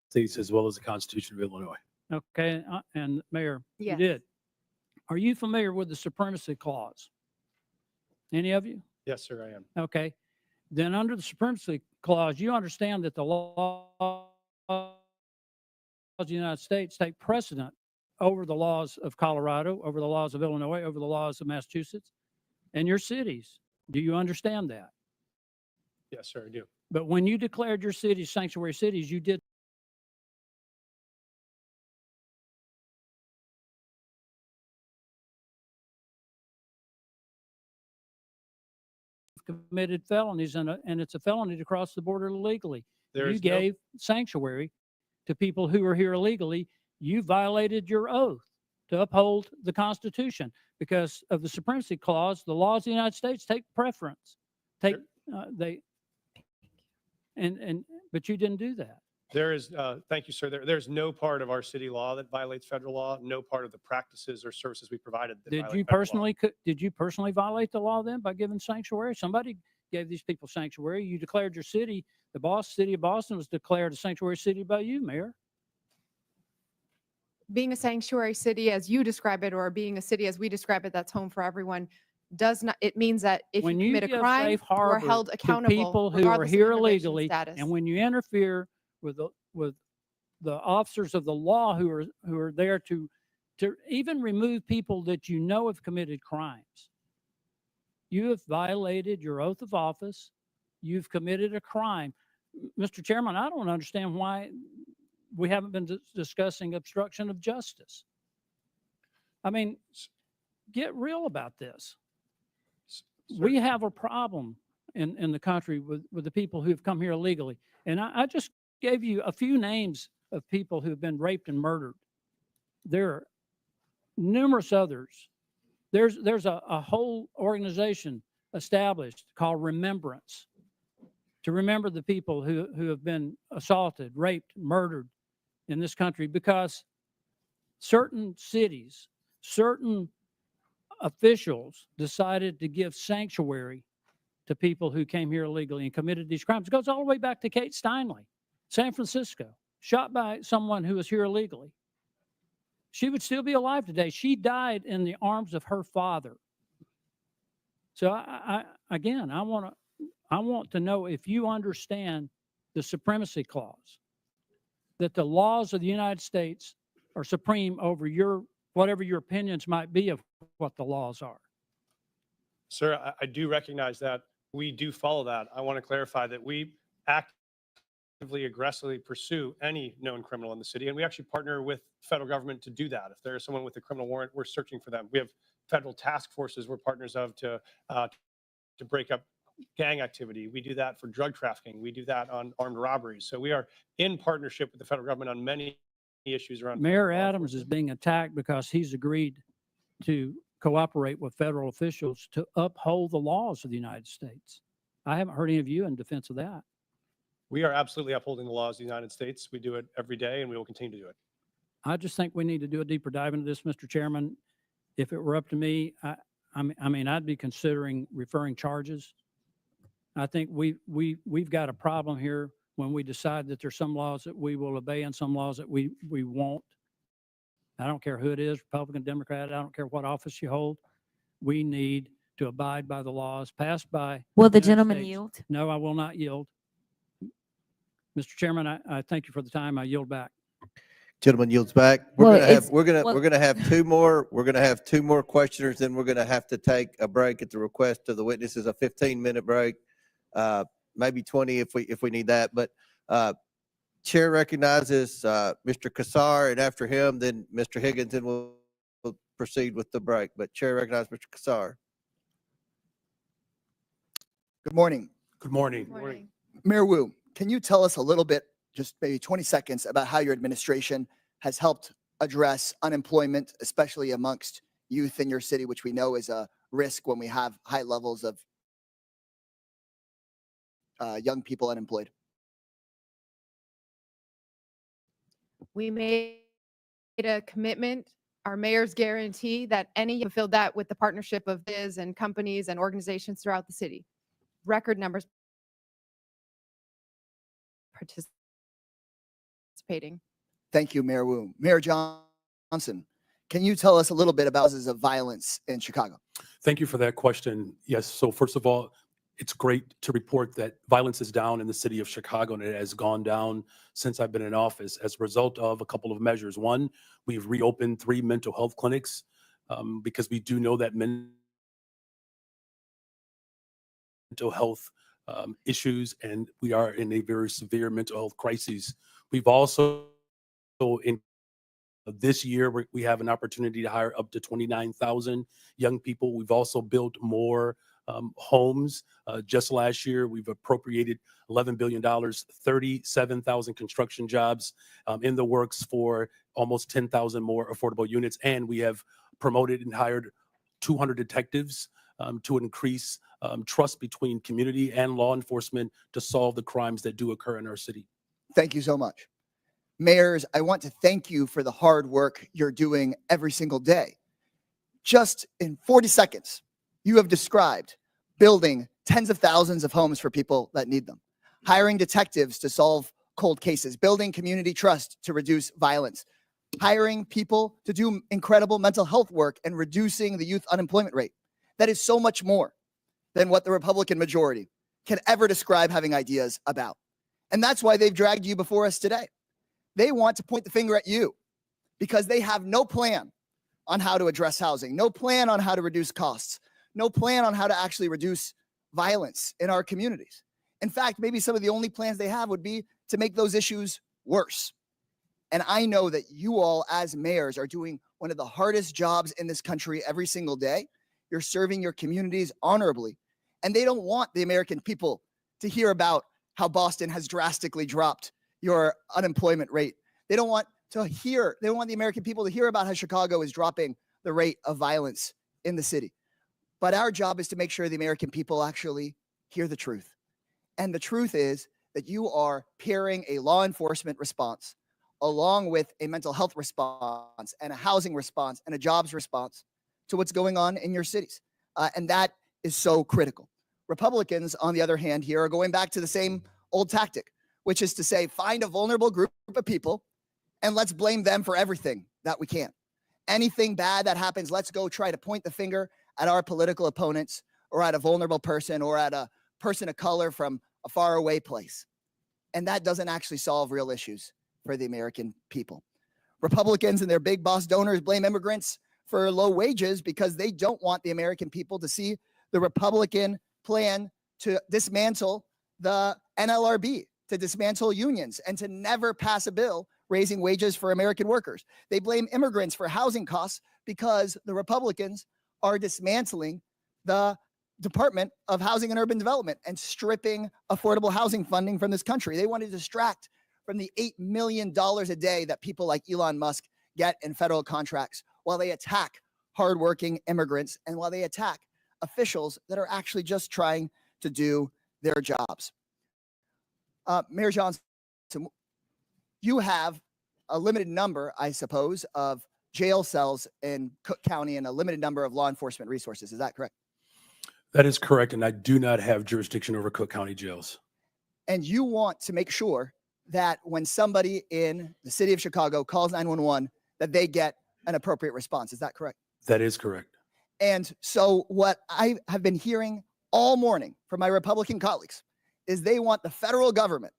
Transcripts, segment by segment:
States as well as the Constitution of Illinois. Okay, and Mayor, you Yes. did. Are you familiar with the Supremacy Clause? Any of you? Yes, sir, I am. Okay. Then under the Supremacy Clause, you understand that the laws of the United States take precedent over the laws of Colorado, over the laws of Illinois, over the laws of Massachusetts, and your cities. Do you understand that? Yes, sir, I do. But when you declared your cities sanctuary cities, you did committed felonies, and it's a felony to cross the border illegally. There You is no, gave sanctuary to people who are here illegally. You violated your oath to uphold the Constitution because of the Supremacy Clause. The laws of the United States take preference. Take but you didn't do that. there is, thank you, sir. There's no part of our city law that violates federal law, no part of the practices or services we provided that Did violate you federal law. personally did you personally violate the law then by giving sanctuary? Somebody gave these people sanctuary. You declared your city. The city of Boston was declared a sanctuary city by you, Mayor. Being a sanctuary city as you describe it, or being a city as we describe it, that's home for everyone, does not, it means that if When you you commit a give crime, safe you are harbor held to accountable people who are regardless of here immigration illegally, status. and when you interfere with the officers of the law who are there to even remove people that you know have committed crimes, you have violated your oath of office. You've committed a crime. Mr. Chairman, I don't understand why we haven't been discussing obstruction of justice. I mean, get real about this. Sir, We have a problem in the country with the people who've come here illegally. And I just gave you a few names of people who've been raped and murdered. There are numerous others. There's a whole organization established called Remembrance to remember the people who have been assaulted, raped, murdered in this country because certain cities, certain officials decided to give sanctuary to people who came here illegally and committed these crimes. It goes all the way back to Kate Steinle, San Francisco, shot by someone who was here illegally. She would still be alive today. She died in the arms of her father. So again, I want to know if you understand the Supremacy Clause, that the laws of the United States are supreme over whatever your opinions might be of what the laws are. Sir, I do recognize that. We do follow that. I want to clarify that we actively, aggressively pursue any known criminal in the city, and we actually partner with federal government to do that. If there is someone with a criminal warrant, we're searching for them. We have federal task forces we're partners of to break up gang activity. We do that for drug trafficking. We do that on armed robberies. So we are in partnership with the federal government on many issues around. Mayor federal law Adams is enforcement. being attacked because he's agreed to cooperate with federal officials to uphold the laws of the United States. I haven't heard any of you in defense of that. We are absolutely upholding the laws of the United States. We do it every day, and we will continue to do it. I just think we need to do a deeper dive into this, Mr. Chairman. If it were up to me, I mean, I'd be considering referring charges. I think we've got a problem here when we decide that there's some laws that we will obey and some laws that we won't. I don't care who it is, Republican, Democrat, I don't care what office you hold. We need to abide by the laws passed by. Will the United gentleman States. yield? No, I will not yield. Mr. Chairman, I thank you for the time. I yield back. Gentleman yields back. Well, We're it's- gonna have two more. We're gonna have two more questioners. Then we're gonna have to take a break at the request of the witnesses, a 15-minute break, maybe 20 if we need that. But Chair recognizes Mr. Kassar, and after him, then Mr. Higgins, and we'll proceed with the break. But Chair recognizes Mr. Kassar. Good morning. Good morning. Morning. Mayor Wu, can you tell us a little bit, just maybe 20 seconds, about how your administration has helped address unemployment, especially amongst youth in your city, which we know is a risk when we have high levels of young people unemployed? We made a commitment, our mayor's guarantee, that any fulfilled that with the partnership of biz and companies and organizations throughout the city. Record numbers participating. participating. Thank you, Mayor Wu. Mayor Johnson, can you tell us a little bit about causes of violence in Chicago? Thank you for that question. Yes. So first of all, it's great to report that violence is down in the city of Chicago, and it has gone down since I've been in office as a result of a couple of measures. One, we've reopened 3 mental health clinics because we do know that mental health issues, and we are in a very severe mental health crisis. We've also, in this year, we have an opportunity to hire up to 29,000 young people. We've also built more homes. Just last year, we've appropriated $11 billion, 37,000 construction jobs in the works for almost 10,000 more affordable units. And we have promoted and hired 200 detectives to increase trust between community and law enforcement to solve the crimes that do occur in our city. Thank you so much. Mayors, I want to thank you for the hard work you're doing every single day. Just in 40 seconds, you have described building tens of thousands of homes for people that need them, hiring detectives to solve cold cases, building community trust to reduce violence, hiring people to do incredible mental health work, and reducing the youth unemployment rate. That is so much more than what the Republican majority can ever describe having ideas about. And that's why they've dragged you before us today. They want to point the finger at you because they have no plan on how to address housing, no plan on how to reduce costs, no plan on how to actually reduce violence in our communities. In fact, maybe some of the only plans they have would be to make those issues worse. And I know that you all as mayors are doing one of the hardest jobs in this country every single day. You're serving your communities honorably. And they don't want the American people to hear about how Boston has drastically dropped your unemployment rate. They don't want the American people to hear about how Chicago is dropping the rate of violence in the city. But our job is to make sure the American people actually hear the truth. And the truth is that you are pairing a law enforcement response along with a mental health response and a housing response and a jobs response to what's going on in your cities. And that is so critical. Republicans, on the other hand, here are going back to the same old tactic, which is to say, find a vulnerable group of people and let's blame them for everything that we can. Anything bad that happens, let's go try to point the finger at our political opponents or at a vulnerable person or at a person of color from a faraway place. And that doesn't actually solve real issues for the American people. Republicans and their big boss donors blame immigrants for low wages because they don't want the American people to see the Republican plan to dismantle the NLRB, to dismantle unions, and to never pass a bill raising wages for American workers. They blame immigrants for housing costs because the Republicans are dismantling the Department of Housing and Urban Development and stripping affordable housing funding from this country. They want to distract from the $8 million a day that people like Elon Musk get in federal contracts while they attack hardworking immigrants and while they attack officials that are actually just trying to do their jobs. Mayor Johnson, you have a limited number, I suppose, of jail cells in Cook County and a limited number of law enforcement resources. Is that correct? That is correct, and I do not have jurisdiction over Cook County jails. And you want to make sure that when somebody in the city of Chicago calls 911, that they get an appropriate response. Is that correct? That is correct. And so what I have been hearing all morning from my Republican colleagues is they want the federal government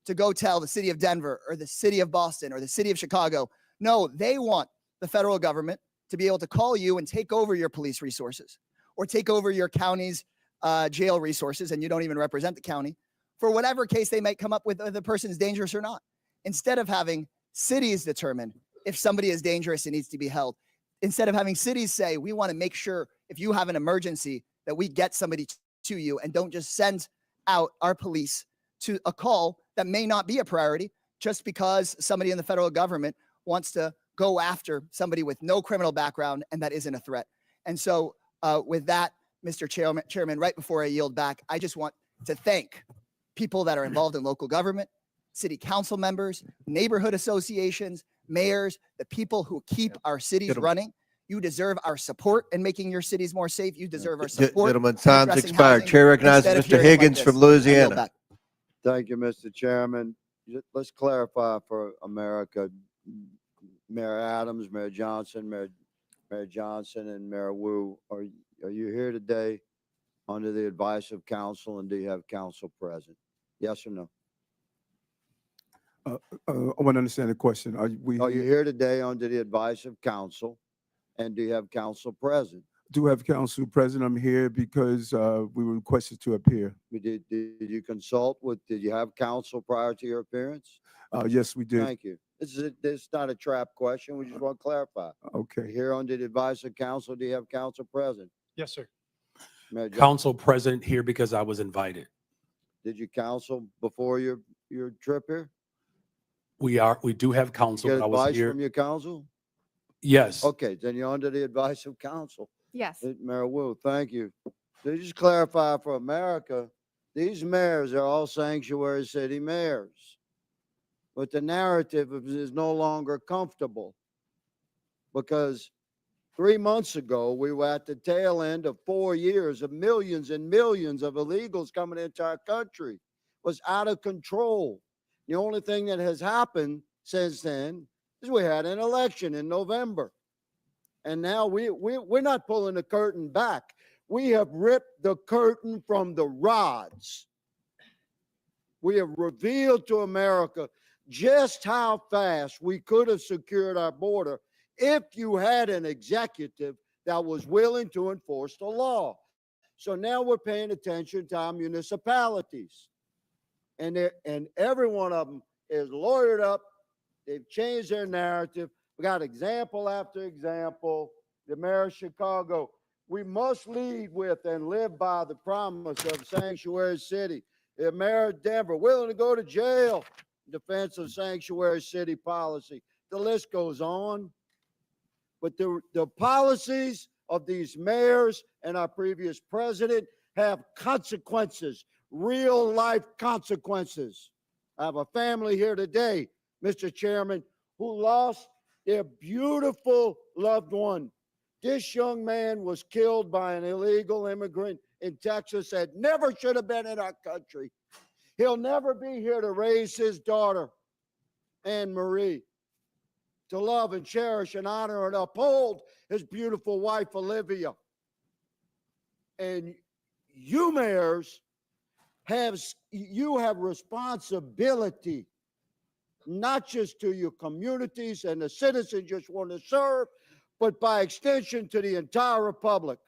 to go tell the city of Denver or the city of Boston or the city of Chicago. No, they want the federal government to be able to call you and take over your police resources or take over your county's jail resources, and you don't even represent the county, for whatever case they might come up with, whether the person's dangerous or not. Instead of having cities determine if somebody is dangerous and needs to be held, instead of having cities say, we want to make sure if you have an emergency that we get somebody to you and don't just send out our police to a call that may not be a priority just because somebody in the federal government wants to go after somebody with no criminal background and that isn't a threat. And so with that, Mr. Chairman, right before I yield back, I just want to thank people that are involved in local government, city council members, neighborhood associations, mayors, the people who keep our cities running. You deserve our support in making your cities more safe. You deserve our support. Gentlemen, in time's addressing expired. housing Chair recognizes instead of Mr. hearing like Higgins this. from I yield Louisiana. back. Thank you, Mr. Chairman. let's clarify for America. Mayor Adams, Mayor Johnson, Mayor Johnson, and Mayor Wu, are you here today under the advice of council, and do you have council present? Yes or no? I want to understand the question. Are you here today under the advice of council, and do you have council present? do have council present? I'm here because we were requested to appear. Did you consult with, did you have counsel prior to your appearance? Yes, we did. Thank you. This is not a trap question. We just want to clarify. Okay. Here under the advice of council, do you have council present? Yes, sir. Mayor Johnson, Council present here because I was invited. did you counsel before your trip here? We do have council, Get but I was advice here. from your counsel? Yes. Okay, then you're under the advice of council. Yes. Mayor Wu, thank you. So just clarify for America, these mayors are all sanctuary city mayors. But the narrative is no longer comfortable because 3 months ago, we were at the tail end of 4 years of millions and millions of illegals coming into our country. It was out of control. The only thing that has happened since then is we had an election in November. And now we're not pulling the curtain back. We have ripped the curtain from the rods. We have revealed to America just how fast we could have secured our border if you had an executive that was willing to enforce the law. So now we're paying attention to our municipalities. And every one of them is lawyered up. They've changed their narrative. We got example after example. The mayor of Chicago, we must lead with and live by the promise of sanctuary city. The mayor of Denver, willing to go to jail in defense of sanctuary city policy. The list goes on. But the policies of these mayors and our previous president have consequences, real life consequences. I have a family here today, Mr. Chairman, who lost their beautiful loved one. This young man was killed by an illegal immigrant in Texas that never should have been in our country. He'll never be here to raise his daughter, Anne Marie, to love and cherish and honor and uphold his beautiful wife, Olivia. And you mayors have responsibility, not just to your communities and the citizens you just want to serve, but by extension to the entire republic.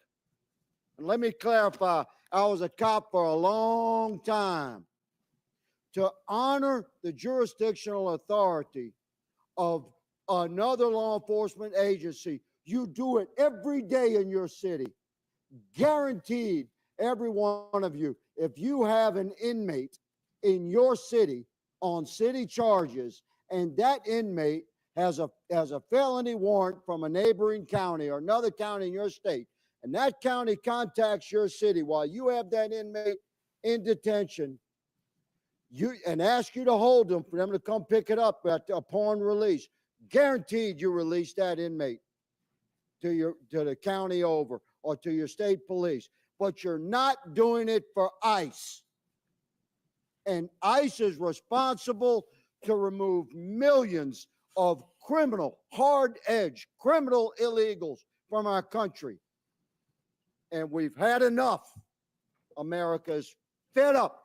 And let me clarify, I was a cop for a long time. To honor the jurisdictional authority of another law enforcement agency, you do it every day in your city. Guaranteed, every one of you, if you have an inmate in your city on city charges, and that inmate has a felony warrant from a neighboring county or another county in your state, and that county contacts your city while you have that inmate in detention, and ask you to hold them for them to come pick it up upon release, guaranteed you release that inmate to the county over or to your state police. But you're not doing it for ICE. And ICE is responsible to remove millions of hard-edged criminal illegals from our country. And we've had enough. America's fed up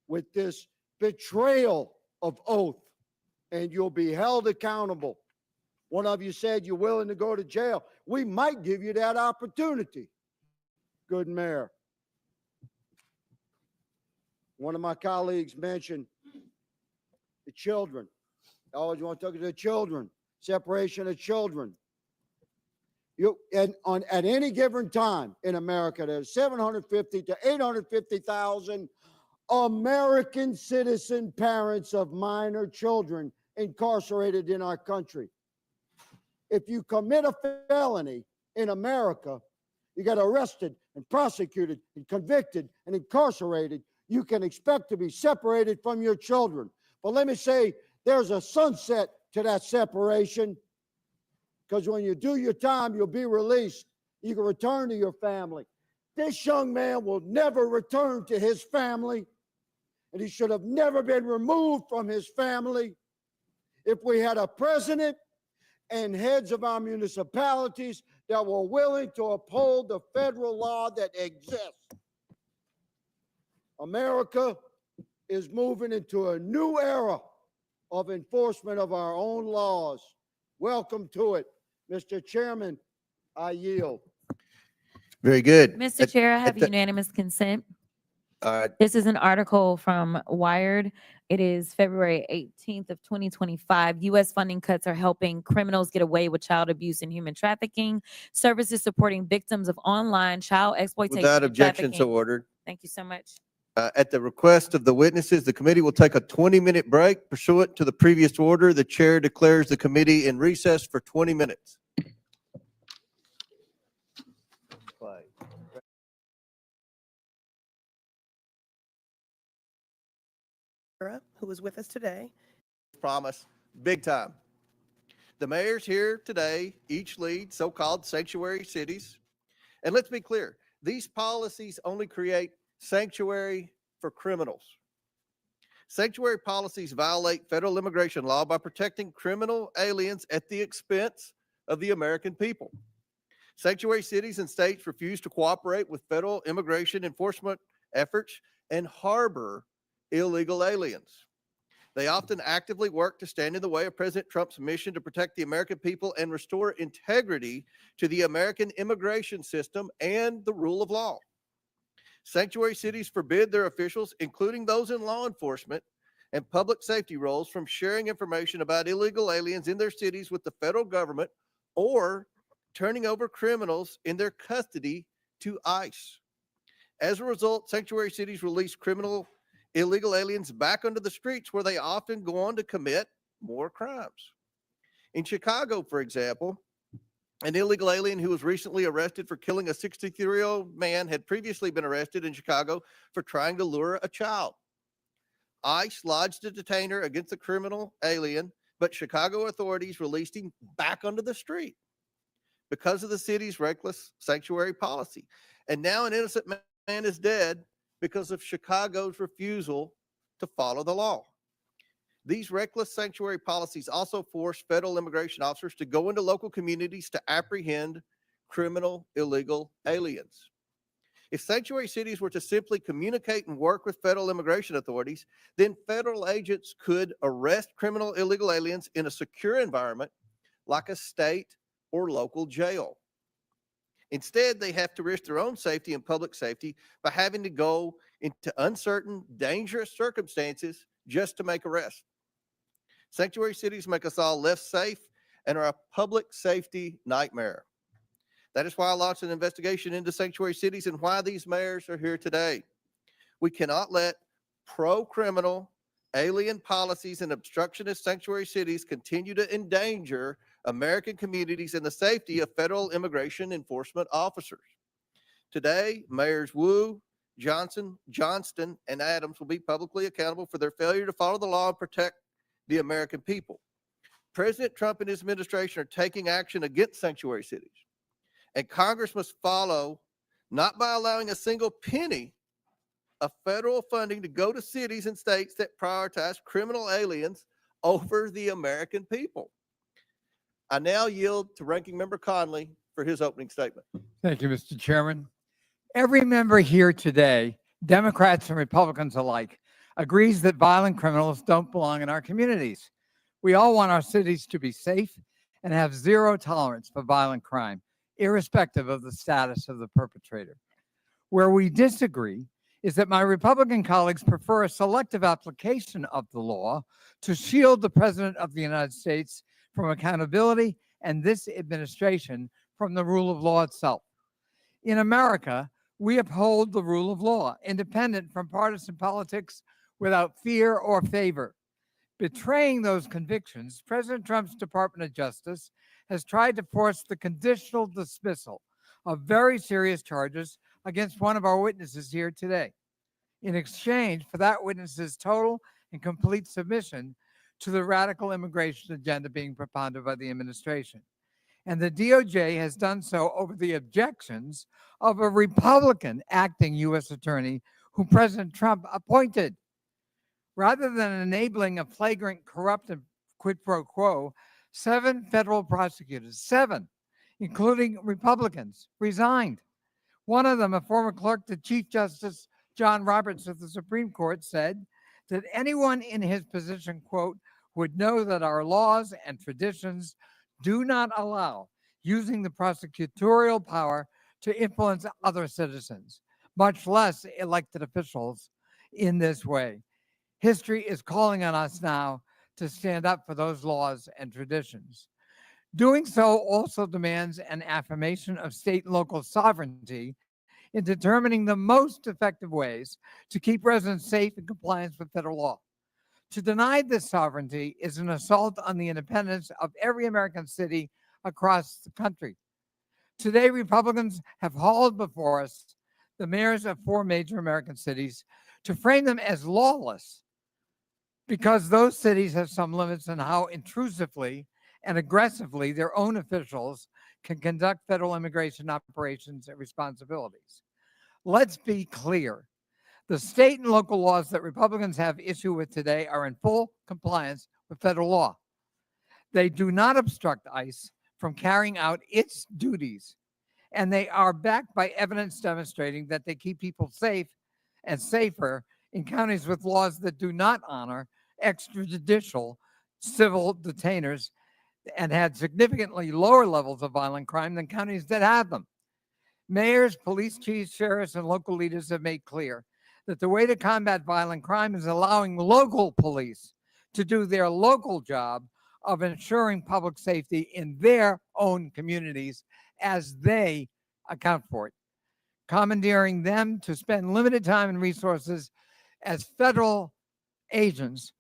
with this betrayal of oath, and you'll be held accountable. One of you said you're willing to go to jail. We might give you that opportunity. Good mayor. One of my colleagues mentioned the children. I always want to talk to the children, separation of children. At any given time in America, there's 750 to 850,000 American citizen parents of minor children incarcerated in our country. If you commit a felony in America, you get arrested and prosecuted and convicted and incarcerated, you can expect to be separated from your children. But let me say, there's a sunset to that separation, because when you do your time, you'll be released. You can return to your family. This young man will never return to his family. and he should have never been removed from his family. If we had a president and heads of our municipalities that were willing to uphold the federal law that exists. America is moving into a new era of enforcement of our own laws. Welcome to it. Mr. Chairman, I yield. Very good. Mr. Chair, I have the- unanimous consent. All right. This is an article from Wired. It is February 18th of 2025. U.S. funding cuts are helping criminals get away with child abuse and human trafficking. Services supporting victims of online child exploitation Without and objection, so trafficking. ordered. Thank you so much. At the request of the witnesses, the committee will take a 20-minute break pursuant to the previous order. The chair declares the committee in recess for 20 minutes. Who is with us today. Promise, big time. The mayors here today each lead so-called sanctuary cities. And let's be clear, these policies only create sanctuary for criminals. Sanctuary policies violate federal immigration law by protecting criminal aliens at the expense of the American people. Sanctuary cities and states refuse to cooperate with federal immigration enforcement efforts and harbor illegal aliens. They often actively work to stand in the way of President Trump's mission to protect the American people and restore integrity to the American immigration system and the rule of law. Sanctuary cities forbid their officials, including those in law enforcement and public safety roles, from sharing information about illegal aliens in their cities with the federal government or turning over criminals in their custody to ICE. As a result, sanctuary cities release illegal aliens back onto the streets, where they often go on to commit more crimes. In Chicago, for example, an illegal alien who was recently arrested for killing a 63-year-old man had previously been arrested in Chicago for trying to lure a child. ICE lodged a detainer against the criminal alien, but Chicago authorities released him back onto the street because of the city's reckless sanctuary policy. And now an innocent man is dead because of Chicago's refusal to follow the law. These reckless sanctuary policies also force federal immigration officers to go into local communities to apprehend criminal illegal aliens. If sanctuary cities were to simply communicate and work with federal immigration authorities, then federal agents could arrest criminal illegal aliens in a secure environment like a state or local jail. Instead, they have to risk their own safety and public safety by having to go into uncertain, dangerous circumstances just to make arrests. Sanctuary cities make us all less safe and are a public safety nightmare. That is why I launched an investigation into sanctuary cities and why these mayors are here today. We cannot let pro-criminal, alien policies and obstructionist sanctuary cities continue to endanger American communities and the safety of federal immigration enforcement officers. Today, Mayors Wu, Johnson, Johnston, and Adams will be publicly accountable for their failure to follow the law and protect the American people. President Trump and his administration are taking action against sanctuary cities, and Congress must follow, not by allowing a single penny of federal funding to go to cities and states that prioritize criminal aliens over the American people. I now yield to Ranking Member Conley for his opening statement. Thank you, Mr. Chairman. Every member here today, Democrats and Republicans alike, agrees that violent criminals don't belong in our communities. We all want our cities to be safe and have zero tolerance for violent crime, irrespective of the status of the perpetrator. Where we disagree is that my Republican colleagues prefer a selective application of the law to shield the President of the United States from accountability and this administration from the rule of law itself. In America, we uphold the rule of law, independent from partisan politics, without fear or favor. Betraying those convictions, President Trump's Department of Justice has tried to force the conditional dismissal of very serious charges against one of our witnesses here today, in exchange for that witness's total and complete submission to the radical immigration agenda being propounded by the administration. And the DOJ has done so over the objections of a Republican acting U.S. attorney who President Trump appointed. Rather than enabling a flagrant corrupt and quid pro quo, 7 federal prosecutors, 7, including Republicans, resigned. One of them, a former clerk to Chief Justice John Roberts of the Supreme Court, said that anyone in his position, quote, would know that our laws and traditions do not allow using the prosecutorial power to influence other citizens, much less elected officials, in this way. History is calling on us now to stand up for those laws and traditions. Doing so also demands an affirmation of state and local sovereignty in determining the most effective ways to keep residents safe in compliance with federal law. To deny this sovereignty is an assault on the independence of every American city across the country. Today, Republicans have hauled before us the mayors of 4 major American cities to frame them as lawless because those cities have some limits on how intrusively and aggressively their own officials can conduct federal immigration operations and responsibilities. Let's be clear. The state and local laws that Republicans have issue with today are in full compliance with federal law. They do not obstruct ICE from carrying out its duties, and they are backed by evidence demonstrating that they keep people safe and safer in counties with laws that do not honor extrajudicial civil detainers and had significantly lower levels of violent crime than counties that have them. Mayors, police chiefs, sheriffs, and local leaders have made clear that the way to combat violent crime is allowing local police to do their local job of ensuring public safety in their own communities as they account for it. Commandeering them to spend limited time and resources as federal agents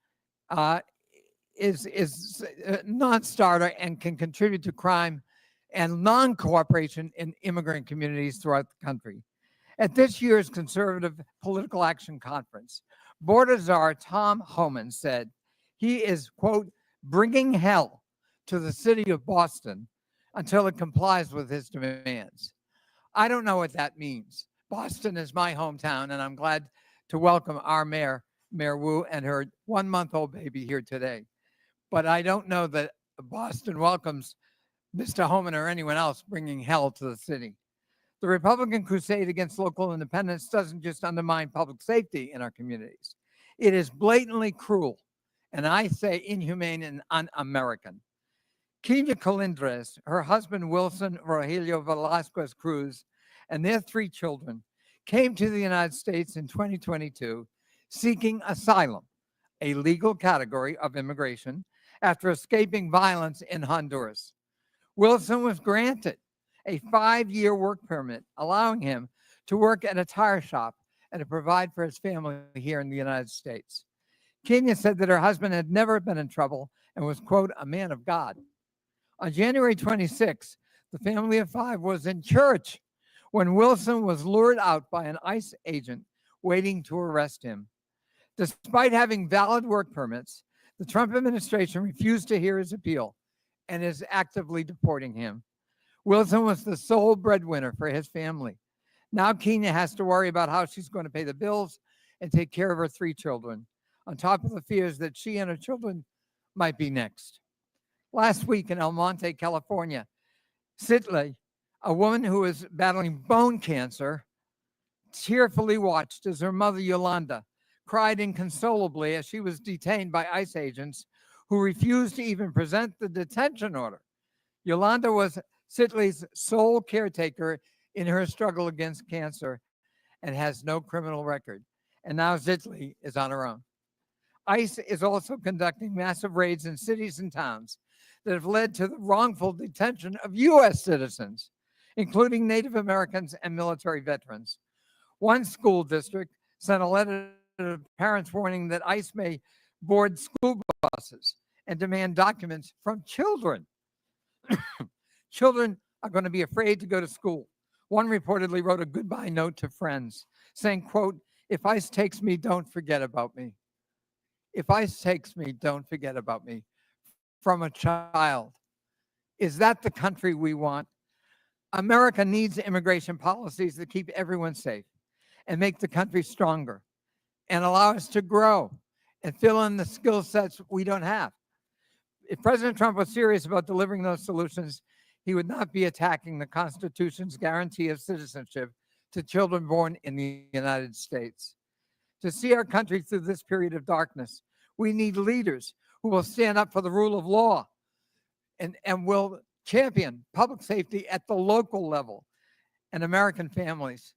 is a non-starter and can contribute to crime and non-cooperation in immigrant communities throughout the country. At this year's Conservative Political Action Conference, Border Czar Tom Homan said he is, quote, bringing hell to the city of Boston until it complies with his demands. I don't know what that means. Boston is my hometown, and I'm glad to welcome our mayor, Mayor Wu, and her 1-month-old baby here today. But I don't know that Boston welcomes Mr. Homan or anyone else bringing hell to the city. The Republican crusade against local independence doesn't just undermine public safety in our communities. It is blatantly cruel, and I say inhumane and un-American. Kenya Colindres, her husband Wilson Rogelio Velasquez Cruz, and their 3 children came to the United States in 2022 seeking asylum, a legal category of immigration, after escaping violence in Honduras. Wilson was granted a 5-year work permit, allowing him to work at a tire shop and to provide for his family here in the United States. Kenya said that her husband had never been in trouble and was, quote, a man of God. On January 26, the family of 5 was in church when Wilson was lured out by an ICE agent waiting to arrest him. Despite having valid work permits, the Trump administration refused to hear his appeal and is actively deporting him. Wilson was the sole breadwinner for his family. Now Kenya has to worry about how she's going to pay the bills and take care of her 3 children, on top of the fears that she and her children might be next. Last week in El Monte, California, Sitley, a woman who is battling bone cancer, tearfully watched as her mother, Yolanda, cried inconsolably as she was detained by ICE agents who refused to even present the detention order. Yolanda was Sitley's sole caretaker in her struggle against cancer and has no criminal record. And now Sitley is on her own. ICE is also conducting massive raids in cities and towns that have led to the wrongful detention of U.S. citizens, including Native Americans and military veterans. One school district sent a letter to parents warning that ICE may board school buses and demand documents from children. Children are going to be afraid to go to school. One reportedly wrote a goodbye note to friends saying, quote, if ICE takes me, don't forget about me. If ICE takes me, don't forget about me. From a child. Is that the country we want? America needs immigration policies that keep everyone safe and make the country stronger and allow us to grow and fill in the skill sets we don't have. If President Trump was serious about delivering those solutions, he would not be attacking the Constitution's guarantee of citizenship to children born in the United States. To see our country through this period of darkness, we need leaders who will stand up for the rule of law and will champion public safety at the local level. And American families,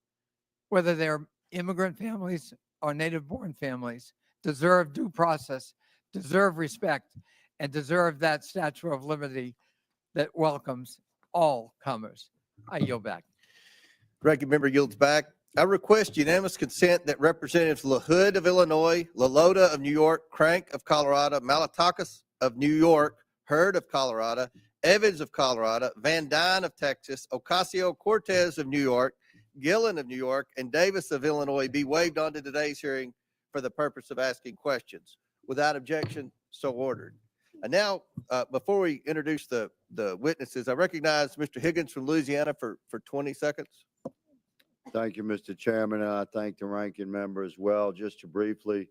whether they're immigrant families or native-born families, deserve due process, deserve respect, and deserve that Statue of Liberty that welcomes all comers. I yield back. Ranking member yields back. I request unanimous consent that Representatives LaHood of Illinois, LaLota of New York, Crank of Colorado, Malatakis of New York, Hurd of Colorado, Evans of Colorado, Van Dyne of Texas, Ocasio-Cortez of New York, Gillen of New York, and Davis of Illinois be waived onto today's hearing for the purpose of asking questions. Without objection, so ordered. And now, before we introduce the witnesses, I recognize Mr. Higgins from Louisiana for 20 seconds. Thank you, Mr. Chairman. And I thank the ranking member as well. Just to briefly,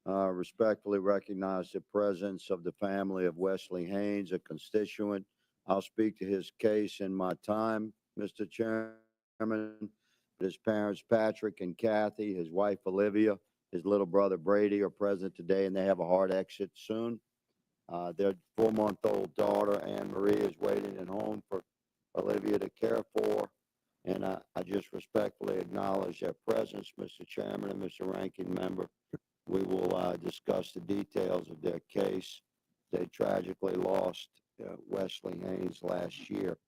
respectfully recognize the presence of the family of Wesley Haynes, a constituent. I'll speak to his case in my time, Mr. Chairman. His parents, Patrick and Kathy, his wife, Olivia, his little brother, Brady, are present today, and they have a hard exit soon. Their 4-month-old daughter, Anne Marie, is waiting at home for Olivia to care for. And I just respectfully acknowledge their presence, Mr. Chairman and Mr. Ranking Member. We will discuss the details of their case. They tragically lost Wesley Haynes last year.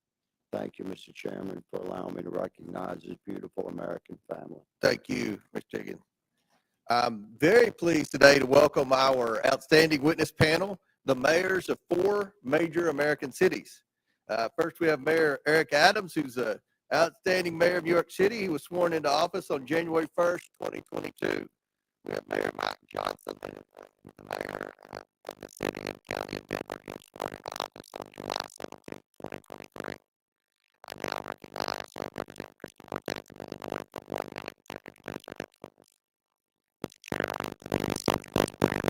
Thank you, Mr. Chairman, for allowing me to recognize this beautiful American family. Thank you, Mr. Higgins. I'm very pleased today to welcome our outstanding witness panel, the mayors of 4 major American cities. First, we have Mayor Eric Adams, who's a outstanding mayor of New York City. He was sworn into office on January 1st, 2022. We have Mayor Mike Johnson, the mayor of the city and county of Denver. He was sworn into office on July 17th, 2023. I now recognize Representative Christian Cortez of Illinois for 1 minute to introduce our next witness. Mr. Chair, I introduce Vice Mayor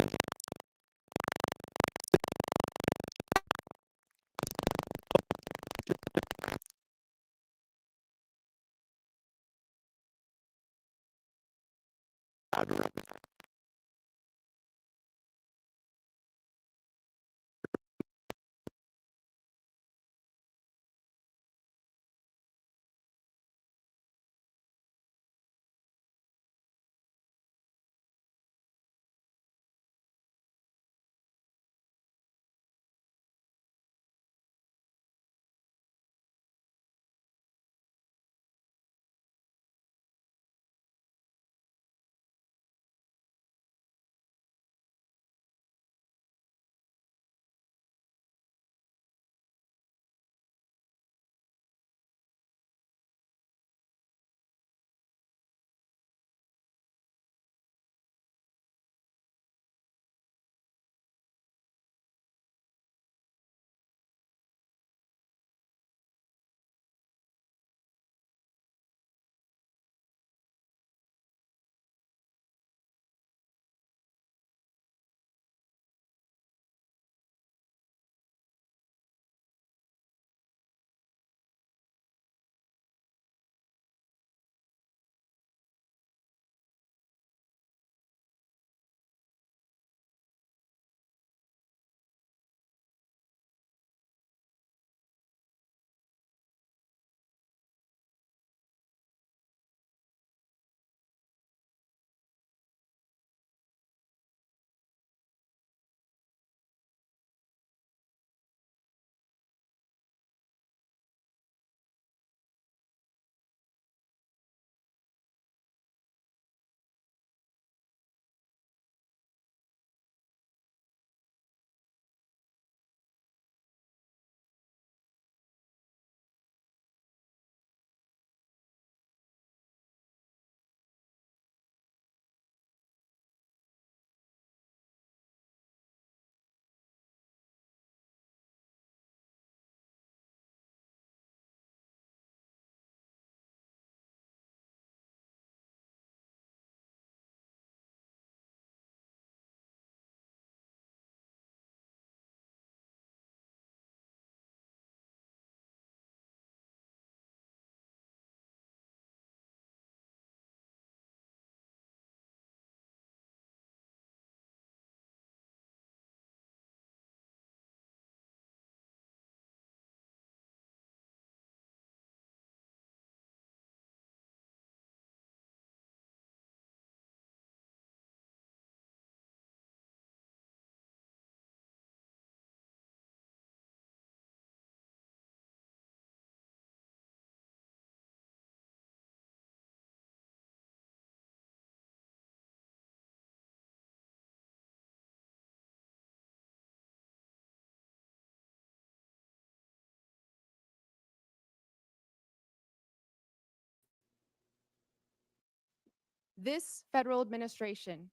This federal administration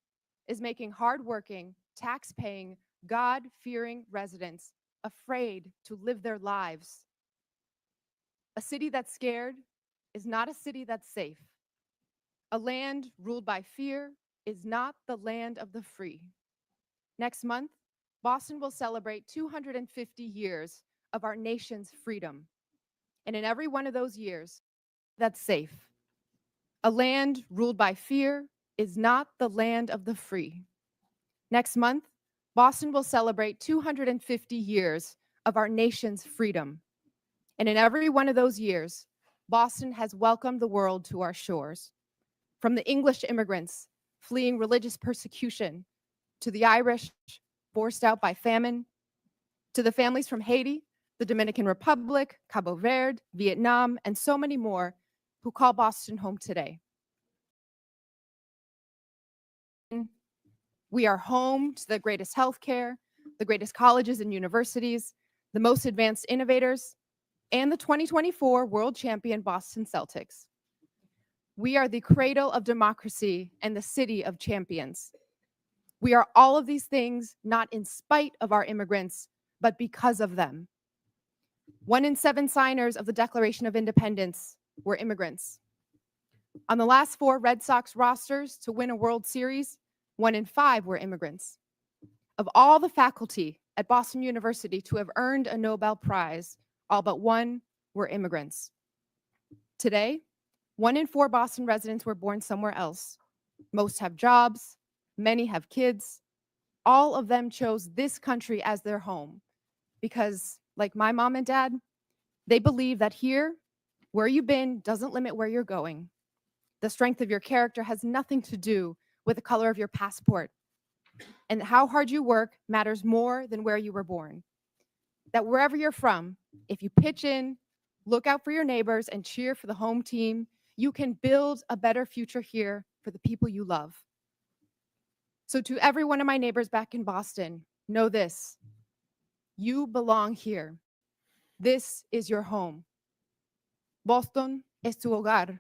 is making hardworking, tax-paying, God-fearing residents afraid to live their lives. A city that's scared is not a city that's safe. A land ruled by fear is not the land of the free. Next month, Boston will celebrate 250 years of our nation's freedom. And in every one of those years, that's safe. A land ruled by fear is not the land of the free. Next month, Boston will celebrate 250 years of our nation's freedom. And in every one of those years, Boston has welcomed the world to our shores. From the English immigrants fleeing religious persecution, to the Irish forced out by famine, to the families from Haiti, the Dominican Republic, Cabo Verde, Vietnam, and so many more who call Boston home today. We are home to the greatest healthcare, the greatest colleges and universities, the most advanced innovators, and the 2024 world champion Boston Celtics. We are the cradle of democracy and the city of champions. We are all of these things not in spite of our immigrants, but because of them. 1 in 7 signers of the Declaration of Independence were immigrants. On the last 4 Red Sox rosters to win a World Series, 1 in 5 were immigrants. Of all the faculty at Boston University to have earned a Nobel Prize, all but 1 were immigrants. Today, 1 in 4 Boston residents were born somewhere else. Most have jobs, many have kids. All of them chose this country as their home because, like my mom and dad, they believe that here, where you've been doesn't limit where you're going. The strength of your character has nothing to do with the color of your passport. And how hard you work matters more than where you were born. That wherever you're from, if you pitch in, look out for your neighbors, and cheer for the home team, you can build a better future here for the people you love. So to every one of my neighbors back in Boston, know this: you belong here. This is your home. Boston es tu hogar.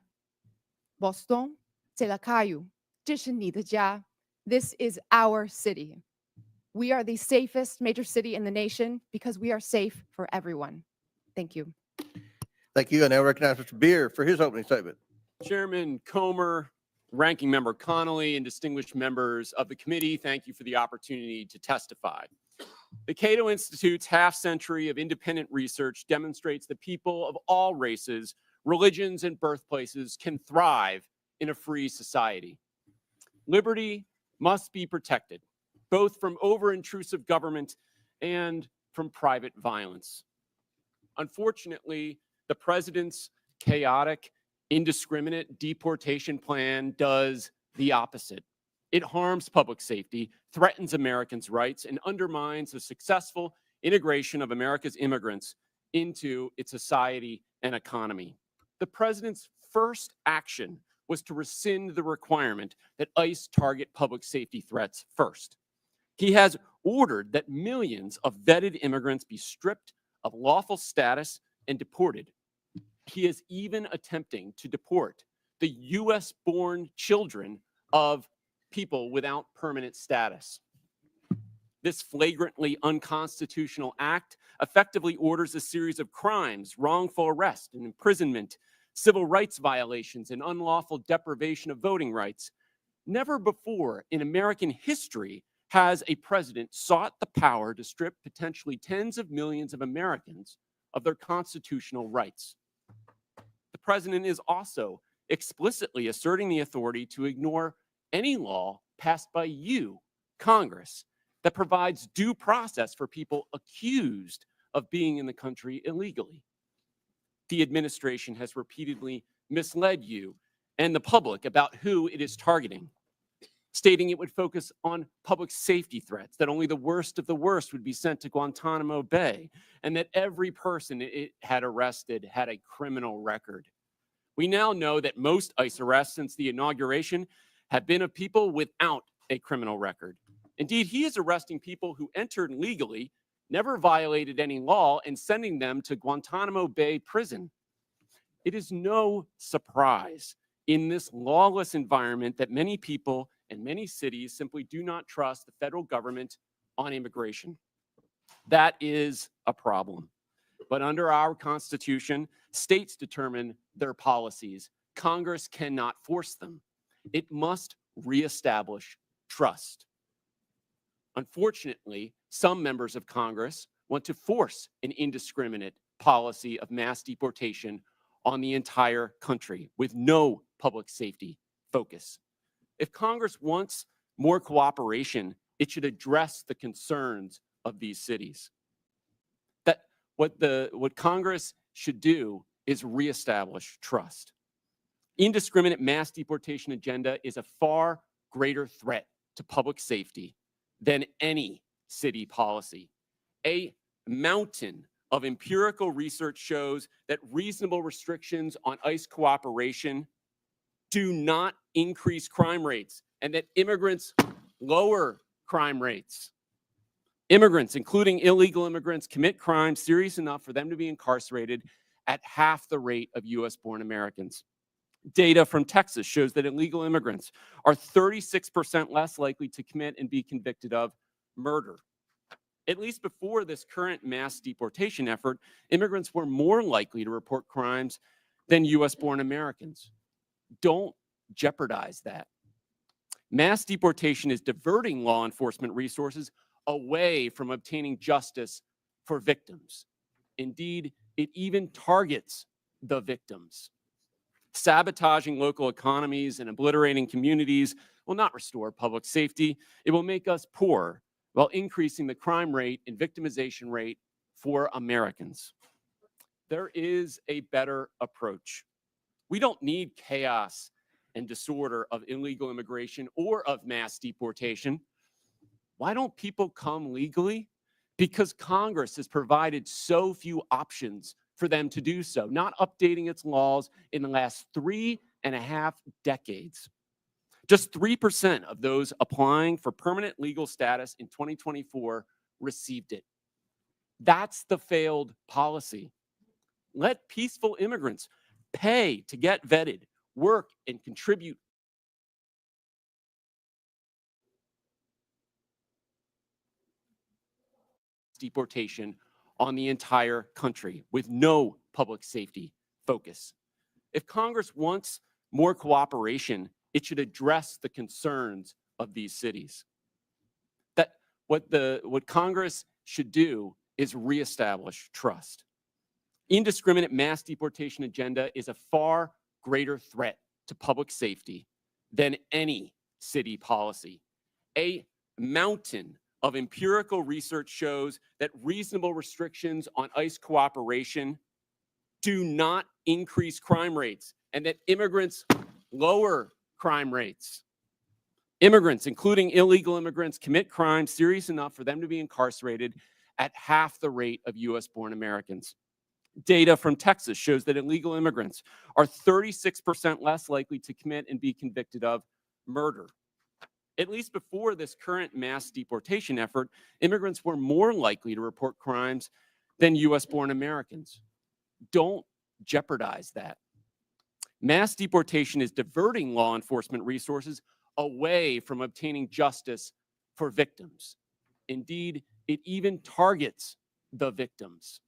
Boston, 这la calle. 这是你的家. This is our city. We are the safest major city in the nation because we are safe for everyone. Thank you. Thank you. I now recognize Mr. Beer for his opening statement. Chairman Comer, Ranking Member Connolly, and distinguished members of the committee, thank you for the opportunity to testify. The Cato Institute's half-century of independent research demonstrates that people of all races, religions, and birthplaces can thrive in a free society. Liberty must be protected, both from over-intrusive government and from private violence. Unfortunately, the president's chaotic, indiscriminate deportation plan does the opposite. It harms public safety, threatens Americans' rights, and undermines the successful integration of America's immigrants into its society and economy. The president's first action was to rescind the requirement that ICE target public safety threats first. He has ordered that millions of vetted immigrants be stripped of lawful status and deported. He is even attempting to deport the US-born children of people without permanent status. This flagrantly unconstitutional act effectively orders a series of crimes, wrongful arrest and imprisonment, civil rights violations, and unlawful deprivation of voting rights. Never before in American history has a president sought the power to strip potentially tens of millions of Americans of their constitutional rights. The president is also explicitly asserting the authority to ignore any law passed by you, Congress, that provides due process for people accused of being in the country illegally. The administration has repeatedly misled you and the public about who it is targeting, stating it would focus on public safety threats, that only the worst of the worst would be sent to Guantanamo Bay, and that every person it had arrested had a criminal record. We now know that most ICE arrests since the inauguration have been of people without a criminal record. Indeed, he is arresting people who entered legally, never violated any law, and sending them to Guantanamo Bay prison. It is no surprise in this lawless environment that many people and many cities simply do not trust the federal government on immigration. That is a problem. But under our Constitution, states determine their policies. Congress cannot force them. It must reestablish trust. Unfortunately, some members of Congress want to force an indiscriminate policy of mass deportation on the entire country with no public safety focus. If Congress wants more cooperation, it should address the concerns of these cities. What Congress should do is reestablish trust. Indiscriminate mass deportation agenda is a far greater threat to public safety than any city policy. A mountain of empirical research shows that reasonable restrictions on ICE cooperation do not increase crime rates and that immigrants lower crime rates. Immigrants, including illegal immigrants, commit crimes serious enough for them to be incarcerated at half the rate of US-born Americans. Data from Texas shows that illegal immigrants are 36% less likely to commit and be convicted of murder. At least before this current mass deportation effort, immigrants were more likely to report crimes than US-born Americans. Don't jeopardize that. Mass deportation is diverting law enforcement resources away from obtaining justice for victims. Indeed, it even targets the victims. Sabotaging local economies and obliterating communities will not restore public safety. It will make us poor while increasing the crime rate and victimization rate for Americans. There is a better approach. We don't need chaos and disorder of illegal immigration or of mass deportation. Why don't people come legally? Because Congress has provided so few options for them to do so, not updating its laws in the last 3.5 decades. Just 3% of those applying for permanent legal status in 2024 received it. That's the failed policy. Let peaceful immigrants pay to get vetted, work, and contribute deportation on the entire country with no public safety focus. If Congress wants more cooperation, it should address the concerns of these cities. What Congress should do is reestablish trust. Indiscriminate mass deportation agenda is a far greater threat to public safety than any city policy. A mountain of empirical research shows that reasonable restrictions on ICE cooperation do not increase crime rates and that immigrants lower crime rates. Immigrants, including illegal immigrants, commit crimes serious enough for them to be incarcerated at half the rate of US-born Americans. Data from Texas shows that illegal immigrants are 36% less likely to commit and be convicted of murder. At least before this current mass deportation effort, immigrants were more likely to report crimes than US-born Americans. Don't jeopardize that. Mass deportation is diverting law enforcement resources away from obtaining justice for victims. Indeed, it even targets the victims.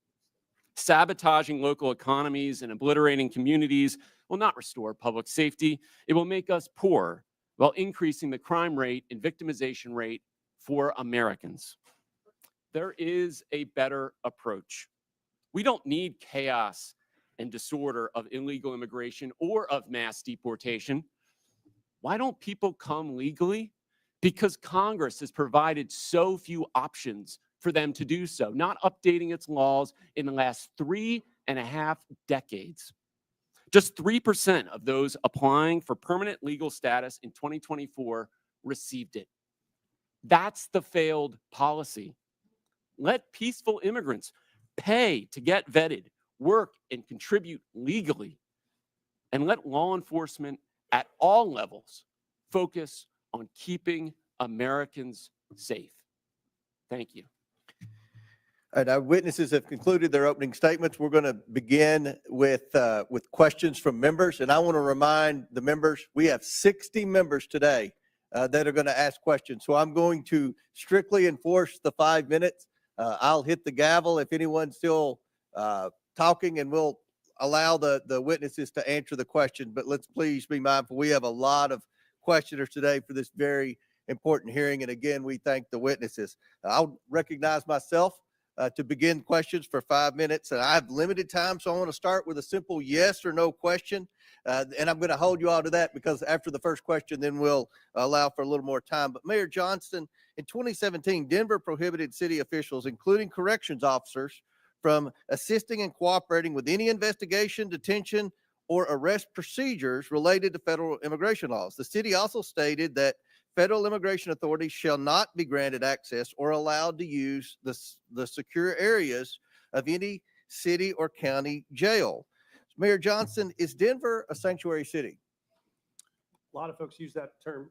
Sabotaging local economies and obliterating communities will not restore public safety. It will make us poor while increasing the crime rate and victimization rate for Americans. There is a better approach. We don't need chaos and disorder of illegal immigration or of mass deportation. Why don't people come legally? Because Congress has provided so few options for them to do so, not updating its laws in the last 3.5 decades. Just 3% of those applying for permanent legal status in 2024 received it. That's the failed policy. Let peaceful immigrants pay to get vetted, work, and contribute legally. And let law enforcement at all levels focus on keeping Americans safe. Thank you. And our witnesses have concluded their opening statements. We're going to begin with questions from members. And I want to remind the members, we have 60 members today that are going to ask questions. So I'm going to strictly enforce the 5 minutes. I'll hit the gavel if anyone's still talking, and we'll allow the witnesses to answer the question. But let's please be mindful. We have a lot of questioners today for this very important hearing. And again, we thank the witnesses. I'll recognize myself to begin questions for 5 minutes. And I have limited time, so I want to start with a simple yes or no question. And I'm going to hold you all to that, because after the first question, then we'll allow for a little more time. But Mayor Johnston, in 2017, Denver prohibited city officials, including corrections officers, from assisting and cooperating with any investigation, detention, or arrest procedures related to federal immigration laws. The city also stated that federal immigration authorities shall not be granted access or allowed to use the secure areas of any city or county jail. Mayor Johnson, is Denver a sanctuary city? A lot of folks use that term.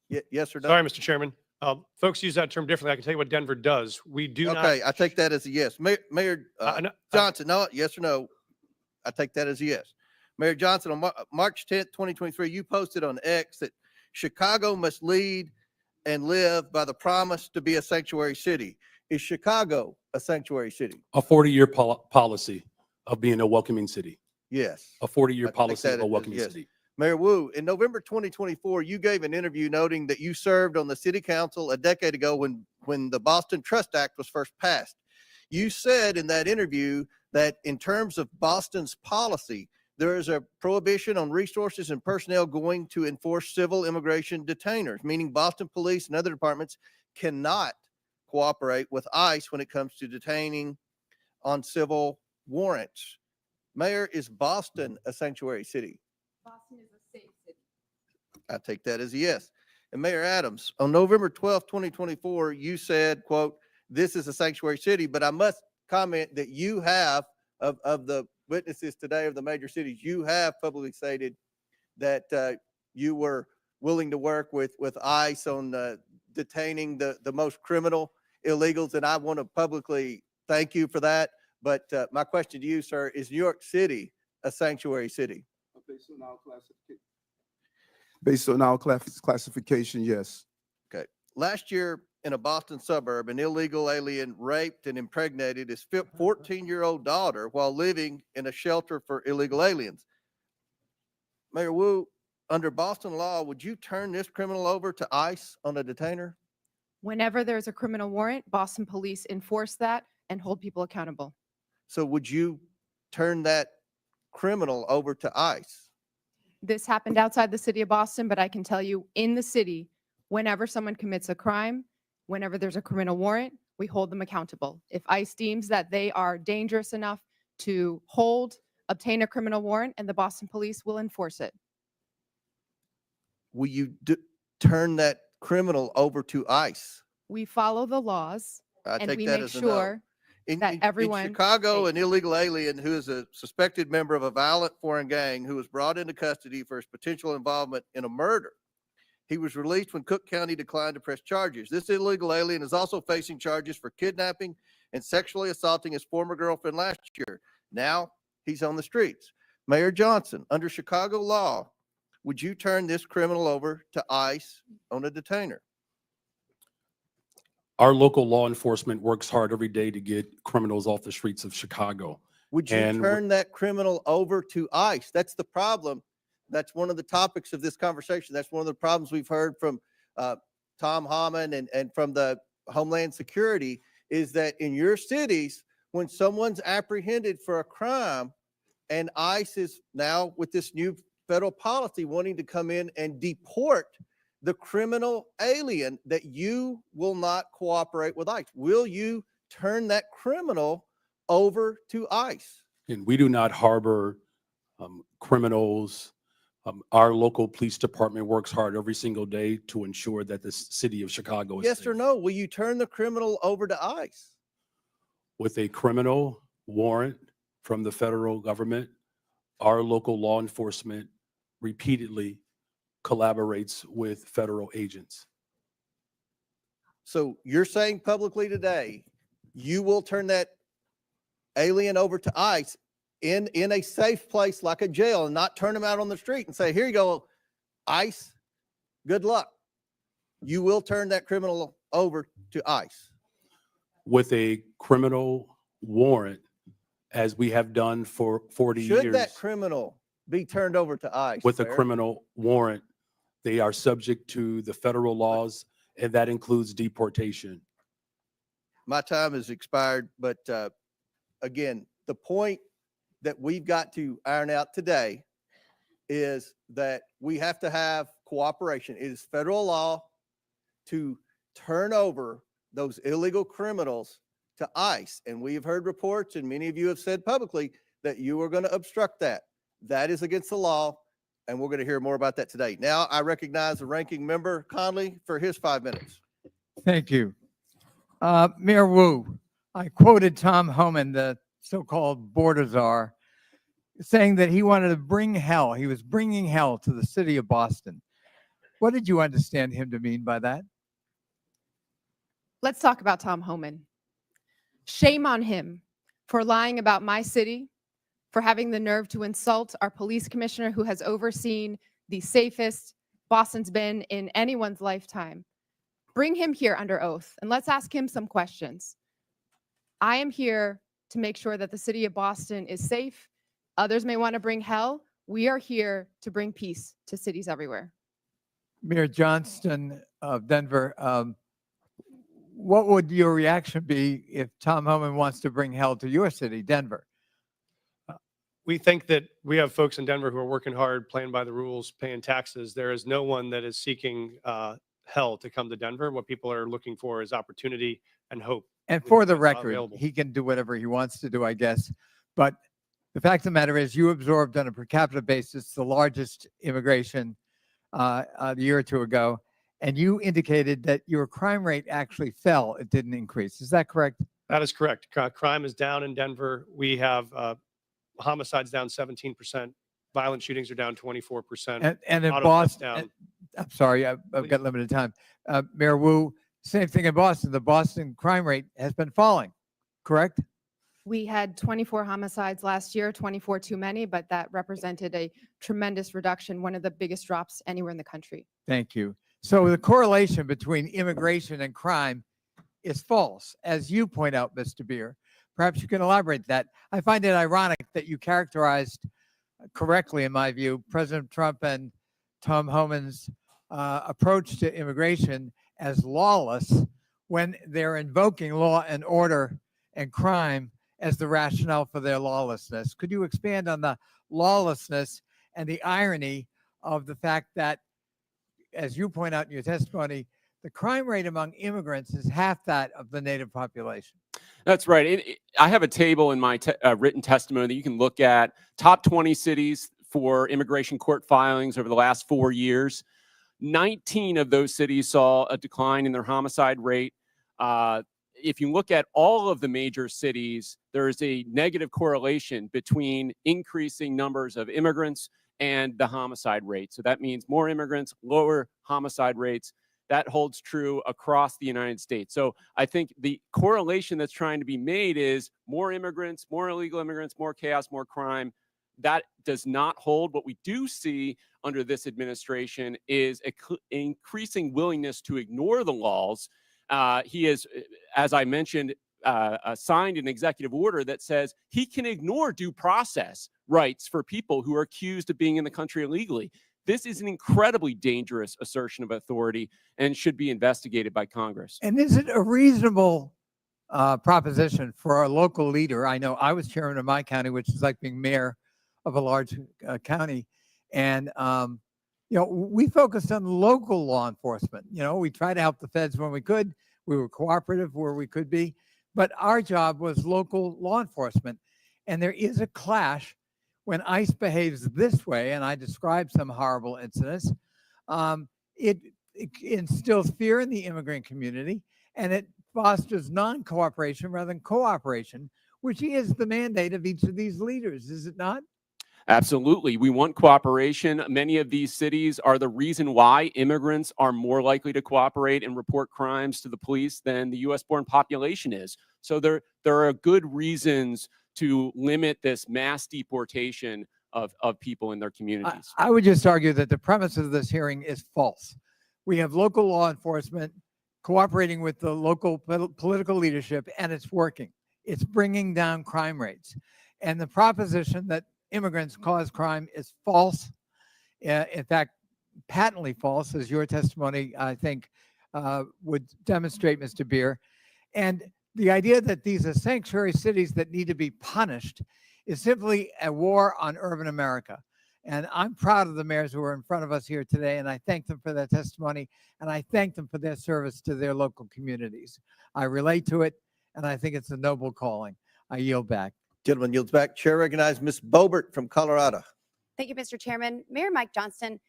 Yes or no? Sorry, Mr. Chairman. Folks use that term differently. I can tell you what Denver does. We do not. Okay, I take that as a yes. Mayor no, Johnson, no, yes or no? I take that as a yes. Mayor Johnson, on March 10th, 2023, you posted on X that Chicago must lead and live by the promise to be a sanctuary city. Is Chicago a sanctuary city? A 40-year policy of being a welcoming city. Yes. A 40-year I take policy that of a as welcoming yes. city. Mayor Wu, in November 2024, you gave an interview noting that you served on the city council a decade ago when the Boston Trust Act was first passed. You said in that interview that in terms of Boston's policy, there is a prohibition on resources and personnel going to enforce civil immigration detainers, meaning Boston police and other departments cannot cooperate with ICE when it comes to detaining on civil warrants. Mayor, is Boston a sanctuary city? Boston is a safe city. I take that as a yes. And Mayor Adams, on November 12th, 2024, you said, quote, "This is a sanctuary city," but I must comment that you have, of the witnesses today of the major cities, you have publicly stated that you were willing to work with ICE on detaining the most criminal illegals. And I want to publicly thank you for that. But my question to you, sir, is New York City a sanctuary city? Based on our classification, yes. Okay. Last year in a Boston suburb, an illegal alien raped and impregnated his 14-year-old daughter while living in a shelter for illegal aliens. Mayor Wu, under Boston law, would you turn this criminal over to ICE on a detainer? Whenever there's a criminal warrant, Boston police enforce that and hold people accountable. So would you turn that criminal over to ICE? This happened outside the city of Boston, but I can tell you in the city, whenever someone commits a crime, whenever there's a criminal warrant, we hold them accountable. If ICE deems that they are dangerous enough to obtain a criminal warrant, and the Boston police will enforce it. Will you turn that criminal over to ICE? We follow the laws I and take we that make as a no. sure that everyone. In Chicago, an illegal alien who is a suspected member of a violent foreign gang who was brought into custody for his potential involvement in a murder. He was released when Cook County declined to press charges. This illegal alien is also facing charges for kidnapping and sexually assaulting his former girlfriend last year. Now he's on the streets. Mayor Johnson, under Chicago law, would you turn this criminal over to ICE on a detainer? Our local law enforcement works hard every day to get criminals off the streets of Chicago. Would you And turn that criminal over to ICE? That's the problem. That's one of the topics of this conversation. That's one of the problems we've heard from Tom Hammond and from the Homeland Security, is that in your cities, when someone's apprehended for a crime, and ICE is now with this new federal policy wanting to come in and deport the criminal alien, that you will not cooperate with ICE. Will you turn that criminal over to ICE? And we do not harbor criminals. Our local police department works hard every single day to ensure that the city of Chicago is Yes safe. or no? Will you turn the criminal over to ICE? With a criminal warrant from the federal government, our local law enforcement repeatedly collaborates with federal agents. So you're saying publicly today you will turn that alien over to ICE in a safe place like a jail and not turn them out on the street and say, here you go, ICE, good luck. You will turn that criminal over to ICE. With a criminal warrant, as we have done for 40 Should years. that criminal be turned over to ICE? With a Mayor? criminal warrant, they are subject to the federal laws, and that includes deportation. My time has expired, but again, the point that we've got to iron out today is that we have to have cooperation. It is federal law to turn over those illegal criminals to ICE. And we have heard reports, and many of you have said publicly that you are going to obstruct that. That is against the law, and we're going to hear more about that today. Now, I recognize the ranking member, Conley, for his 5 minutes. Thank you. Mayor Wu, I quoted Tom Homan, the so-called border czar, saying that he wanted to bring hell. He was bringing hell to the city of Boston. What did you understand him to mean by that? Let's talk about Tom Homan. Shame on him for lying about my city, for having the nerve to insult our police commissioner who has overseen the safest Boston's been in anyone's lifetime. Bring him here under oath and let's ask him some questions. I am here to make sure that the city of Boston is safe. Others may want to bring hell. We are here to bring peace to cities everywhere. Mayor Johnston of Denver, what would your reaction be if Tom Homan wants to bring hell to your city, Denver? We think that we have folks in Denver who are working hard, playing by the rules, paying taxes. There is no one that is seeking hell to come to Denver. What people are looking for is opportunity and hope. And for the It's record, available. he can do whatever he wants to do, I guess. But the fact of the matter is you absorbed on a per capita basis the largest immigration a year or two ago, and you indicated that your crime rate actually fell. It didn't increase. Is that correct? That is correct. Crime is down in Denver. We have homicides down 17%. Violent shootings are down 24%. And in Auto thefts Boston, down. I'm sorry, I've got limited time. Mayor Wu, same thing in Boston. The Boston crime rate has been falling, correct? We had 24 homicides last year, 24 too many, but that represented a tremendous reduction, one of the biggest drops anywhere in the country. Thank you. So the correlation between immigration and crime is false, as you point out, Mr. Beer. Perhaps you can elaborate that. I find it ironic that you characterized correctly, in my view, President Trump and Tom Homan's approach to immigration as lawless when they're invoking law and order and crime as the rationale for their lawlessness. Could you expand on the lawlessness and the irony of the fact that, as you point out in your testimony, the crime rate among immigrants is half that of the native population? That's right. I have a table in my written testimony that you can look at. Top 20 cities for immigration court filings over the last 4 years. 19 of those cities saw a decline in their homicide rate. If you look at all of the major cities, there is a negative correlation between increasing numbers of immigrants and the homicide rate. So that means more immigrants, lower homicide rates. That holds true across the United States. So I think the correlation that's trying to be made is more immigrants, more illegal immigrants, more chaos, more crime. That does not hold. What we do see under this administration is an increasing willingness to ignore the laws. He has, as I mentioned, signed an executive order that says he can ignore due process rights for people who are accused of being in the country illegally. This is an incredibly dangerous assertion of authority and should be investigated by Congress. And is it a reasonable proposition for a local leader? I know I was chairman of my county, which is like being mayor of a large county. And, we focused on local law enforcement. We tried to help the feds when we could. We were cooperative where we could be. But our job was local law enforcement. And there is a clash when ICE behaves this way, and I described some horrible incidents. It instills fear in the immigrant community, and it fosters non-cooperation rather than cooperation, which is the mandate of each of these leaders, is it not? Absolutely. We want cooperation. Many of these cities are the reason why immigrants are more likely to cooperate and report crimes to the police than the US born population is. So there are good reasons to limit this mass deportation of people in their communities. I would just argue that the premise of this hearing is false. We have local law enforcement cooperating with the local political leadership, and it's working. It's bringing down crime rates. And the proposition that immigrants cause crime is false. In fact, patently false, as your testimony, I think, would demonstrate, Mr. Beer. And the idea that these are sanctuary cities that need to be punished is simply a war on urban America. And I'm proud of the mayors who are in front of us here today, and I thank them for their testimony, and I thank them for their service to their local communities. I relate to it, and I think it's a noble calling. I yield back. Gentleman yields back. Chair recognizes Ms. Bobert from Colorado. Thank you, Mr. Chairman. Mayor Mike Johnston,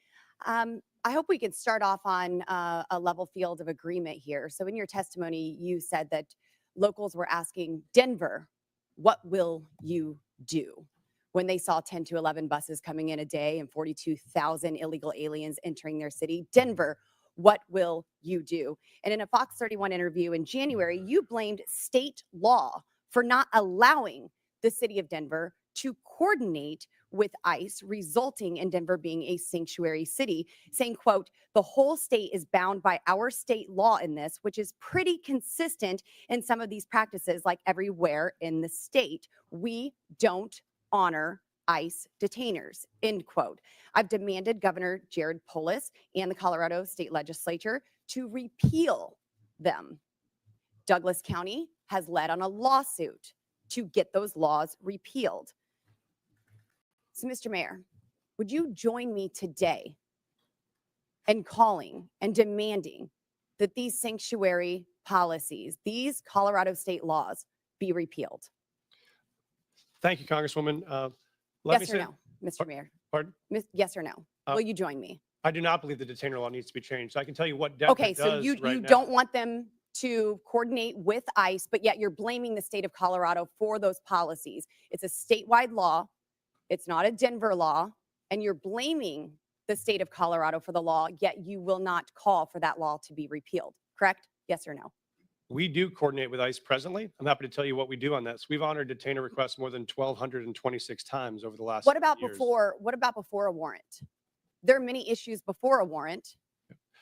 I hope we can start off on a level field of agreement here. So in your testimony, you said that locals were asking Denver, what will you do? When they saw 10 to 11 buses coming in a day and 42,000 illegal aliens entering their city. Denver, what will you do? And in a Fox 31 interview in January, you blamed state law for not allowing the city of Denver to coordinate with ICE, resulting in Denver being a sanctuary city, saying, quote, the whole state is bound by our state law in this, which is pretty consistent in some of these practices, like everywhere in the state. We don't honor ICE detainers, end quote. I've demanded Governor Jared Polis and the Colorado State Legislature to repeal them. Douglas County has led on a lawsuit to get those laws repealed. So, Mr. Mayor, would you join me today in calling and demanding that these sanctuary policies, these Colorado state laws, be repealed? Thank you, Congresswoman. Yes or no, Mr. Mayor? Pardon? Yes or no? Will you join me? I do not believe the detainer law needs to be changed. I can tell you what Denver Okay, so does you right now. don't want them to coordinate with ICE, but yet you're blaming the state of Colorado for those policies. It's a statewide law. It's not a Denver law, and you're blaming the state of Colorado for the law, yet you will not call for that law to be repealed, correct? Yes or no? We do coordinate with ICE presently. I'm happy to tell you what we do on this. We've honored detainer requests more than 1,226 times over the last What about years. before a warrant? There are many issues before a warrant.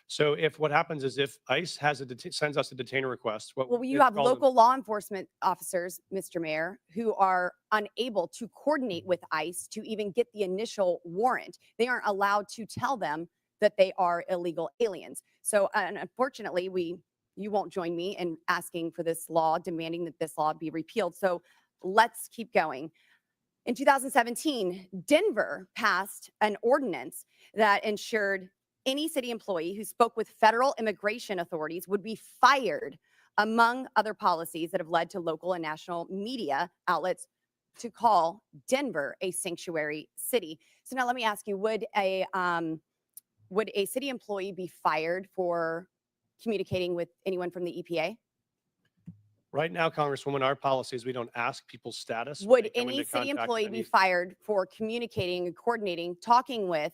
So if what happens is if ICE has sends us a detainer request, Well, you it's have called a- local law enforcement officers, Mr. Mayor, who are unable to coordinate with ICE to even get the initial warrant. They aren't allowed to tell them that they are illegal aliens. So unfortunately, you won't join me in asking for this law, demanding that this law be repealed. So let's keep going. In 2017, Denver passed an ordinance that ensured any city employee who spoke with federal immigration authorities would be fired, among other policies that have led to local and national media outlets to call Denver a sanctuary city. So now let me ask you, would a city employee be fired for communicating with anyone from the EPA? Right now, Congresswoman, our policy is we don't ask people's status. when Would they come any into city contact employee with be any- fired for communicating and coordinating, talking with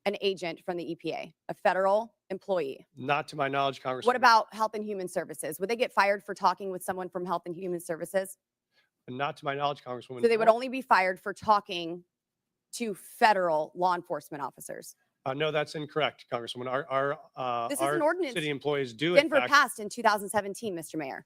an agent from the EPA, a federal employee? Not to my knowledge, Congresswoman. What about Health and Human Services? Would they get fired for talking with someone from Health and Human Services? Not to my knowledge, Congresswoman. So they would only be fired for talking to federal law enforcement officers. No, that's incorrect, Congresswoman. This is an Our ordinance city employees do, in Denver fact, passed in 2017, Mr. Mayor.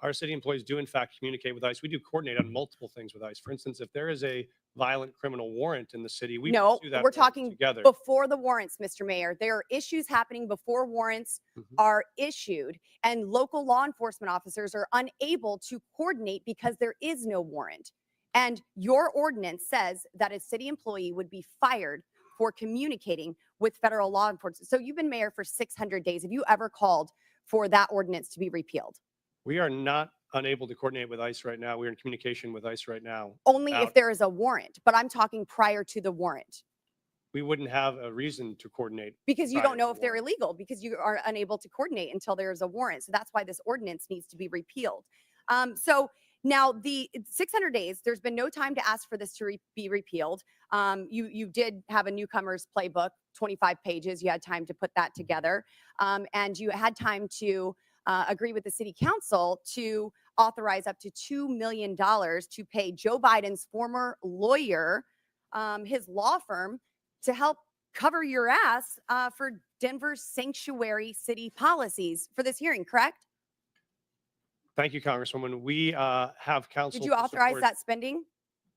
our city employees do in fact communicate with ICE. We do coordinate on multiple things with ICE. For instance, if there is a violent criminal warrant in the city, we No, pursue that we're warrant talking together. before the warrants, Mr. Mayor. There are issues happening before warrants Mhm. are issued, and local law enforcement officers are unable to coordinate because there is no warrant. And your ordinance says that a city employee would be fired for communicating with federal law enforcement. So you've been mayor for 600 days. Have you ever called for that ordinance to be repealed? We are not unable to coordinate with ICE right now. We're in communication with ICE right now. Only if About- there is a warrant, but I'm talking prior to the warrant. We wouldn't have a reason to coordinate. Because you prior don't know to if they're warrant. illegal, because you are unable to coordinate until there is a warrant. So that's why this ordinance needs to be repealed. So Now, the 600 days, there's been no time to ask for this to be repealed. You did have a newcomer's playbook, 25 pages. You had time to put that together. And you had time to agree with the city council to authorize up to $2 million to pay Joe Biden's former lawyer, his law firm, to help cover your ass for Denver's sanctuary city policies for this hearing, correct? Thank you, Congresswoman. We have counsel. Did you to authorize support- that spending?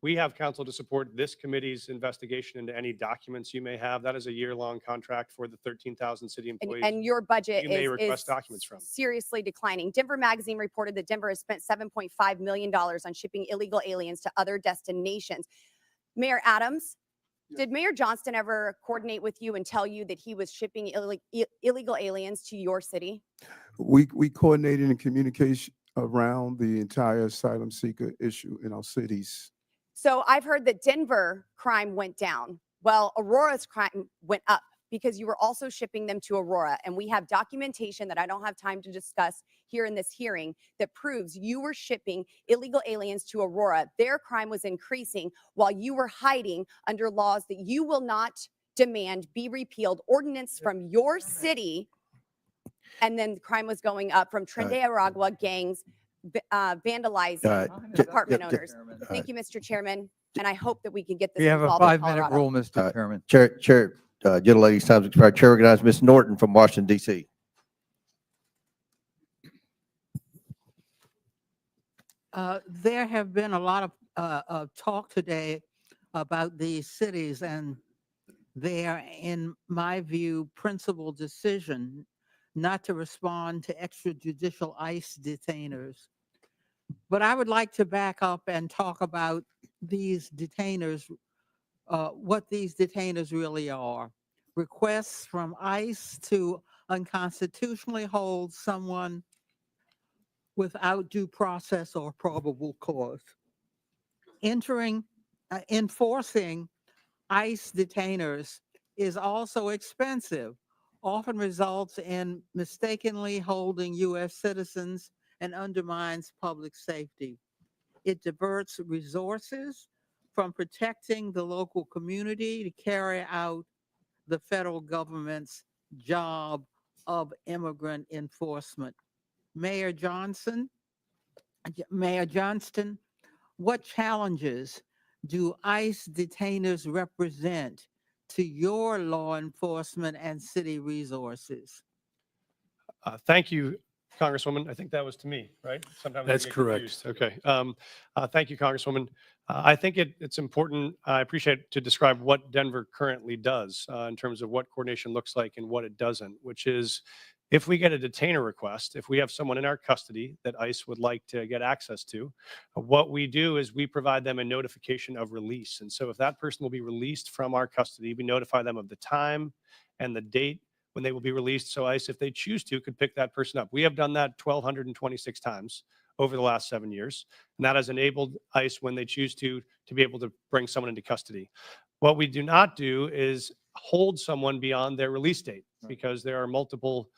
We have counsel to support this committee's investigation into any documents you may have. That is a year-long contract for the 13,000 city employees. And your budget you may is request documents from. seriously declining. Denver Magazine reported that Denver has spent $7.5 million on shipping illegal aliens to other destinations. Mayor Adams, did Mayor Johnston ever coordinate with you and tell you that he was shipping illegal aliens to your city? We coordinated in communication around the entire asylum seeker issue in our cities. So I've heard that Denver crime went down. Well, Aurora's crime went up because you were also shipping them to Aurora. And we have documentation that I don't have time to discuss here in this hearing that proves you were shipping illegal aliens to Aurora. Their crime was increasing while you were hiding under laws that you will not demand be repealed, ordinance from your city. And then crime was going up from Trinidad gangs vandalizing apartment owners. Thank you, Mr. Chairman. And I hope that we can get this We have a resolved in 5-minute Colorado. rule, Mr. Chairman. Gentlelady's time's expired. Chair recognizes Ms. Norton from Washington, D.C. There have been a lot of talk today about these cities and their, in my view, principal decision not to respond to extrajudicial ICE detainers. But I would like to back up and talk about these detainers, what these detainers really are. Requests from ICE to unconstitutionally hold someone without due process or probable cause. Enforcing ICE detainers is also expensive, often results in mistakenly holding U.S. citizens and undermines public safety. It diverts resources from protecting the local community to carry out the federal government's job of immigrant enforcement. Mayor Johnston, what challenges do ICE detainers represent to your law enforcement and city resources? Thank you, Congresswoman. I think that was to me, right? Sometimes I That's get correct. confused. Okay. Thank you, Congresswoman. I think it's important. I appreciate to describe what Denver currently does in terms of what coordination looks like and what it doesn't, which is if we get a detainer request, if we have someone in our custody that ICE would like to get access to, what we do is we provide them a notification of release. And so if that person will be released from our custody, we notify them of the time and the date when they will be released. So ICE, if they choose to, could pick that person up. We have done that 1,226 times over the last 7 years. And that has enabled ICE, when they choose to be able to bring someone into custody. What we do not do is hold someone beyond their release date, because there are multiple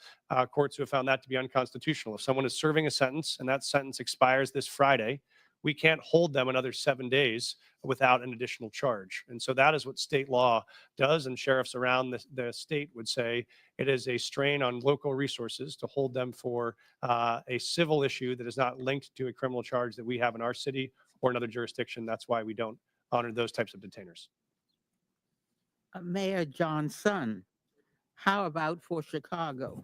courts who have found that to be unconstitutional. If someone is serving a sentence and that sentence expires this Friday, we can't hold them another 7 days without an additional charge. And so that is what state law does. And sheriffs around the state would say it is a strain on local resources to hold them for a civil issue that is not linked to a criminal charge that we have in our city or another jurisdiction. That's why we don't honor those types of detainers. Mayor Johnson, how about for Chicago?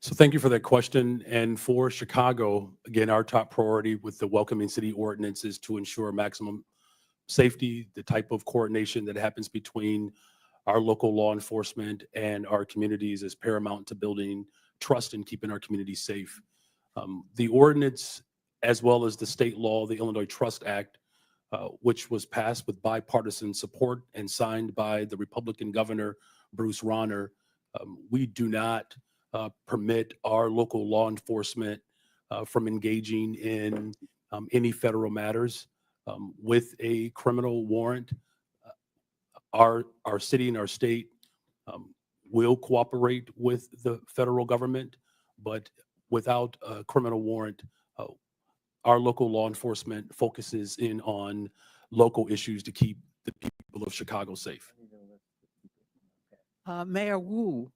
So thank you for that question. And for Chicago, again, our top priority with the Welcoming City Ordinance is to ensure maximum safety. The type of coordination that happens between our local law enforcement and our communities is paramount to building trust and keeping our communities safe. The ordinance, as well as the state law, the Illinois Trust Act, which was passed with bipartisan support and signed by the Republican governor, Bruce Rauner, we do not permit our local law enforcement from engaging in any federal matters. With a criminal warrant, our city and our state will cooperate with the federal government, but without a criminal warrant, our local law enforcement focuses in on local issues to keep the people of Chicago safe. Mayor Wu,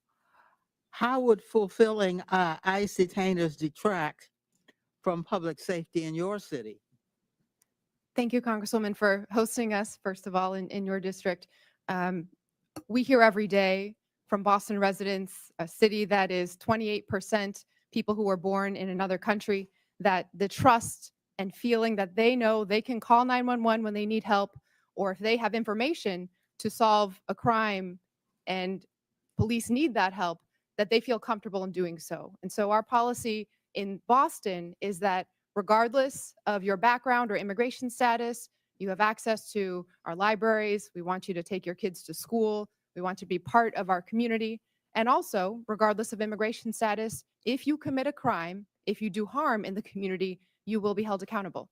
how would fulfilling ICE detainers detract from public safety in your city? Thank you, Congresswoman, for hosting us, first of all, in your district. We hear every day from Boston residents, a city that is 28% people who were born in another country, that the trust and feeling that they know they can call 911 when they need help, or if they have information to solve a crime and police need that help, that they feel comfortable in doing so. And so our policy in Boston is that regardless of your background or immigration status, you have access to our libraries. We want you to take your kids to school. We want to be part of our community. And also, regardless of immigration status, if you commit a crime, if you do harm in the community, you will be held accountable.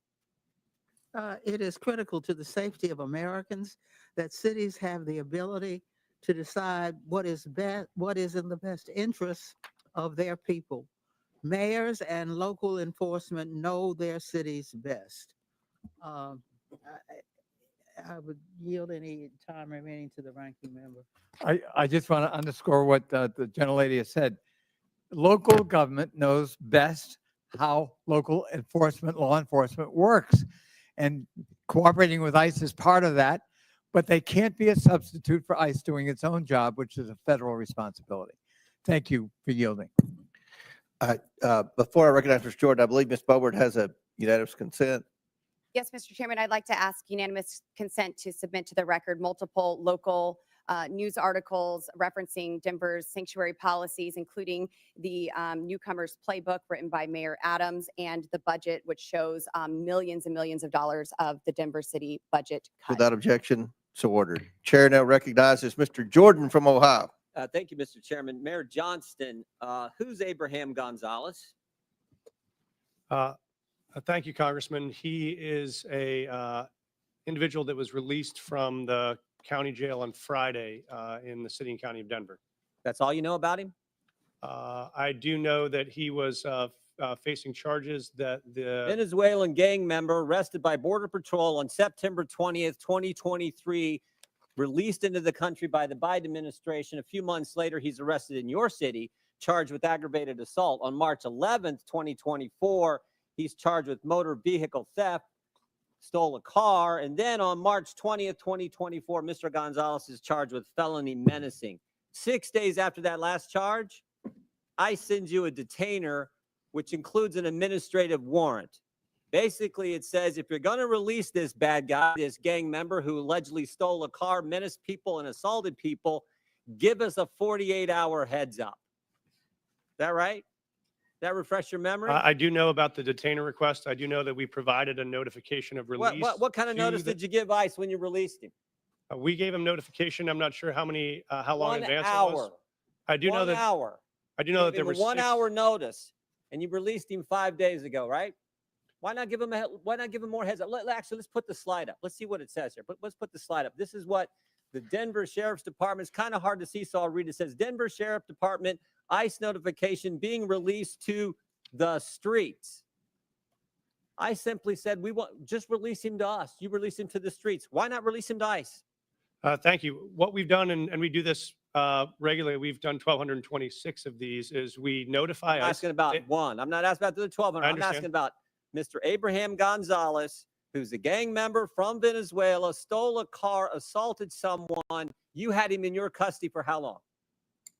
It is critical to the safety of Americans that cities have the ability to decide what is in the best interests of their people. Mayors and local enforcement know their cities best. I would yield any time remaining to the ranking member. I just want to underscore what the gentlelady has said. Local government knows best how local law enforcement works. And cooperating with ICE is part of that, but they can't be a substitute for ICE doing its own job, which is a federal responsibility. Thank you for yielding. Before I recognize Mr. Jordan, I believe Ms. Boward has a unanimous consent. Yes, Mr. Chairman, I'd like to ask unanimous consent to submit to the record multiple local news articles referencing Denver's sanctuary policies, including the newcomers playbook written by Mayor Adams and the budget, which shows millions and millions of dollars of the Denver city budget cut. Without objection, so ordered. Chair now recognizes Mr. Jordan from Ohio. Thank you, Mr. Chairman. Mayor Johnston, who's Abraham Gonzalez? Thank you, Congressman. He is a individual that was released from the county jail on Friday in the city and county of Denver. That's all you know about him? I do know that he was facing charges that the Venezuelan gang member arrested by Border Patrol on September 20th, 2023, released into the country by the Biden administration. A few months later, he's arrested in your city, charged with aggravated assault. On March 11th, 2024, he's charged with motor vehicle theft, stole a car. And then on March 20th, 2024, Mr. Gonzalez is charged with felony menacing. 6 days after that last charge, I send you a detainer, which includes an administrative warrant. Basically, it says if you're going to release this bad guy, this gang member who allegedly stole a car, menaced people, and assaulted people, give us a 48-hour heads up. Is that right? That refresh your memory? I do know about the detainer request. I do know that we provided a notification of release. What kind of notice did you give ICE when you released him? We gave him notification. I'm not sure how long in advance it 1 was. hour. I do know 1 that. hour. I do know that Gave there him were a 1 6 hour notice, and you released him 5 days ago, right? Why not give him more heads up? Actually, let's put the slide up. Let's see what it says here. But let's put the slide up. This is what the Denver Sheriff's Department, it's kind of hard to see, so I'll read it. It says Denver Sheriff Department ICE notification being released to the streets. I simply said, just release him to us. You release him to the streets. Why not release him to ICE? Thank you. What we've done, and we do this regularly, we've done 1,226 of these, is we notify I'm us. asking about one. I'm not asking about the 1,200. I'm asking about Mr. Abraham Gonzalez, who's a gang member from Venezuela, stole a car, assaulted someone. You had him in your custody for how long?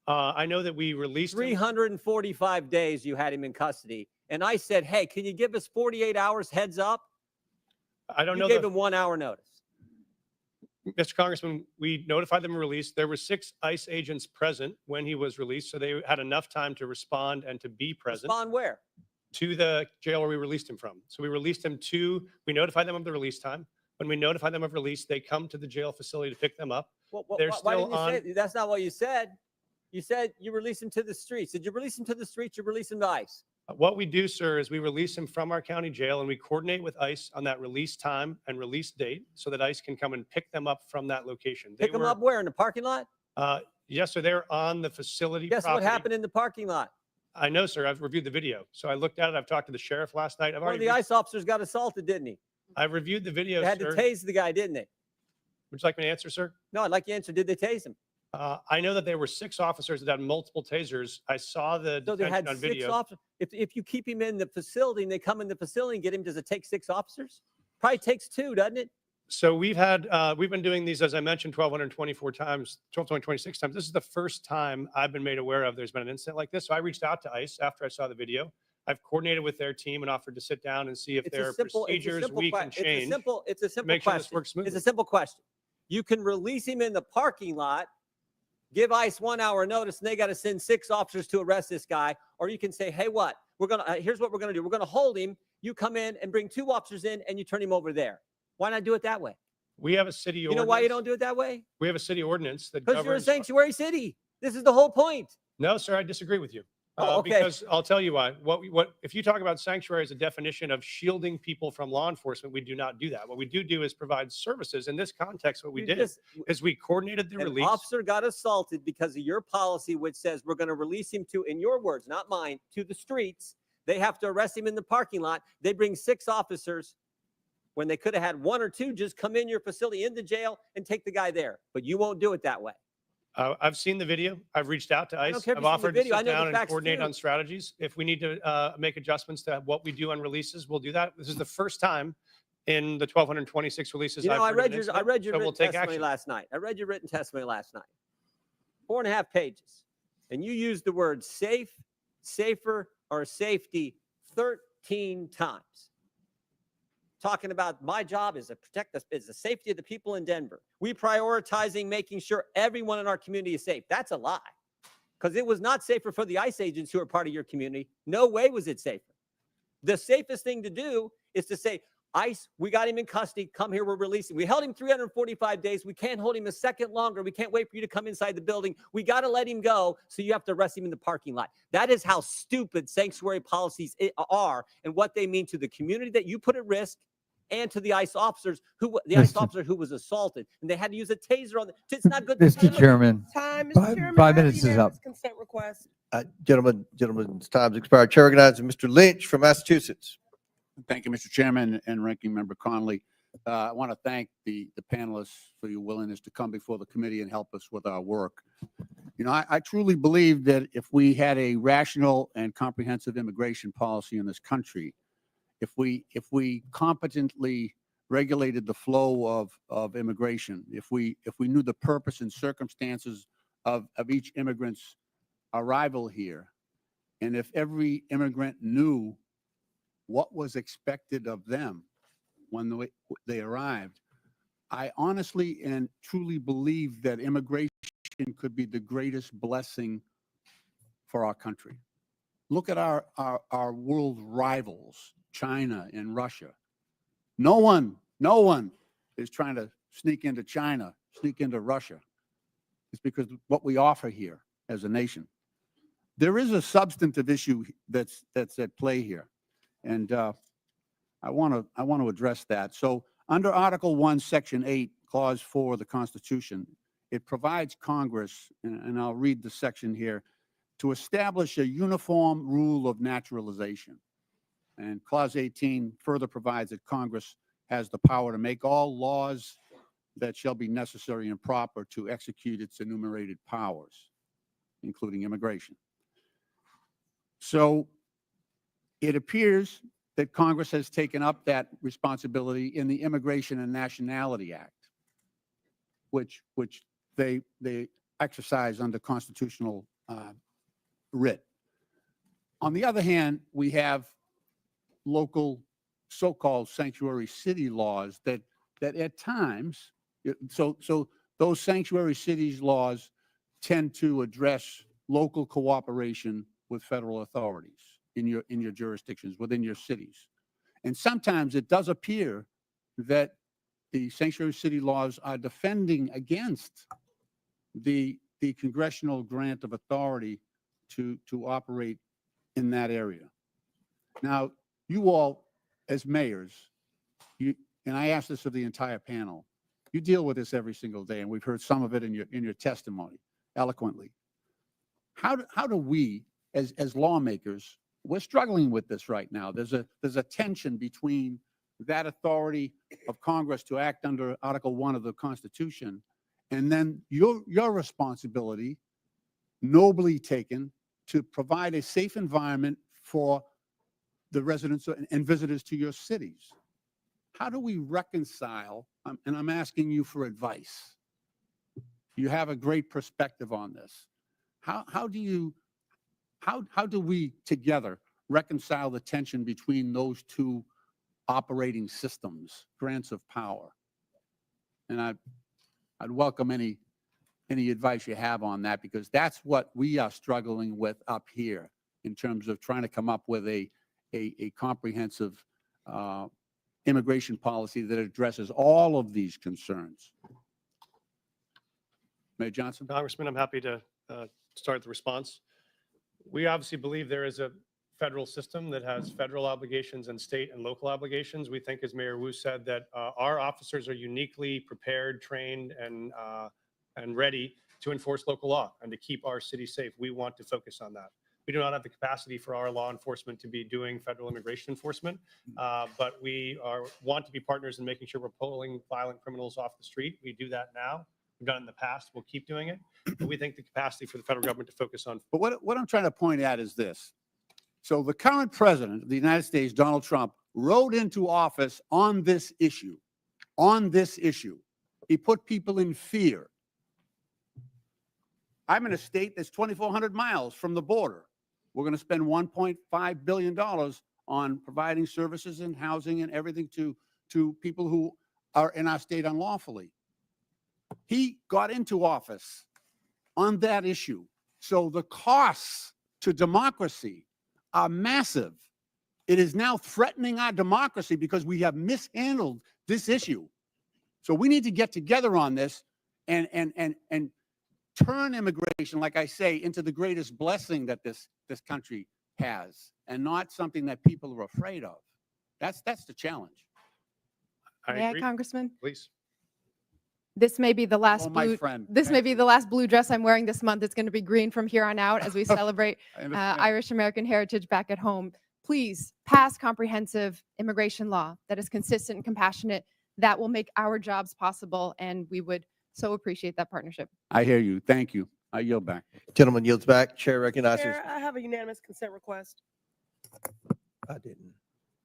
I know that we released 345 days you had him in custody. And I said, hey, can you give us 48 hours heads up? I don't know. You gave him 1 hour notice. Mr. Congressman, we notified them of release. There were 6 ICE agents present when he was released, so they had enough time to respond and to be present. Respond where? To the jail where we released him from. So we released him we notified them of the release time. When we notify them of release, they come to the jail facility to pick them up. They're Why still didn't you on. say, that's not what you said. You said you release him to the streets. Did you release him to the streets? You release him to ICE? What we do, sir, is we release him from our county jail and we coordinate with ICE on that release time and release date so that ICE can come and pick them up from that location. Pick them up where? In the parking lot? Yes, sir. They're on the facility Guess property. what happened in the parking lot? I know, sir. I've reviewed the video. So I looked at it. I've talked to the sheriff last night. One of the ICE officers got assaulted, didn't he? I've reviewed the video, They had to sir. tase the guy, didn't they? Would you like me to answer, sir? No, I'd like you to answer. Did they tase him? I know that there were 6 officers that had multiple tasers. I saw the So they detention had on 6 video. officers. If you keep him in the facility and they come in the facility and get him, does it take 6 officers? Probably takes 2, doesn't it? So we've been doing these, as I mentioned, 1,224 times, 1,226 times. This is the first time I've been made aware of there's been an incident like this. So I reached out to ICE after I saw the video. I've coordinated with their team and offered to sit down and see if there are procedures we can change. It's a simple make sure this question. works smoothly. It's a simple question. You can release him in the parking lot, give ICE 1 hour notice, and they got to send 6 officers to arrest this guy. Or you can say, hey, what? Here's what we're going to do. We're going to hold him. You come in and bring 2 officers in and you turn him over there. Why not do it that way? We have a city You ordinance. know why you don't do it that way? We have a city ordinance that Because you're a governs. sanctuary city. This is the whole point. No, sir, I disagree with you. Oh, okay. Because I'll tell you why. If you talk about sanctuary as a definition of shielding people from law enforcement, we do not do that. What we do is provide services. In this context, what we did is we coordinated the An release. officer got assaulted because of your policy, which says we're going to release him to, in your words, not mine, to the streets. They have to arrest him in the parking lot. They bring 6 officers when they could have had 1 or 2 just come in your facility, into jail, and take the guy there. But you won't do it that way. I've seen the video. I've reached out to don't ICE. care if I've you've seen the offered to video. I sit know the down and facts coordinate too. on strategies. If we need to make adjustments to what we do on releases, we'll do that. This is the first time in the 1,226 releases. You know, I've I heard of read an your incident, so written we'll take testimony action. last night. I read your written testimony last night. 4.5 pages. And you used the word safe, safer, or safety 13 times. Talking about my job is to protect us, is the safety of the people in Denver. We prioritizing making sure everyone in our community is safe. That's a lie. Because it was not safer for the ICE agents who are part of your community. No way was it safer. The safest thing to do is to say, ICE, we got him in custody. Come here, we're releasing. We held him 345 days. We can't hold him a second longer. We can't wait for you to come inside the building. We got to let him go, so you have to arrest him in the parking lot. That is how stupid sanctuary policies are and what they mean to the community that you put at risk and to the ICE officers ICE officer who was assaulted, and they had to use a taser on. It's not good. Mr. Chairman, Time, Mr. Chairman. 5 I have a minutes is up. unanimous Consent request. Gentlemen's time's expired. Chair recognizes Mr. Lynch from Massachusetts. Thank you, Mr. Chairman and Ranking Member Conley. I want to thank the panelists for your willingness to come before the committee and help us with our work. You know, I truly believe that if we had a rational and comprehensive immigration policy in this country, if we competently regulated the flow of immigration, if we knew the purpose and circumstances of each immigrant's arrival here, and if every immigrant knew what was expected of them when they arrived, I honestly and truly believe that immigration could be the greatest blessing for our country. Look at our world rivals, China and Russia. No one is trying to sneak into China, sneak into Russia. It's because of what we offer here as a nation. There is a substantive issue that's at play here, and I want to address that. So under Article 1, Section 8, Clause 4 of the Constitution, it provides Congress, and I'll read the section here, to establish a uniform rule of naturalization. And Clause 18 further provides that Congress has the power to make all laws that shall be necessary and proper to execute its enumerated powers, including immigration. So it appears that Congress has taken up that responsibility in the Immigration and Nationality Act, which they exercise under constitutional writ. On the other hand, we have local so-called sanctuary city laws that at times, so those sanctuary cities laws tend to address local cooperation with federal authorities in your jurisdictions, within your cities. And sometimes it does appear that the sanctuary city laws are defending against the congressional grant of authority to operate in that area. Now, you all, as mayors, and I ask this of the entire panel, you deal with this every single day, and we've heard some of it in your testimony eloquently. How do we, as lawmakers, we're struggling with this right now. There's a tension between that authority of Congress to act under Article 1 of the Constitution, and then your responsibility, nobly taken, to provide a safe environment for the residents and visitors to your cities. How do we reconcile, and I'm asking you for advice. You have a great perspective on this. How do we together reconcile the tension between those two operating systems, grants of power? And I'd welcome any advice you have on that, because that's what we are struggling with up here in terms of trying to come up with a comprehensive immigration policy that addresses all of these concerns. Mayor Johnson? Congressman, I'm happy to start the response. We obviously believe there is a federal system that has federal obligations and state and local obligations. We think, as Mayor Wu said, that our officers are uniquely prepared, trained, and ready to enforce local law and to keep our city safe. We want to focus on that. We do not have the capacity for our law enforcement to be doing federal immigration enforcement, but we want to be partners in making sure we're pulling violent criminals off the street. We do that now. We've done it in the past. We'll keep doing it. But we think the capacity for the federal government to focus on. But what I'm trying to point out is this. So the current president of the United States, Donald Trump, rode into office on this issue. On this issue. He put people in fear. I'm in a state that's 2,400 miles from the border. We're going to spend $1.5 billion on providing services and housing and everything to people who are in our state unlawfully. He got into office on that issue. So the costs to democracy are massive. It is now threatening our democracy because we have mishandled this issue. So we need to get together on this and turn immigration, like I say, into the greatest blessing that this country has, and not something that people are afraid of. That's the challenge. May I, Congressman? Please. This may be the last my blue. friend. This may Thank be the last blue dress I'm wearing this month. It's going to be green from here on out as we celebrate I understand. Irish American heritage back at home. Please pass comprehensive immigration law that is consistent and compassionate. That will make our jobs possible, and we would so appreciate that partnership. I hear you. Thank you. I yield back. Gentleman yields back. Chair recognizes. Chair, I have a unanimous consent request. I didn't.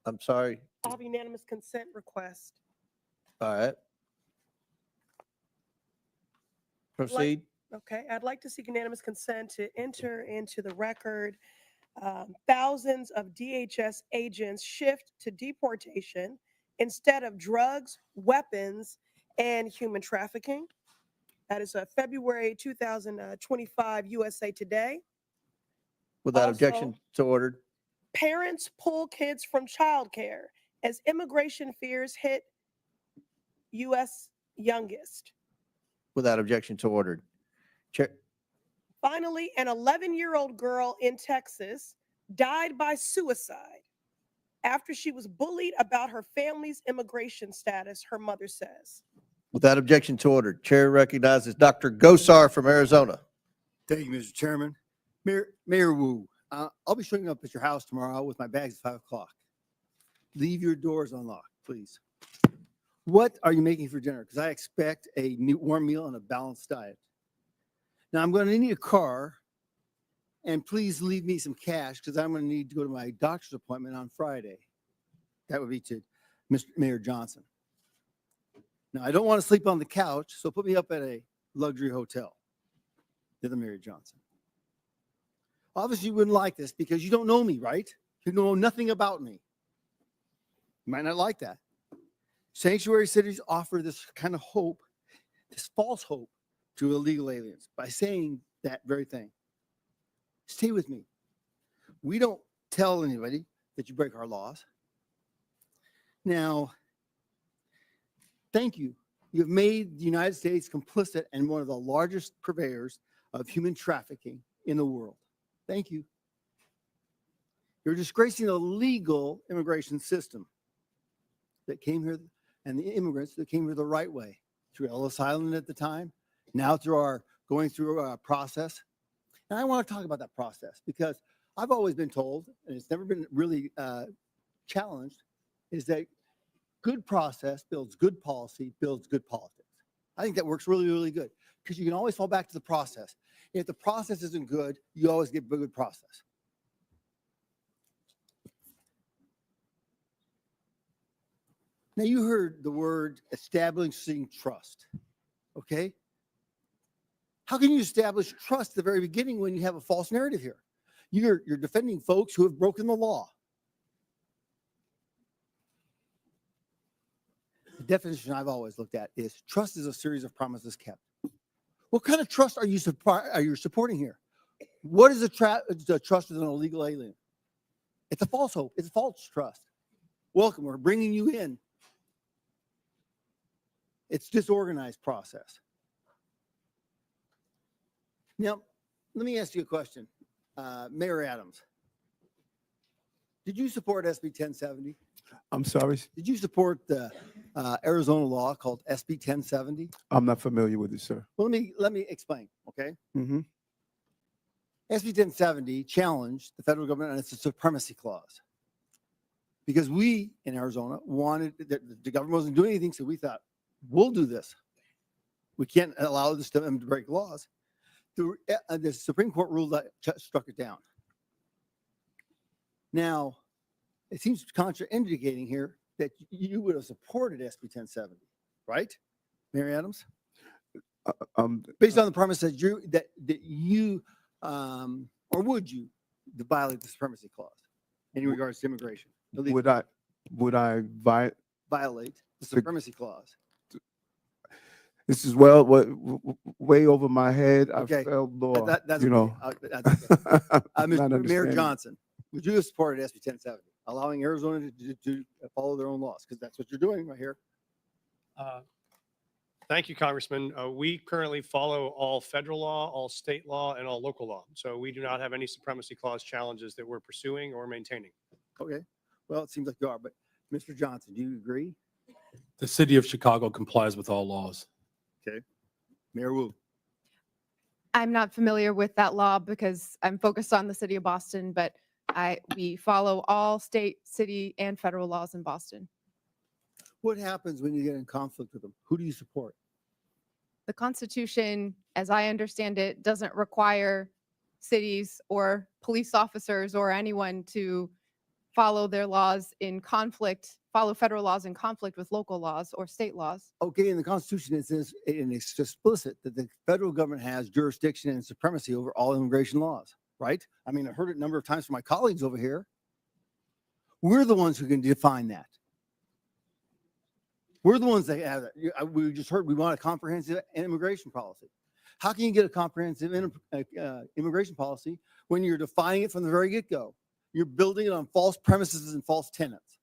I'm sorry. I have a unanimous consent request. All right. Proceed. Okay, I'd like to seek unanimous consent to enter into the record thousands of DHS agents shift to deportation instead of drugs, weapons, and human trafficking. That is February 2025 USA Today. Without Also, objection, so ordered. Parents pull kids from childcare as immigration fears hit U.S. youngest. Without objection, so ordered. Chair. Finally, an 11-year-old girl in Texas died by suicide after she was bullied about her family's immigration status, her mother says. Without objection, so ordered. Chair recognizes Dr. Gosar from Arizona. Thank you, Mr. Chairman. Mayor Wu, I'll be showing up at your house tomorrow with my bags at 5 o'clock. Leave your doors unlocked, please. What are you making for dinner? Because I expect a warm meal and a balanced diet. Now, I'm going to need a car, and please leave me some cash because I'm going to need to go to my doctor's appointment on Friday. That would be to Mr. Mayor Johnson. Now, I don't want to sleep on the couch, so put me up at a luxury hotel. You're the Mayor Johnson. Obviously, you wouldn't like this because you don't know me, right? You know nothing about me. You might not like that. Sanctuary cities offer this kind of hope, this false hope to illegal aliens by saying that very thing. Stay with me. We don't tell anybody that you break our laws. Now, thank you. You've made the United States complicit and one of the largest purveyors of human trafficking in the world. Thank you. You're disgracing the legal immigration system that came here and the immigrants that came here the right way through Ellis Island at the time, now through our going through our process. And I want to talk about that process because I've always been told, and it's never been really challenged, is that good process builds good policy, builds good politics. I think that works really, really good because you can always fall back to the process. If the process isn't good, you always get good process. Now you heard the word establishing trust, okay? How can you establish trust at the very beginning when you have a false narrative here? You're defending folks who have broken the law. The definition I've always looked at is trust is a series of promises kept. What kind of trust are you supporting here? What is the trust with an illegal alien? It's a false hope. It's a false trust. Welcome, we're bringing you in. It's disorganized process. Now, let me ask you a question. Mayor Adams, did you support SB 1070? I'm sorry, Did you support the Arizona law called SB 1070? I'm not familiar with it, sir. Well, let me explain, okay? Mm-hmm. SB 1070 challenged the federal government on its supremacy clause because we in Arizona wanted, the government wasn't doing anything, so we thought, we'll do this. We can't allow this to them to break laws. The Supreme Court ruled that struck it down. Now, it seems contraindicating here that you would have supported SB 1070, right, Mary Adams? Based on the premise that you or would you violate the supremacy clause in regards to immigration? Would I violate the supremacy clause? This is way over my head. Okay. I felt law. That's you know. okay. That's okay. Not Mayor understanding. Johnson, would you have supported SB 1070, allowing Arizona to follow their own laws? Because that's what you're doing right here. Thank you, Congressman. We currently follow all federal law, all state law, and all local law. So we do not have any supremacy clause challenges that we're pursuing or maintaining. Okay. Well, it seems like you are, but Mr. Johnson, do you agree? The city of Chicago complies with all laws. Okay. Mayor Wu. I'm not familiar with that law because I'm focused on the city of Boston, but we follow all state, city, and federal laws in Boston. What happens when you get in conflict with them? Who do you support? The Constitution, as I understand it, doesn't require cities or police officers or anyone to follow their laws in conflict, follow federal laws in conflict with local laws or state laws. Okay, in the Constitution, it says, and it's explicit that the federal government has jurisdiction and supremacy over all immigration laws, right? I mean, I've heard it a number of times from my colleagues over here. We're the ones who can define that. We're the ones that have it. We just heard we want a comprehensive immigration policy. How can you get a comprehensive immigration policy when you're defining it from the very get-go? You're building it on false premises and false tenets.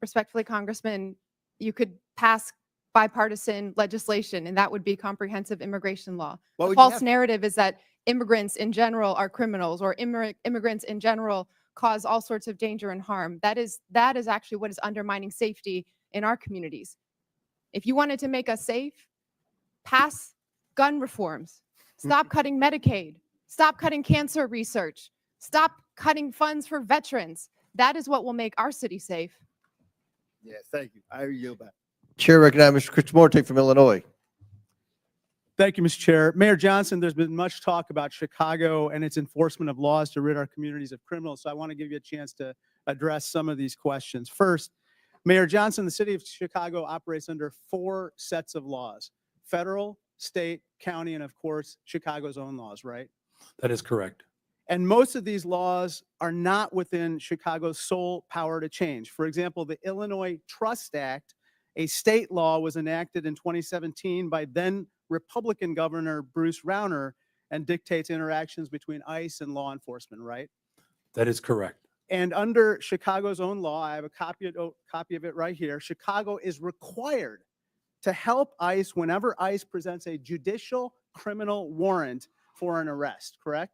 Respectfully, Congressman, you could pass bipartisan legislation and that would be comprehensive immigration law. The false narrative is that immigrants in general are criminals or immigrants in general cause all sorts of danger and harm. That is actually what is undermining safety in our communities. If you wanted to make us safe, pass gun reforms, stop cutting Medicaid, stop cutting cancer research, stop cutting funds for veterans. That is what will make our city safe. Yes, thank you. I yield back. Chair recognizes Mr. Krishnamurti from Illinois. Thank you, Mr. Chair. Mayor Johnson, there's been much talk about Chicago and its enforcement of laws to rid our communities of criminals. So I want to give you a chance to address some of these questions. First, Mayor Johnson, the city of Chicago operates under 4 sets of laws: federal, state, county, and of course, Chicago's own laws, right? That is correct. And most of these laws are not within Chicago's sole power to change. For example, the Illinois Trust Act, a state law, was enacted in 2017 by then Republican Governor Bruce Rauner and dictates interactions between ICE and law enforcement, right? That is correct. And under Chicago's own law, I have a copy of it right here. Chicago is required to help ICE whenever ICE presents a judicial criminal warrant for an arrest, correct?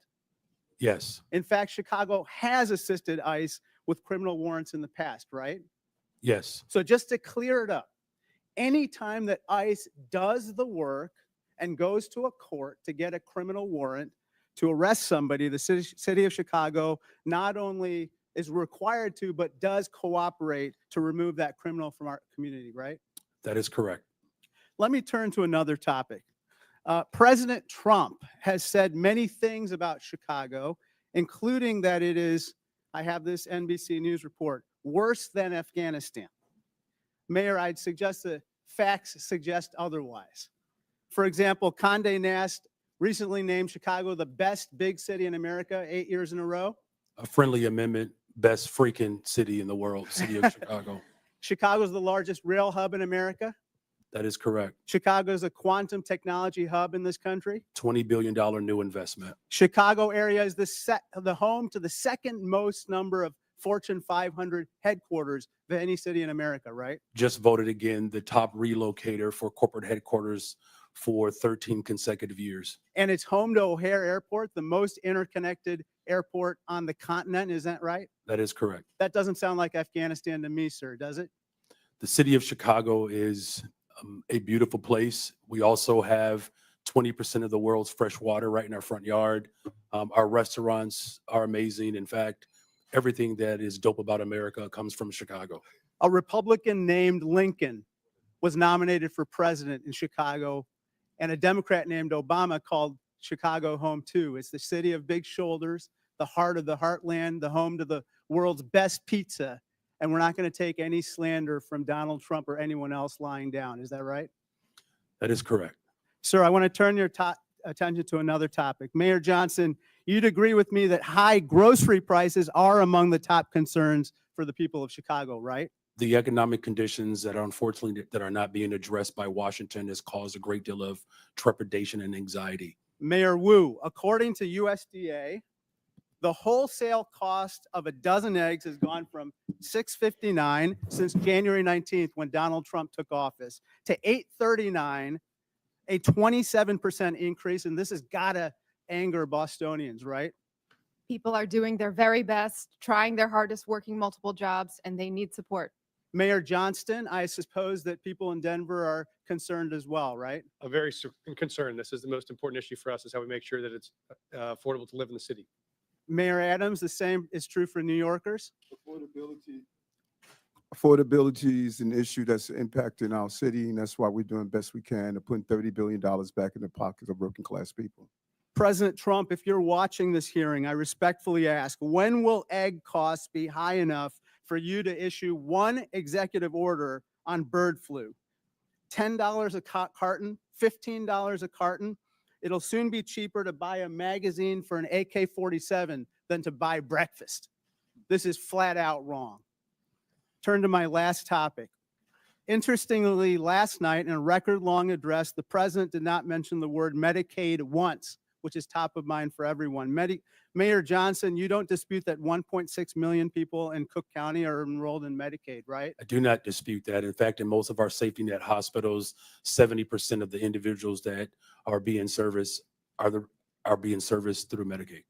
Yes. In fact, Chicago has assisted ICE with criminal warrants in the past, right? Yes. So just to clear it up, anytime that ICE does the work and goes to a court to get a criminal warrant to arrest somebody, the city of Chicago not only is required to, but does cooperate to remove that criminal from our community, right? That is correct. Let me turn to another topic. President Trump has said many things about Chicago, including that it is, I have this NBC News report, worse than Afghanistan. Mayor, I'd suggest the facts suggest otherwise. For example, Condé Nast recently named Chicago the best big city in America 8 years in a row. A friendly amendment, best freaking city in the world, city of Chicago. Chicago is the largest rail hub in America. That is correct. Chicago is a quantum technology hub in this country. $20 billion new investment. Chicago area is the home to the second most number of Fortune 500 headquarters of any city in America, right? Just voted again the top relocator for corporate headquarters for 13 consecutive years. And it's home to O'Hare Airport, the most interconnected airport on the continent. Is that right? That is correct. That doesn't sound like Afghanistan to me, sir, does it? The city of Chicago is a beautiful place. We also have 20% of the world's fresh water right in our front yard. Our restaurants are amazing. In fact, everything that is dope about America comes from Chicago. A Republican named Lincoln was nominated for president in Chicago, and a Democrat named Obama called Chicago home too. It's the city of big shoulders, the heart of the heartland, the home to the world's best pizza. And we're not going to take any slander from Donald Trump or anyone else lying down. Is that right? That is correct. Sir, I want to turn your attention to another topic. Mayor Johnson, you'd agree with me that high grocery prices are among the top concerns for the people of Chicago, right? The economic conditions that are unfortunately that are not being addressed by Washington has caused a great deal of trepidation and anxiety. Mayor Wu, according to USDA, the wholesale cost of a dozen eggs has gone from $6.59 since January 19th when Donald Trump took office to $8.39, a 27% increase. And this has got to anger Bostonians, right? People are doing their very best, trying their hardest, working multiple jobs, and they need support. Mayor Johnston, I suppose that people in Denver are concerned as well, right? A very concerned. This is the most important issue for us, is how we make sure that it's affordable to live in the city. Mayor Adams, the same is true for New Yorkers. Affordability is an issue that's impacting our city, and that's why we're doing best we can to put $30 billion back in the pockets of working class people. President Trump, if you're watching this hearing, I respectfully ask, when will egg costs be high enough for you to issue one executive order on bird flu? $10 a carton, $15 a carton. It'll soon be cheaper to buy a magazine for an AK-47 than to buy breakfast. This is flat out wrong. Turn to my last topic. Interestingly, last night in a record-long address, the president did not mention the word Medicaid once, which is top of mind for everyone. Mayor Johnson, you don't dispute that 1.6 million people in Cook County are enrolled in Medicaid, right? I do not dispute that. In fact, in most of our safety net hospitals, 70% of the individuals that are being serviced are being serviced through Medicaid.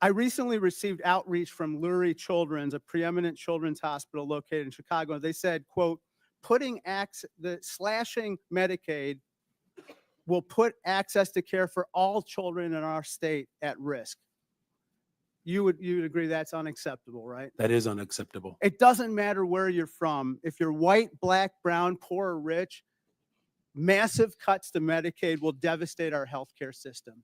I recently received outreach from Lurie Children's, a preeminent children's hospital located in Chicago. They said, quote, slashing Medicaid will put access to care for all children in our state at risk. You would agree that's unacceptable, right? That is unacceptable. It doesn't matter where you're from. If you're white, black, brown, poor, or rich, massive cuts to Medicaid will devastate our healthcare system.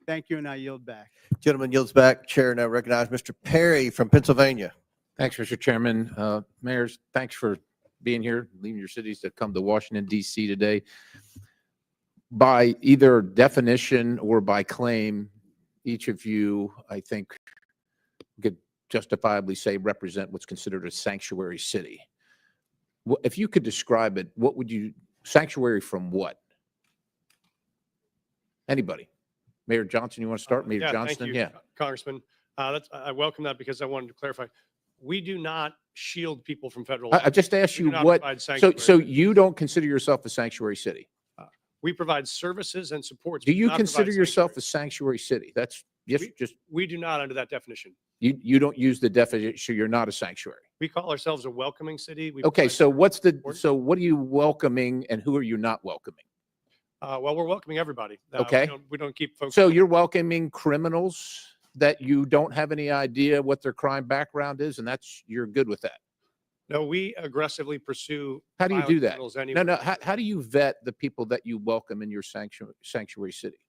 Thank you, and I yield back. Gentleman yields back. Chair now recognize Mr. Perry from Pennsylvania. Thanks, Mr. Chairman. Mayors, thanks for being here, leaving your cities to come to Washington, D.C. today. By either definition or by claim, each of you, I think, could justifiably say represent what's considered a sanctuary city. If you could describe it, what would you, sanctuary from what? Anybody? Mayor Johnson, you want to start? Mayor Johnston? Thank you, Congressman. I welcome that because I wanted to clarify. We do not shield people from federal law. I just asked you what, so you don't consider yourself a sanctuary city? We provide services and supports. Do you consider yourself a sanctuary city? That's just. We do not under that definition. You don't use the definition, you're not a sanctuary. We call ourselves a welcoming city. Okay, so what are you welcoming and who are you not welcoming? Well, we're welcoming everybody. Okay. We don't keep folks. So you're welcoming criminals that you don't have any idea what their crime background is, and you're good with that. No, we aggressively pursue. How do you violent do that? criminals No, anywhere. no. How do you vet the people that you welcome in your sanctuary city?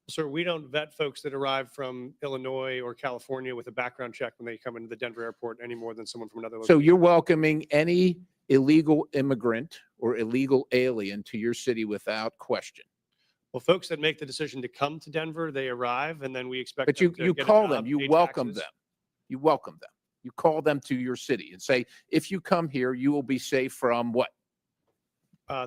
Sir, we don't vet folks that arrive from Illinois or California with a background check when they come into the Denver airport any more than someone from another So location. you're welcoming any illegal immigrant or illegal alien to your city without question. Well, folks that make the decision to come to Denver, they arrive, and then we expect. But them to you get a call job, them, you pay welcome taxes. them. You welcome them. You call them to your city and say, if you come here, you will be safe from what?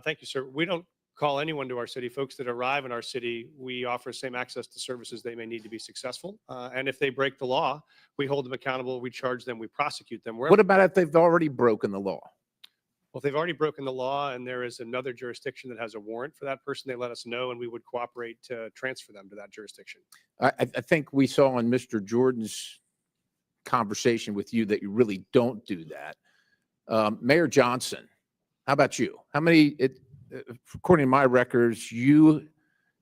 Thank you, sir. We don't call anyone to our city. Folks that arrive in our city, we offer same access to services they may need to be successful. And if they break the law, we hold them accountable. We charge them. We prosecute them. What about if they've already broken the law? Well, if they've already broken the law and there is another jurisdiction that has a warrant for that person, they let us know and we would cooperate to transfer them to that jurisdiction. I think we saw in Mr. Jordan's conversation with you that you really don't do that. Mayor Johnson, how about you? How many, according to my records, you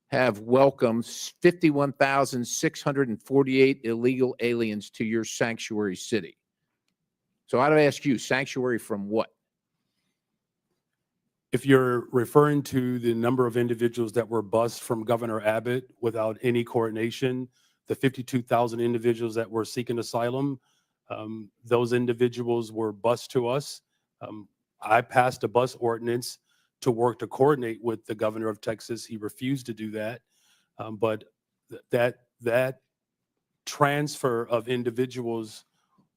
have welcomed 51,648 illegal aliens to your sanctuary city. So I'd ask you, sanctuary from what? If you're referring to the number of individuals that were bused from Governor Abbott without any coordination, the 52,000 individuals that were seeking asylum, those individuals were bused to us. I passed a bus ordinance to work to coordinate with the governor of Texas. He refused to do that. But that transfer of individuals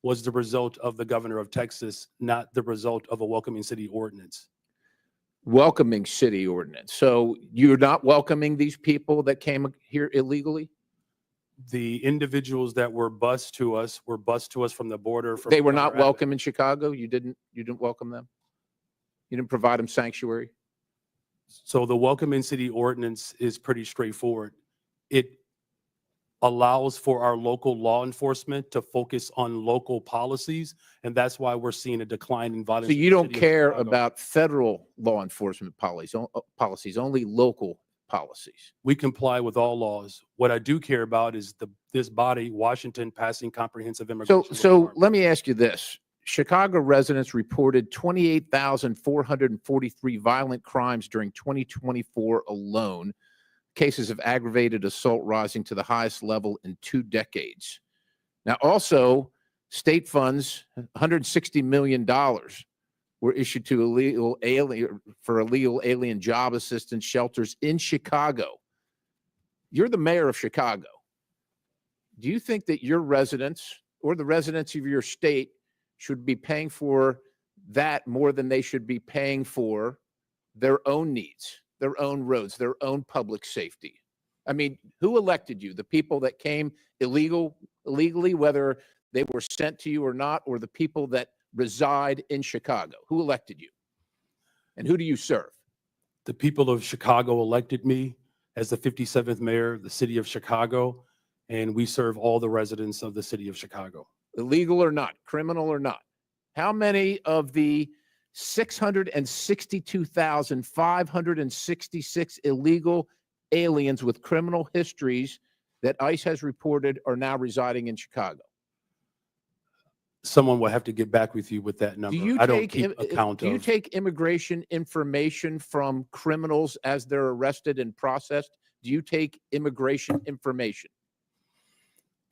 was the result of the governor of Texas, not the result of a welcoming city ordinance. Welcoming city ordinance. So you're not welcoming these people that came here illegally? The individuals that were bused to us from the border. From They were Governor not Abbott. welcome in Chicago? You didn't welcome them? You didn't provide them sanctuary? So the welcoming city ordinance is pretty straightforward. It allows for our local law enforcement to focus on local policies, and that's why we're seeing a decline in violence. So in you the don't city of care Chicago. about federal law enforcement policies, only local policies. We comply with all laws. What I do care about is this body, Washington, passing comprehensive immigration. So let me ask you this. Chicago residents reported 28,443 violent crimes during 2024 alone, cases of aggravated assault rising to the highest level in 2 decades. Now, also, state funds, $160 million were issued to illegal alien job assistance shelters in Chicago. You're the mayor of Chicago. Do you think that your residents or the residents of your state should be paying for that more than they should be paying for their own needs, their own roads, their own public safety? I mean, who elected you? The people that came illegally, whether they were sent to you or not, or the people that reside in Chicago? Who elected you? And who do you serve? The people of Chicago elected me as the 57th mayor of the city of Chicago, and we serve all the residents of the city of Chicago. Illegal or not, criminal or not. How many of the 662,566 illegal aliens with criminal histories that ICE has reported are now residing in Chicago? Someone will have to get back with you with that number. I don't keep account Do you of. take immigration information from criminals as they're arrested and processed? Do you take immigration information?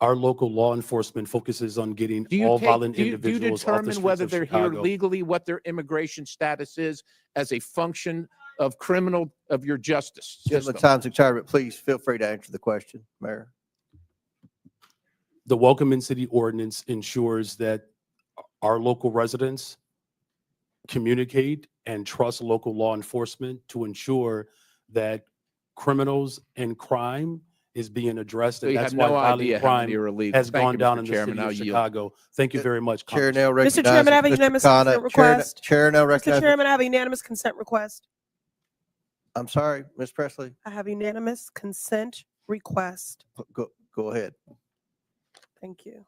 Our local law enforcement focuses on getting Do you all violent do you individuals off the determine streets whether of they're here Chicago. legally, what their immigration status is as a function of your justice Gentlemen, system? time's expired, but please feel free to answer the question, Mayor. The welcoming city ordinance ensures that our local residents communicate and trust local law enforcement to ensure that criminals and crime is being addressed. So And you that's have why no violent idea how many crime are illegal. has Thank gone you, down Mr. in the Chairman. city I'll of yield. Chicago. Thank you very much. Chair now Mr. recognizes Chairman, I have a Mr. unanimous Khanna. consent request. Chair now Mr. recognizes. Chairman, I have a unanimous consent request. I'm sorry, Ms. Presley. I have a unanimous consent request. Go ahead. Thank you.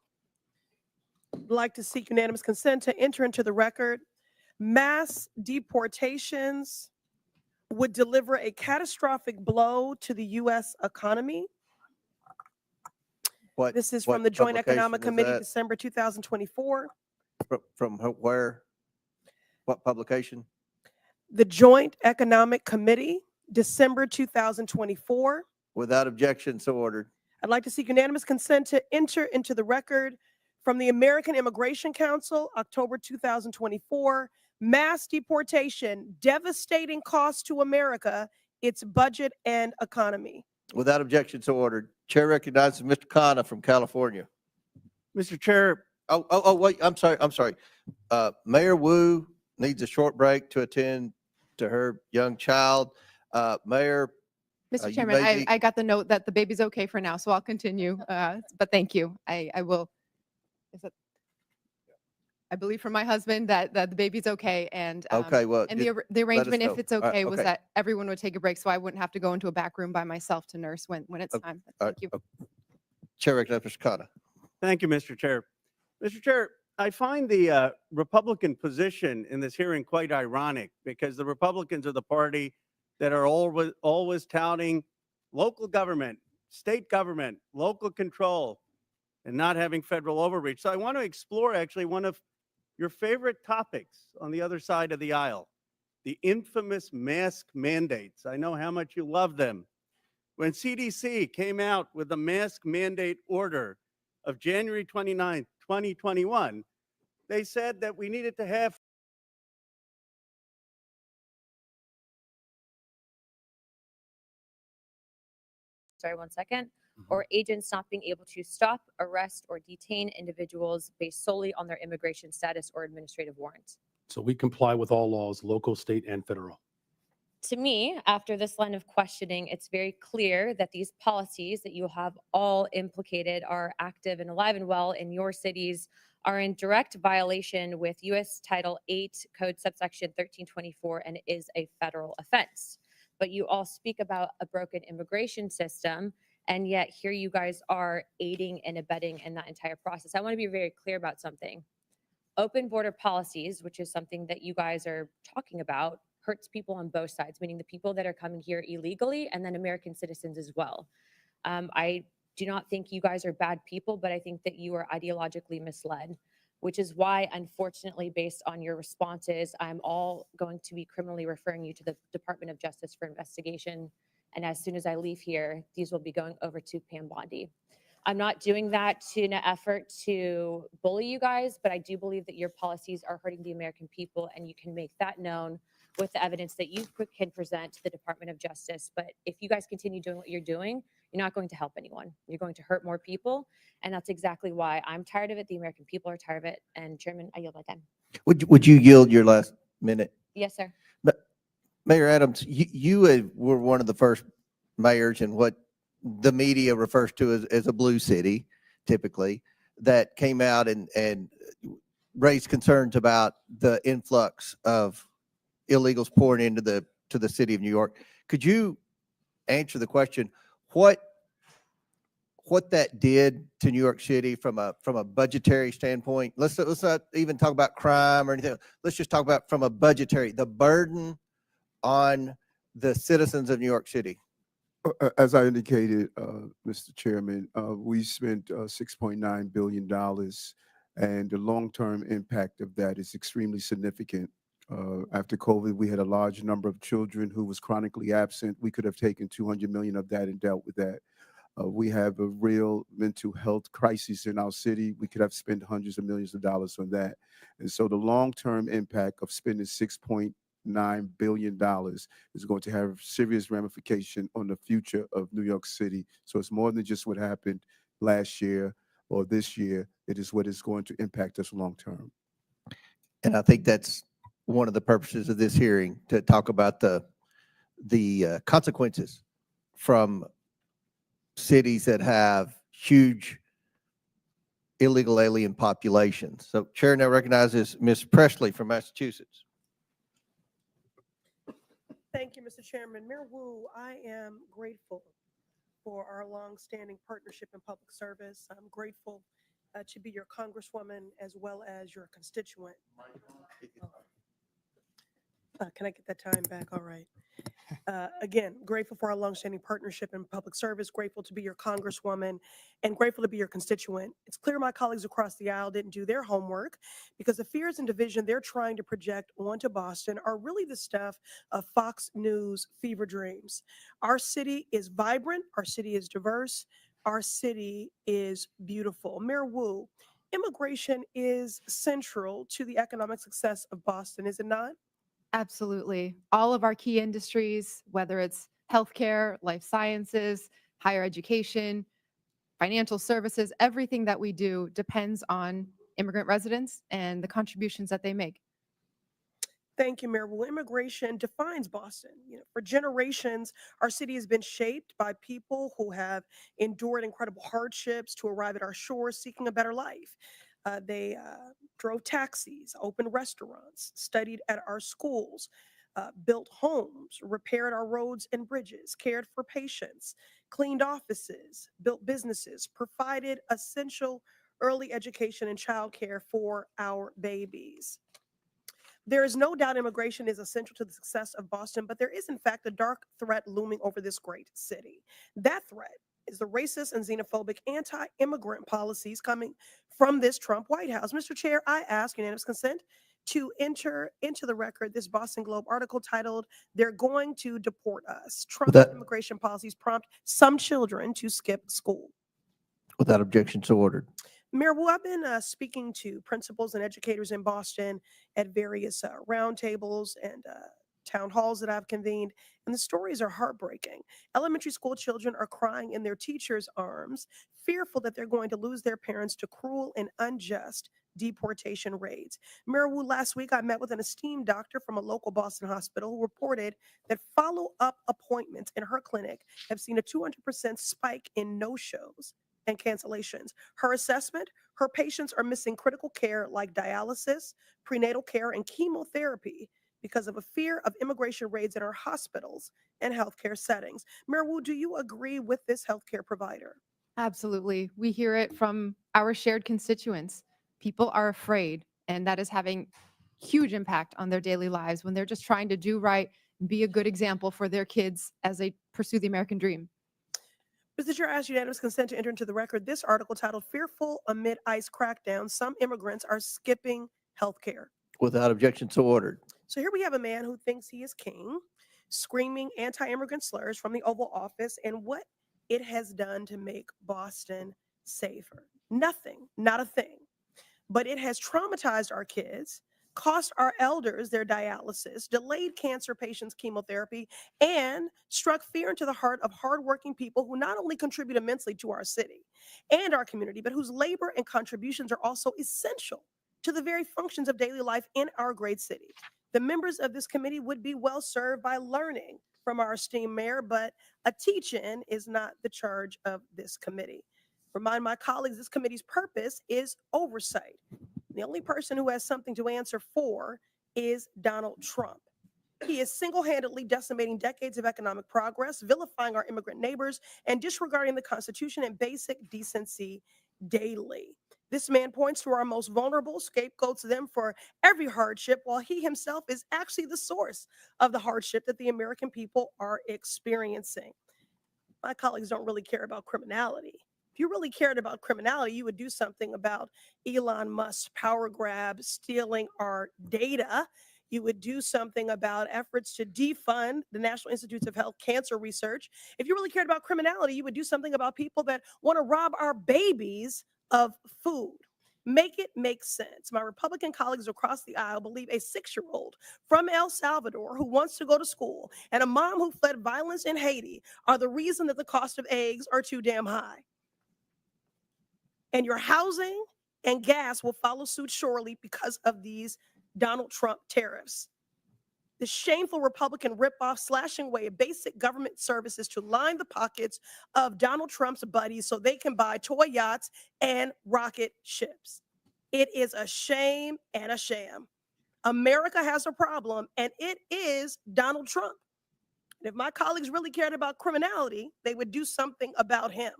I'd like to seek unanimous consent to enter into the record mass deportations would deliver a catastrophic blow to the U.S. economy. What? This is what from the Joint publication Economic is Committee, that? December 2024. From where? What publication? The Joint Economic Committee, December 2024. Without objection, so ordered. I'd like to seek unanimous consent to enter into the record from the American Immigration Council, October 2024, mass deportation, devastating cost to America, its budget and economy. Without objection, so ordered. Chair recognizes Mr. Khanna from California. Mr. Chair, Wait, I'm sorry. Mayor Wu needs a short break to attend to her young child. Mayor, Mr. you Chairman, may be- I got the note that the baby's okay for now, so I'll continue. But thank you. I will. Is it? I believe from my husband that the baby's okay, and Okay, well, and just the let us arrangement, if know. it's All right, okay, was okay. that everyone would take a break, so I wouldn't have to go into a back room by myself to nurse when it's time. all Thank you. Chair recognizes Mr. Khanna. thank you, Mr. Chair. Mr. Chair, I find the Republican position in this hearing quite ironic because the Republicans are the party that are always touting local government, state government, local control, and not having federal overreach. So I want to explore actually one of your favorite topics on the other side of the aisle, the infamous mask mandates. I know how much you love them. When CDC came out with the mask mandate order of January 29th, 2021, they said that we needed to have sorry, 1 second, or agents not being able to stop, arrest, or detain individuals based solely on their immigration status or administrative warrant. So we comply with all laws, local, state, and federal. To me, after this line of questioning, it's very clear that these policies that you have all implicated are active and alive and well in your cities, are in direct violation with U.S. Title 8 Code subsection 1324 and is a federal offense. But you all speak about a broken immigration system, and yet here you guys are aiding and abetting in that entire process. I want to be very clear about something. Open border policies, which is something that you guys are talking about, hurts people on both sides, meaning the people that are coming here illegally and then American citizens as well. I do not think you guys are bad people, but I think that you are ideologically misled, which is why, unfortunately, based on your responses, I'm all going to be criminally referring you to the Department of Justice for investigation. And as soon as I leave here, these will be going over to Pam Bondi. I'm not doing that in an effort to bully you guys, but I do believe that your policies are hurting the American people, and you can make that known with the evidence that you can present to the Department of Justice. But if you guys continue doing what you're doing, you're not going to help anyone. You're going to hurt more people. And that's exactly why I'm tired of it. The American people are tired of it. And Chairman, I yield my time. Would you yield your last minute? Yes, sir. But Mayor Adams, you were one of the first mayors in what the media refers to as a blue city, typically, that came out and raised concerns about the influx of illegals pouring into the city of New York. Could you answer the question, what that did to New York City from a budgetary standpoint? Let's not even talk about crime or anything. Let's just talk about from a budgetary, the burden on the citizens of New York City. As I indicated, Mr. Chairman, we spent $6.9 billion, and the long-term impact of that is extremely significant. After COVID, we had a large number of children who was chronically absent. We could have taken 200 million of that and dealt with that. We have a real mental health crisis in our city. We could have spent hundreds of millions of dollars on that. And so the long-term impact of spending $6.9 billion is going to have serious ramification on the future of New York City. So it's more than just what happened last year or this year. It is what is going to impact us long-term. And I think that's one of the purposes of this hearing, to talk about the consequences from cities that have huge illegal alien populations. So Chair now recognizes Ms. Presley from Massachusetts. Thank you, Mr. Chairman. Mayor Wu, I am grateful for our longstanding partnership in public service. I'm grateful to be your congresswoman as well as your constituent. Can I get that time back? All right. Again, grateful for our longstanding partnership in public service, grateful to be your congresswoman, and grateful to be your constituent. It's clear my colleagues across the aisle didn't do their homework because the fears and division they're trying to project onto Boston are really the stuff of Fox News fever dreams. Our city is vibrant, our city is diverse, our city is beautiful. Mayor Wu, immigration is central to the economic success of Boston, is it not? Absolutely. All of our key industries, whether it's healthcare, life sciences, higher education, financial services, everything that we do depends on immigrant residents and the contributions that they make. Thank you, Mayor. Well, immigration defines Boston. For generations, our city has been shaped by people who have endured incredible hardships to arrive at our shores seeking a better life. They drove taxis, opened restaurants, studied at our schools, built homes, repaired our roads and bridges, cared for patients, cleaned offices, built businesses, provided essential early education and childcare for our babies. There is no doubt immigration is essential to the success of Boston, but there is, in fact, a dark threat looming over this great city. That threat is the racist and xenophobic anti immigrant policies coming from this Trump White House. Mr. Chair, I ask unanimous consent to enter into the record this Boston Globe article titled, "They're Going to Deport Us. Trump's Without, immigration policies prompt some children to skip school." without objection, so ordered. Mayor Wu, I've been speaking to principals and educators in Boston at various roundtables and town halls that I've convened, and the stories are heartbreaking. Elementary school children are crying in their teachers' arms, fearful that they're going to lose their parents to cruel and unjust deportation raids. Mayor Wu, last week I met with an esteemed doctor from a local Boston hospital who reported that follow-up appointments in her clinic have seen a 200% spike in no-shows and cancellations. Her assessment, her patients are missing critical care like dialysis, prenatal care, and chemotherapy because of a fear of immigration raids in our hospitals and healthcare settings. Mayor Wu, do you agree with this healthcare provider? Absolutely. We hear it from our shared constituents. People are afraid, and that is having huge impact on their daily lives when they're just trying to do right and be a good example for their kids as they pursue the American dream. Mr. Chair, I ask unanimous consent to enter into the record this article titled, "Fearful Amid ICE Crackdown, Some Immigrants Are Skipping Healthcare." Without objection, so ordered. So here we have a man who thinks he is king, screaming anti-immigrant slurs from the Oval Office and what it has done to make Boston safer. Nothing, not a thing. But it has traumatized our kids, cost our elders their dialysis, delayed cancer patients' chemotherapy, and struck fear into the heart of hardworking people who not only contribute immensely to our city and our community, but whose labor and contributions are also essential to the very functions of daily life in our great city. The members of this committee would be well served by learning from our esteemed mayor, but a teach-in is not the charge of this committee. Remind my colleagues, this committee's purpose is oversight. The only person who has something to answer for is Donald Trump. He is single-handedly decimating decades of economic progress, vilifying our immigrant neighbors, and disregarding the Constitution and basic decency daily. This man points to our most vulnerable, scapegoats them for every hardship, while he himself is actually the source of the hardship that the American people are experiencing. My colleagues don't really care about criminality. If you really cared about criminality, you would do something about Elon Musk's power grab, stealing our data. You would do something about efforts to defund the National Institutes of Health cancer research. If you really cared about criminality, you would do something about people that want to rob our babies of food. Make it make sense. My Republican colleagues across the aisle believe a 6-year-old from El Salvador who wants to go to school and a mom who fled violence in Haiti are the reason that the cost of eggs are too damn high. And your housing and gas will follow suit shortly because of these Donald Trump tariffs. The shameful Republican ripoff slashing away at basic government services to line the pockets of Donald Trump's buddies so they can buy toy yachts and rocket ships. It is a shame and a sham. America has a problem, and it is Donald Trump. And if my colleagues really cared about criminality, they would do something about him.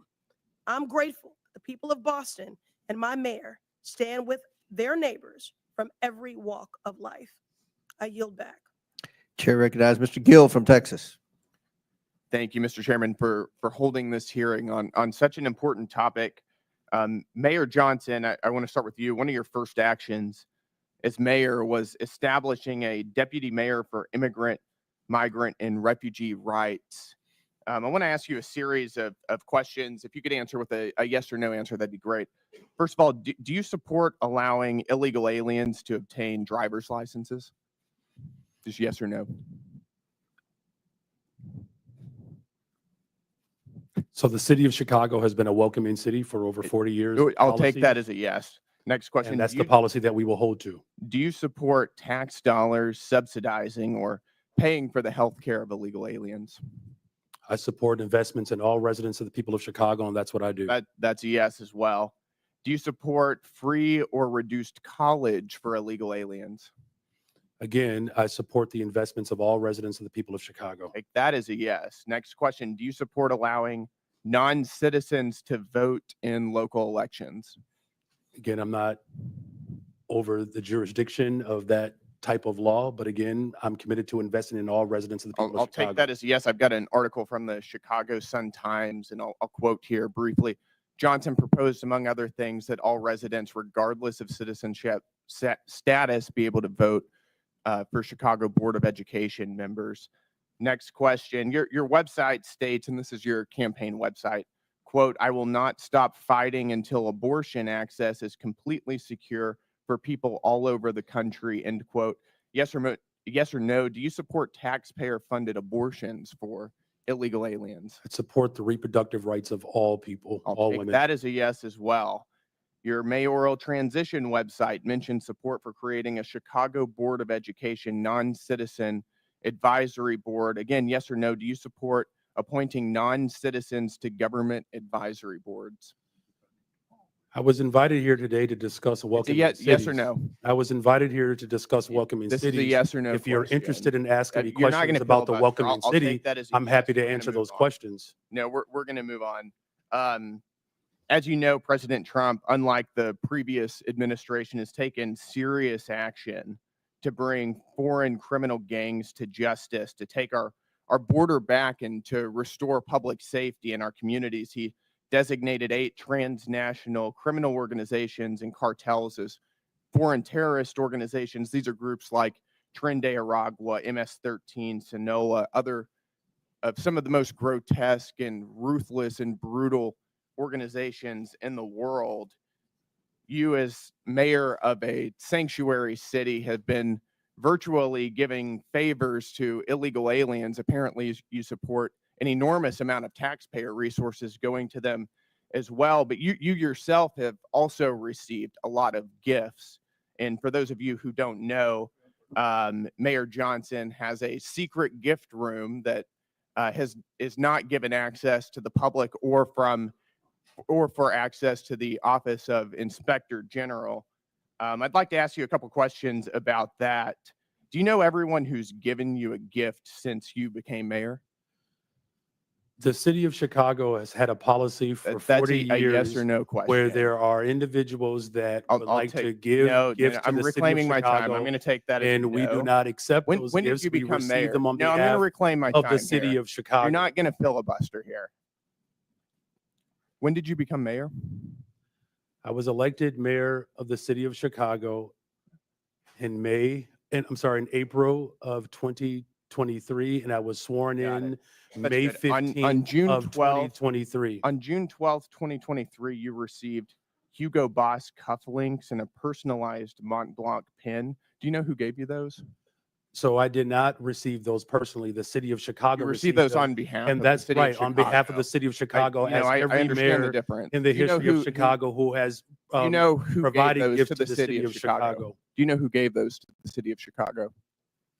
I'm grateful the people of Boston and my mayor stand with their neighbors from every walk of life. I yield back. Chair recognizes Mr. Gill from Texas. Thank you, Mr. Chairman, for holding this hearing on such an important topic. Mayor Johnson, I want to start with you. One of your first actions as mayor was establishing a deputy mayor for immigrant, migrant, and refugee rights. I want to ask you a series of questions. If you could answer with a yes or no answer, that'd be great. First of all, do you support allowing illegal aliens to obtain driver's licenses? Just yes or no? So the city of Chicago has been a welcoming city for over 40 years. I'll take policy, that as a yes. Next question. and that's the policy that we will hold to. Do you support tax dollars subsidizing or paying for the health care of illegal aliens? I support investments in all residents of the people of Chicago, and that's what I do. That's a yes as well. Do you support free or reduced college for illegal aliens? Again, I support the investments of all residents of the people of Chicago. Take that as a yes. Next question. Do you support allowing non-citizens to vote in local elections? Again, I'm not over the jurisdiction of that type of law, but again, I'm committed to investing in all residents of the people I'll of Chicago. take that as a yes. I've got an article from the Chicago Sun-Times, and I'll quote here briefly. Johnson proposed, among other things, that all residents, regardless of citizenship status, be able to vote for Chicago Board of Education members. Next question. Your website states, and this is your campaign website, quote, "I will not stop fighting until abortion access is completely secure for people all over the country," end quote. Yes or no, do you support taxpayer-funded abortions for illegal aliens? I support the reproductive rights of all people, I'll all take women. that as a yes as well. Your mayoral transition website mentioned support for creating a Chicago Board of Education non-citizen advisory board. Again, yes or no, do you support appointing non-citizens to government advisory boards? I was invited here today to discuss welcoming yes cities. or no? I was invited here to discuss welcoming This is cities. a yes or no If you're question. interested in asking me You're not questions gonna about the filibuster. welcoming I'll city, take that as a I'm yes. happy We're to gonna answer move those on. questions. No, we're going to move on. As you know, President Trump, unlike the previous administration, has taken serious action to bring foreign criminal gangs to justice, to take our border back, and to restore public safety in our communities. He designated 8 transnational criminal organizations and cartels as foreign terrorist organizations. These are groups like Tren de Aragua, MS-13, Sinaloa, other of some of the most grotesque and ruthless and brutal organizations in the world. You, as mayor of a sanctuary city, have been virtually giving favors to illegal aliens. Apparently, you support an enormous amount of taxpayer resources going to them as well. But you yourself have also received a lot of gifts. And for those of you who don't know, Mayor Johnson has a secret gift room that is not given access to the public or for access to the Office of Inspector General. I'd like to ask you a couple questions about that. Do you know everyone who's given you a gift since you became mayor? The city of Chicago has had a policy for That's 40 a years yes or no question. where there are individuals that would I'll like to take- give no, gifts to I'm the city of reclaiming my time. I'm Chicago, going to take that as a and we do no. not accept When those did gifts. you We become receive mayor? them on No, I'm going to behalf reclaim my of time the city here. of Chicago. You're not going to filibuster here. When did you become mayor? I was elected mayor of the city of Chicago in April of 2023, and I was sworn in That's May good. On 15th June of 12th, 2023. On June 12th, 2023, you received Hugo Boss cufflinks and a personalized Mont Blanc pin. Do you know who gave you those? So I did not receive those personally. The city of Chicago You received those them, on behalf and of that's the city of right, on behalf of Chicago. the city of Chicago, I as every understand the mayor difference. in the Do you know history who- of Chicago who has Do you know who provided gave those gifts to the city of Chicago? Do you know who gave those to the city of Chicago?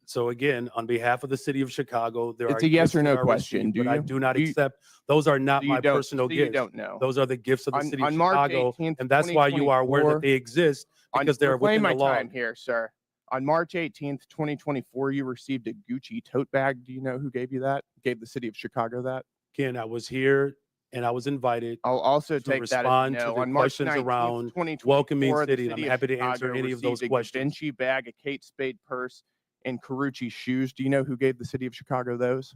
So again, on behalf of the city of Chicago, there It's are a yes gifts or that no are question. received, Do but I you? do not Do you- accept. Those are not So you my don't- personal so you gifts. don't know. Those are the gifts of the city of On March Chicago, 18th, and that's why you are aware 2024, that they exist, because they're reclaim within my the law. time here, sir. On March 18th, 2024, you received a Gucci tote bag. Do you know who gave you that? Gave the city of Chicago that? Again, I was here and I was invited I'll also to take that as a respond to no. the On March questions 19th, around 2024, welcoming the city, and I'm city of happy to answer Chicago any of those received a questions. Givenchy bag, a Kate Spade purse, and Carucci shoes. Do you know who gave the city of Chicago those?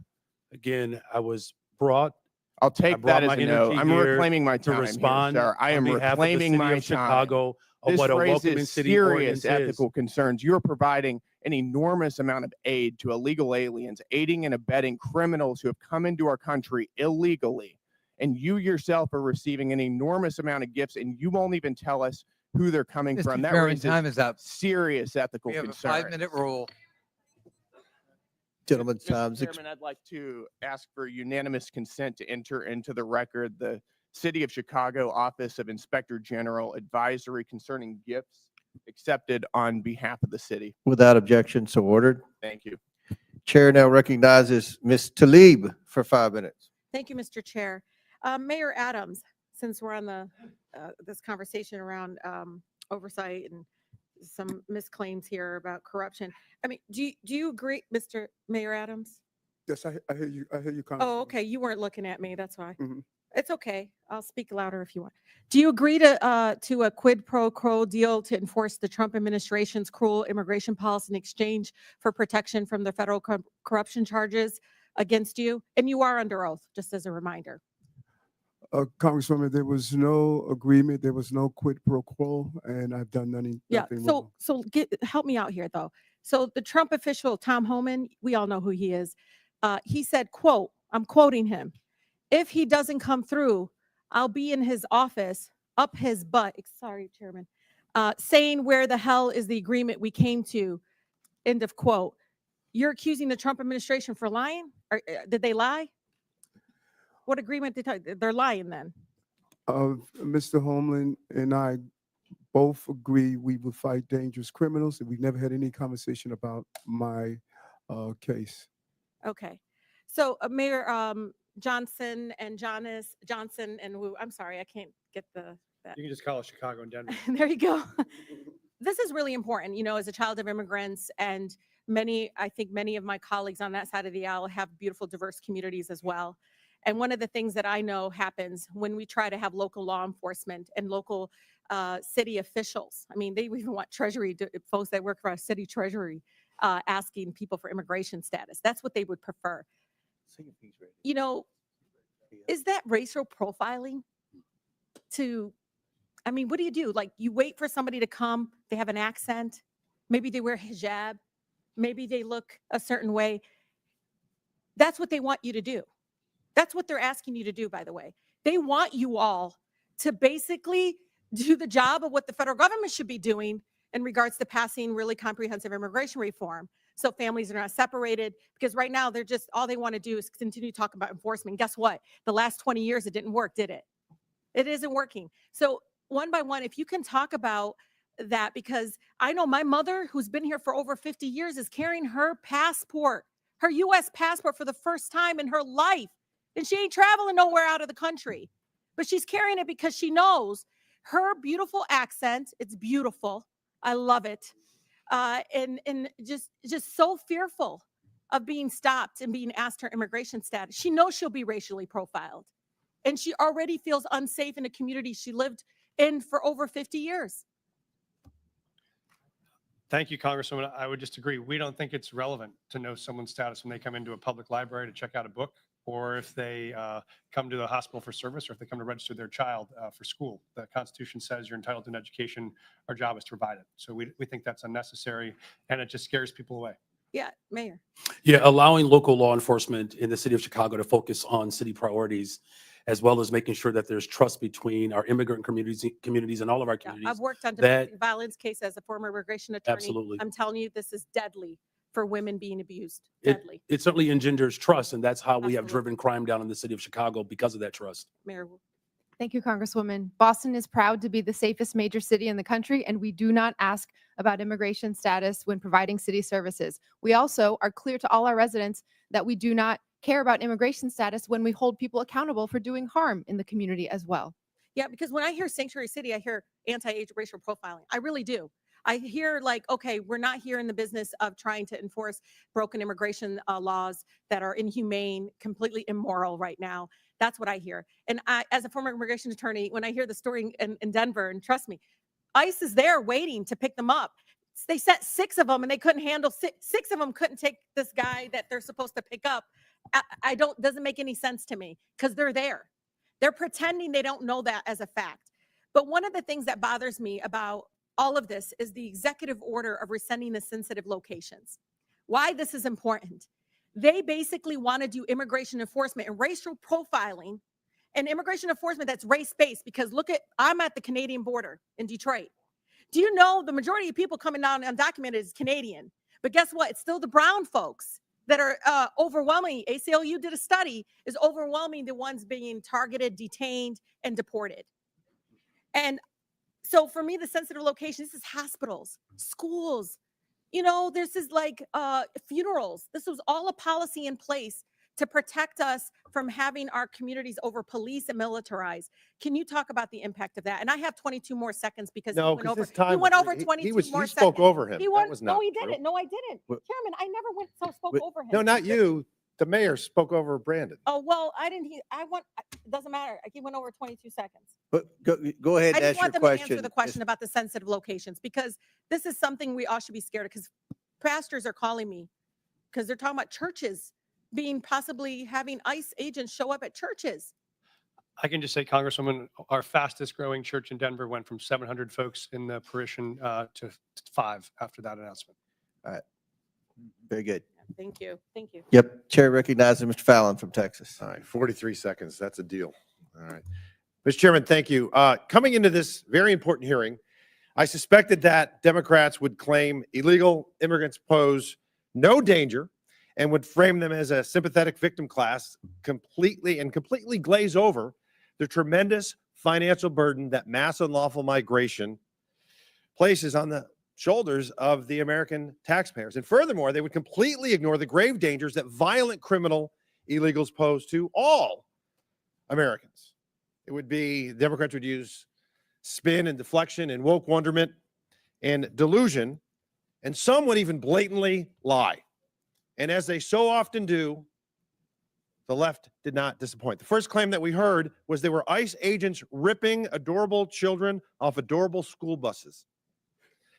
Again, I was brought I'll I take brought that as my a no. energy I'm here reclaiming my to time here, respond sir. I on am behalf of the reclaiming city my of time. Chicago of This what a welcoming raises city serious ordinance is. ethical concerns. You are providing an enormous amount of aid to illegal aliens, aiding and abetting criminals who have come into our country illegally. And you yourself are receiving an enormous amount of gifts, and you won't even tell us who they're coming Mr. from. That Chairman, raises time is up. serious ethical We have a concerns. 5-minute rule. Gentlemen's Mr. time's Chairman, I'd like to ask for unanimous consent to enter into the record the City of Chicago Office of Inspector General advisory concerning gifts accepted on behalf of the city. Without objection, so ordered. Thank you. Chair now recognizes Ms. Talib for 5 minutes. Thank you, Mr. Chair. Mayor Adams, since we're on the this conversation around oversight and some misclaims here about corruption, I mean, do you agree, Mr. Mayor Adams? Yes, I hear you. I hear you, Oh, okay. You weren't looking at me. That's why. Mhm. It's okay. I'll speak louder if you want. Do you agree to a quid pro quo deal to enforce the Trump administration's cruel immigration policy in exchange for protection from the federal corruption charges against you? And you are under oath, just as a reminder. Congresswoman, there was no agreement. There was no quid pro quo, and I've done nothing Yeah. wrong. Help me out here, though. So the Trump official, Tom Homan, we all know who he is. He said, quote, I'm quoting him, if he doesn't come through, I'll be in his office up his butt. Sorry, Chairman. Saying where the hell is the agreement we came to? End of quote. You're accusing the Trump administration for lying? Or did they lie? What agreement did they're lying then? Mr. Homeland and I both agree we would fight dangerous criminals, and we've never had any conversation about my case. Okay. So Mayor Johnson and Johnson and Wu, I'm sorry, I can't get that. You can just call it Chicago and Denver. There you go. This is really important, you know, as a child of immigrants, and I think many of my colleagues on that side of the aisle have beautiful, diverse communities as well. And one of the things that I know happens when we try to have local law enforcement and local city officials. I mean, they even want treasury folks that work for our city treasury asking people for immigration status. That's what they would prefer. You know, is that racial profiling? I mean, what do you do? Like, you wait for somebody to come, they have an accent, maybe they wear hijab, maybe they look a certain way. That's what they want you to do. That's what they're asking you to do, by the way. They want you all to basically do the job of what the federal government should be doing in regards to passing really comprehensive immigration reform. So families are not separated, because right now they're just, all they want to do is continue to talk about enforcement. Guess what? The last 20 years, it didn't work, did it? It isn't working. So one by one, if you can talk about that, because I know my mother, who's been here for over 50 years, is carrying her passport, her U.S. passport for the first time in her life. And she ain't traveling nowhere out of the country, but she's carrying it because she knows her beautiful accent. It's beautiful. I love it. And just so fearful of being stopped and being asked her immigration status. She knows she'll be racially profiled, and she already feels unsafe in a community she lived in for over 50 years. Thank you, Congresswoman. I would just agree. We don't think it's relevant to know someone's status when they come into a public library to check out a book, or if they come to the hospital for service, or if they come to register their child for school. The Constitution says you're entitled to an education. Our job is to provide it. So we think that's unnecessary, and it just scares people away. Yeah, Mayor. Yeah, allowing local law enforcement in the city of Chicago to focus on city priorities, as well as making sure that there's trust between our immigrant communities and all of our communities. I've worked on that domestic violence cases as a former immigration attorney. Absolutely. I'm telling you, this is deadly for women being abused. it, Deadly. it certainly engenders trust, and that's how we have Absolutely. driven crime down in the city of Chicago, because of that trust. Mayor Wu. Thank you, Congresswoman. Boston is proud to be the safest major city in the country, and we do not ask about immigration status when providing city services. We also are clear to all our residents that we do not care about immigration status when we hold people accountable for doing harm in the community as well. Yeah, because when I hear sanctuary city, I hear anti-age racial profiling. I really do. I hear like, okay, we're not here in the business of trying to enforce broken immigration laws that are inhumane, completely immoral right now. That's what I hear. And I, as a former immigration attorney, when I hear the story in Denver, and trust me, ICE is there waiting to pick them up. They sent 6 of them and they couldn't handle 6 of them couldn't take this guy that they're supposed to pick up. I don't, doesn't make any sense to me because they're there. They're pretending they don't know that as a fact. But one of the things that bothers me about all of this is the executive order of rescinding the sensitive locations. Why this is important. They basically want to do immigration enforcement and racial profiling and immigration enforcement that's race-based, because look at, I'm at the Canadian border in Detroit. Do you know the majority of people coming down undocumented is Canadian? But guess what? It's still the brown folks that are overwhelming. ACLU did a study, is overwhelming the ones being targeted, detained, and deported. And so for me, the sensitive locations, this is hospitals, schools, you know, this is like funerals. This was all a policy in place to protect us from having our communities over police and militarized. Can you talk about the impact of that? And I have 22 more seconds because No, he went 'cause over. his time He went was- over he 22 was- more he seconds. spoke over him. He That went, was no, not he true. didn't. No, I didn't. What- Chairman, I never went so spoke over him. No, not you. The mayor spoke over Brandon. Oh, well, I didn't. I want. It doesn't matter. He went over 22 seconds. But go ahead I and just ask your want them question. to answer the question about the sensitive locations, because this is something we all should be scared of, because pastors are calling me because they're talking about churches being possibly having ICE agents show up at churches. I can just say, Congresswoman, our fastest growing church in Denver went from 700 folks in the parishioner to 5 after that announcement. All right. Very good. Thank you. Thank you. Yep. Chair recognizes Mr. Fallon from Texas. All right, 43 seconds. That's a deal. All right. Mr. Chairman, thank you. Coming into this very important hearing, I suspected that Democrats would claim illegal immigrants pose no danger and would frame them as a sympathetic victim class, completely glaze over the tremendous financial burden that mass unlawful migration places on the shoulders of the American taxpayers. And furthermore, they would completely ignore the grave dangers that violent criminal illegals pose to all Americans. It would be, Democrats would use spin and deflection and woke wonderment and delusion, and some would even blatantly lie. And as they so often do, the left did not disappoint. The first claim that we heard was there were ICE agents ripping adorable children off adorable school buses.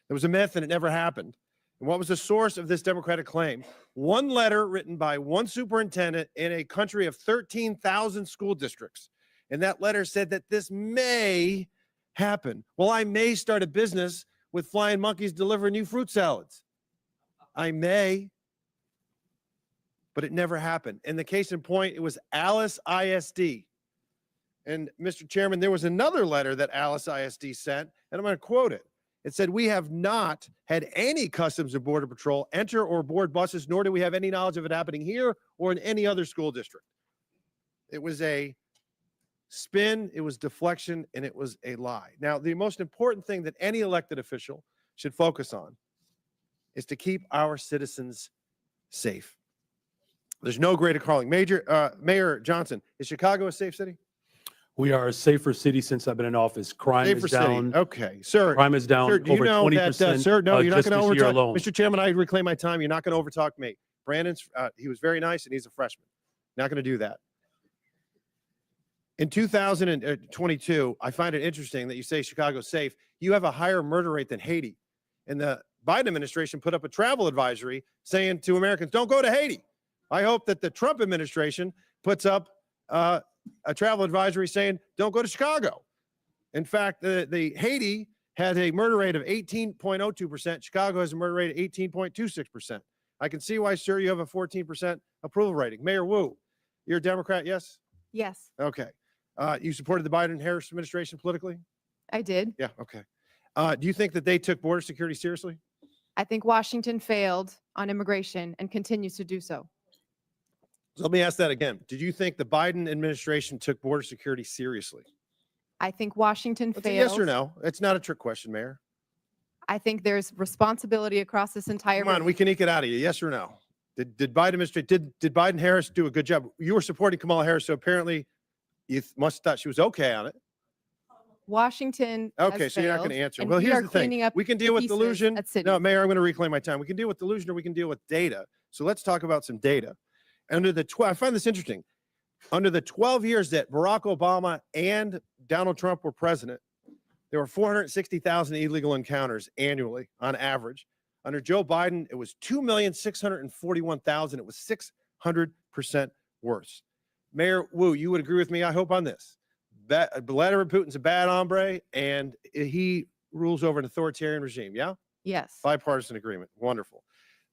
It was a myth and it never happened. And what was the source of this Democratic claim? One letter written by one superintendent in a country of 13,000 school districts. And that letter said that this may happen. Well, I may start a business with flying monkeys delivering you fruit salads. I may. But it never happened. And the case in point, it was Alice ISD. And Mr. Chairman, there was another letter that Alice ISD sent, and I'm going to quote it. It said, "We have not had any Customs and Border Patrol enter or board buses, nor do we have any knowledge of it happening here or in any other school district." It was a spin, it was deflection, and it was a lie. Now, the most important thing that any elected official should focus on is to keep our citizens safe. There's no greater calling. Mayor Johnson, is Chicago a safe city? We are a safer city since I've been in office. Crime Safer is city. down. Okay, sir. Crime is down Sir, do you over know 20%. that, sir, no, you're not just going to this year overtalk. alone. Mr. Chairman, I reclaim my time. You're not going to overtalk me. Brandon's, he was very nice and he's a freshman. Not going to do that. In 2022, I find it interesting that you say Chicago's safe. You have a higher murder rate than Haiti. And the Biden administration put up a travel advisory saying to Americans, don't go to Haiti. I hope that the Trump administration puts up a travel advisory saying, don't go to Chicago. In fact, the Haiti had a murder rate of 18.02%. Chicago has a murder rate of 18.26%. I can see why, sir, you have a 14% approval rating. Mayor Wu, you're a Democrat, yes? Yes, Okay. You supported the Biden-Harris administration politically? I did. Yeah, okay. Do you think that they took border security seriously? I think Washington failed on immigration and continues to do so. So let me ask that again. Did you think the Biden administration took border security seriously? I think Washington It's a failed. yes or no. It's not a trick question, Mayor. I think there's responsibility across this entire. Come on, we can eke it out of you. Yes or no? Did Biden administration, did Biden Harris do a good job? You were supporting Kamala Harris, so apparently you must have thought she was okay on it. Washington. Okay, has so you're not going to failed, answer. and Well, we here's are the thing. cleaning up We can the deal with pieces delusion. at cities. No, Mayor, I'm going to reclaim my time. We can deal with delusion or we can deal with data. So let's talk about some data. I find this interesting. Under the 12 years that Barack Obama and Donald Trump were president, There were 460,000 illegal encounters annually on average. Under Joe Biden, it was 2,641,000. It was 600% worse. Mayor Wu, you would agree with me, I hope, on this. Vladimir Putin's a bad hombre, and he rules over an authoritarian regime, yeah? Yes. Bipartisan agreement. Wonderful.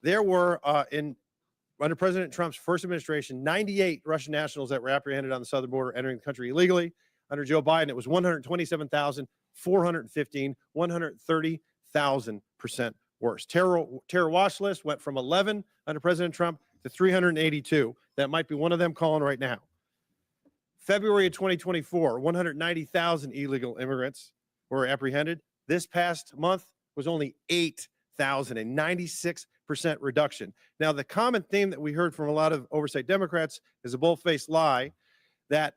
There were, under President Trump's first administration, 98 Russian nationals that were apprehended on the southern border entering the country illegally. Under Joe Biden, it was 127,415, 130,000% worse. Terror watch list went from 11 under President Trump to 382. That might be one of them calling right now. February of 2024, 190,000 illegal immigrants were apprehended. This past month was only 8,000, a 96% reduction. Now, the common theme that we heard from a lot of oversight Democrats is a bold-faced lie that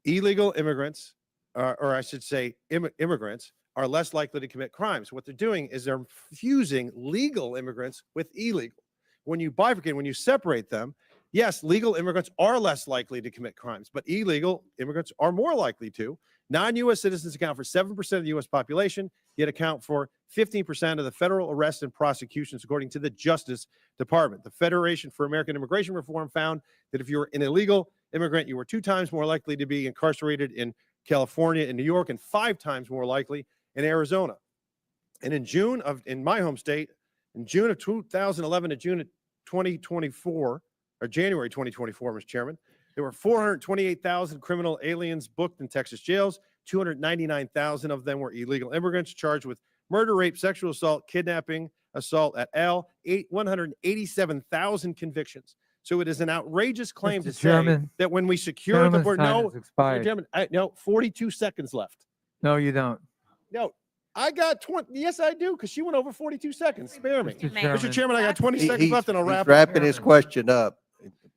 illegal immigrants, or I should say immigrants, are less likely to commit crimes. What they're doing is they're fusing legal immigrants with illegal. When you bifurcate, when you separate them, yes, legal immigrants are less likely to commit crimes, but illegal immigrants are more likely to. Non-U.S. citizens account for 7% of the U.S. population, yet account for 15% of the federal arrests and prosecutions, according to the Justice Department. The Federation for American Immigration Reform found that if you were an illegal immigrant, you were 2 times more likely to be incarcerated in California and New York, and 5 times more likely in Arizona. And in my home state, in June of 2011 to June of 2024, or January 2024, Mr. Chairman, there were 428,000 criminal aliens booked in Texas jails. 299,000 of them were illegal immigrants charged with murder, rape, sexual assault, kidnapping, assault et al. 187,000 convictions. So it is an outrageous claim to say that when we secure the border, Mr. Chairman, no, 42 seconds left. No, you don't. No, I got 20. Yes, I do, because she went over 42 seconds. Spare me. Mr. Chairman, I got 20 seconds left, and I'll He's wrap wrapping his question up,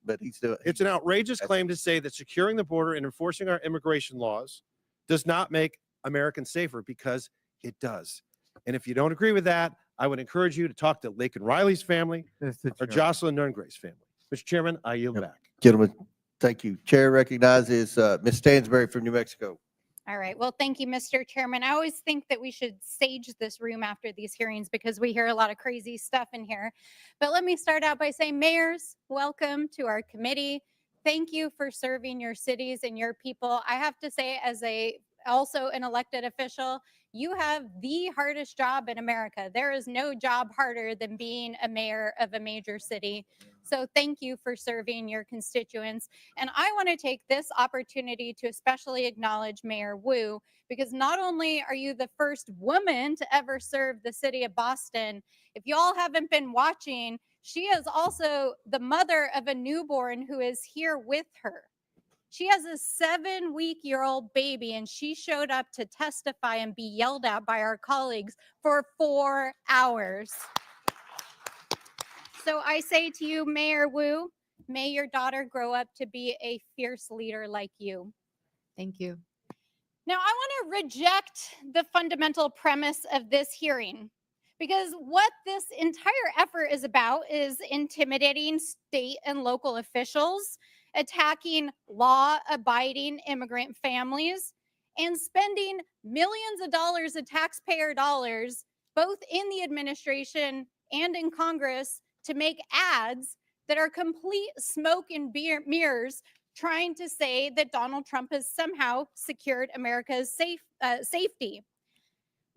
but he's doing. It's an outrageous claim to say that securing the border and enforcing our immigration laws does not make Americans safer, because it does. And if you don't agree with that, I would encourage you to talk to Laken Riley's family or Jocelyn Nerngray's family. Mr. Chairman, I yield back. Gentlemen, thank you. Chair recognizes Ms. Stansberry from New Mexico. All right. Well, thank you, Mr. Chairman. I always think that we should sage this room after these hearings because we hear a lot of crazy stuff in here. But let me start out by saying, mayors, welcome to our committee. Thank you for serving your cities and your people. I have to say, as also an elected official, you have the hardest job in America. There is no job harder than being a mayor of a major city. So thank you for serving your constituents. And I want to take this opportunity to especially acknowledge Mayor Wu, because not only are you the first woman to ever serve the city of Boston, if y'all haven't been watching, she is also the mother of a newborn who is here with her. She has a 7-week-old baby, and she showed up to testify and be yelled at by our colleagues for 4 hours. So I say to you, Mayor Wu, may your daughter grow up to be a fierce leader like you. Thank you. Now, I want to reject the fundamental premise of this hearing, because what this entire effort is about is intimidating state and local officials, attacking law-abiding immigrant families, and spending millions of dollars of taxpayer dollars, both in the administration and in Congress, to make ads that are complete smoke and mirrors, trying to say that Donald Trump has somehow secured America's safety.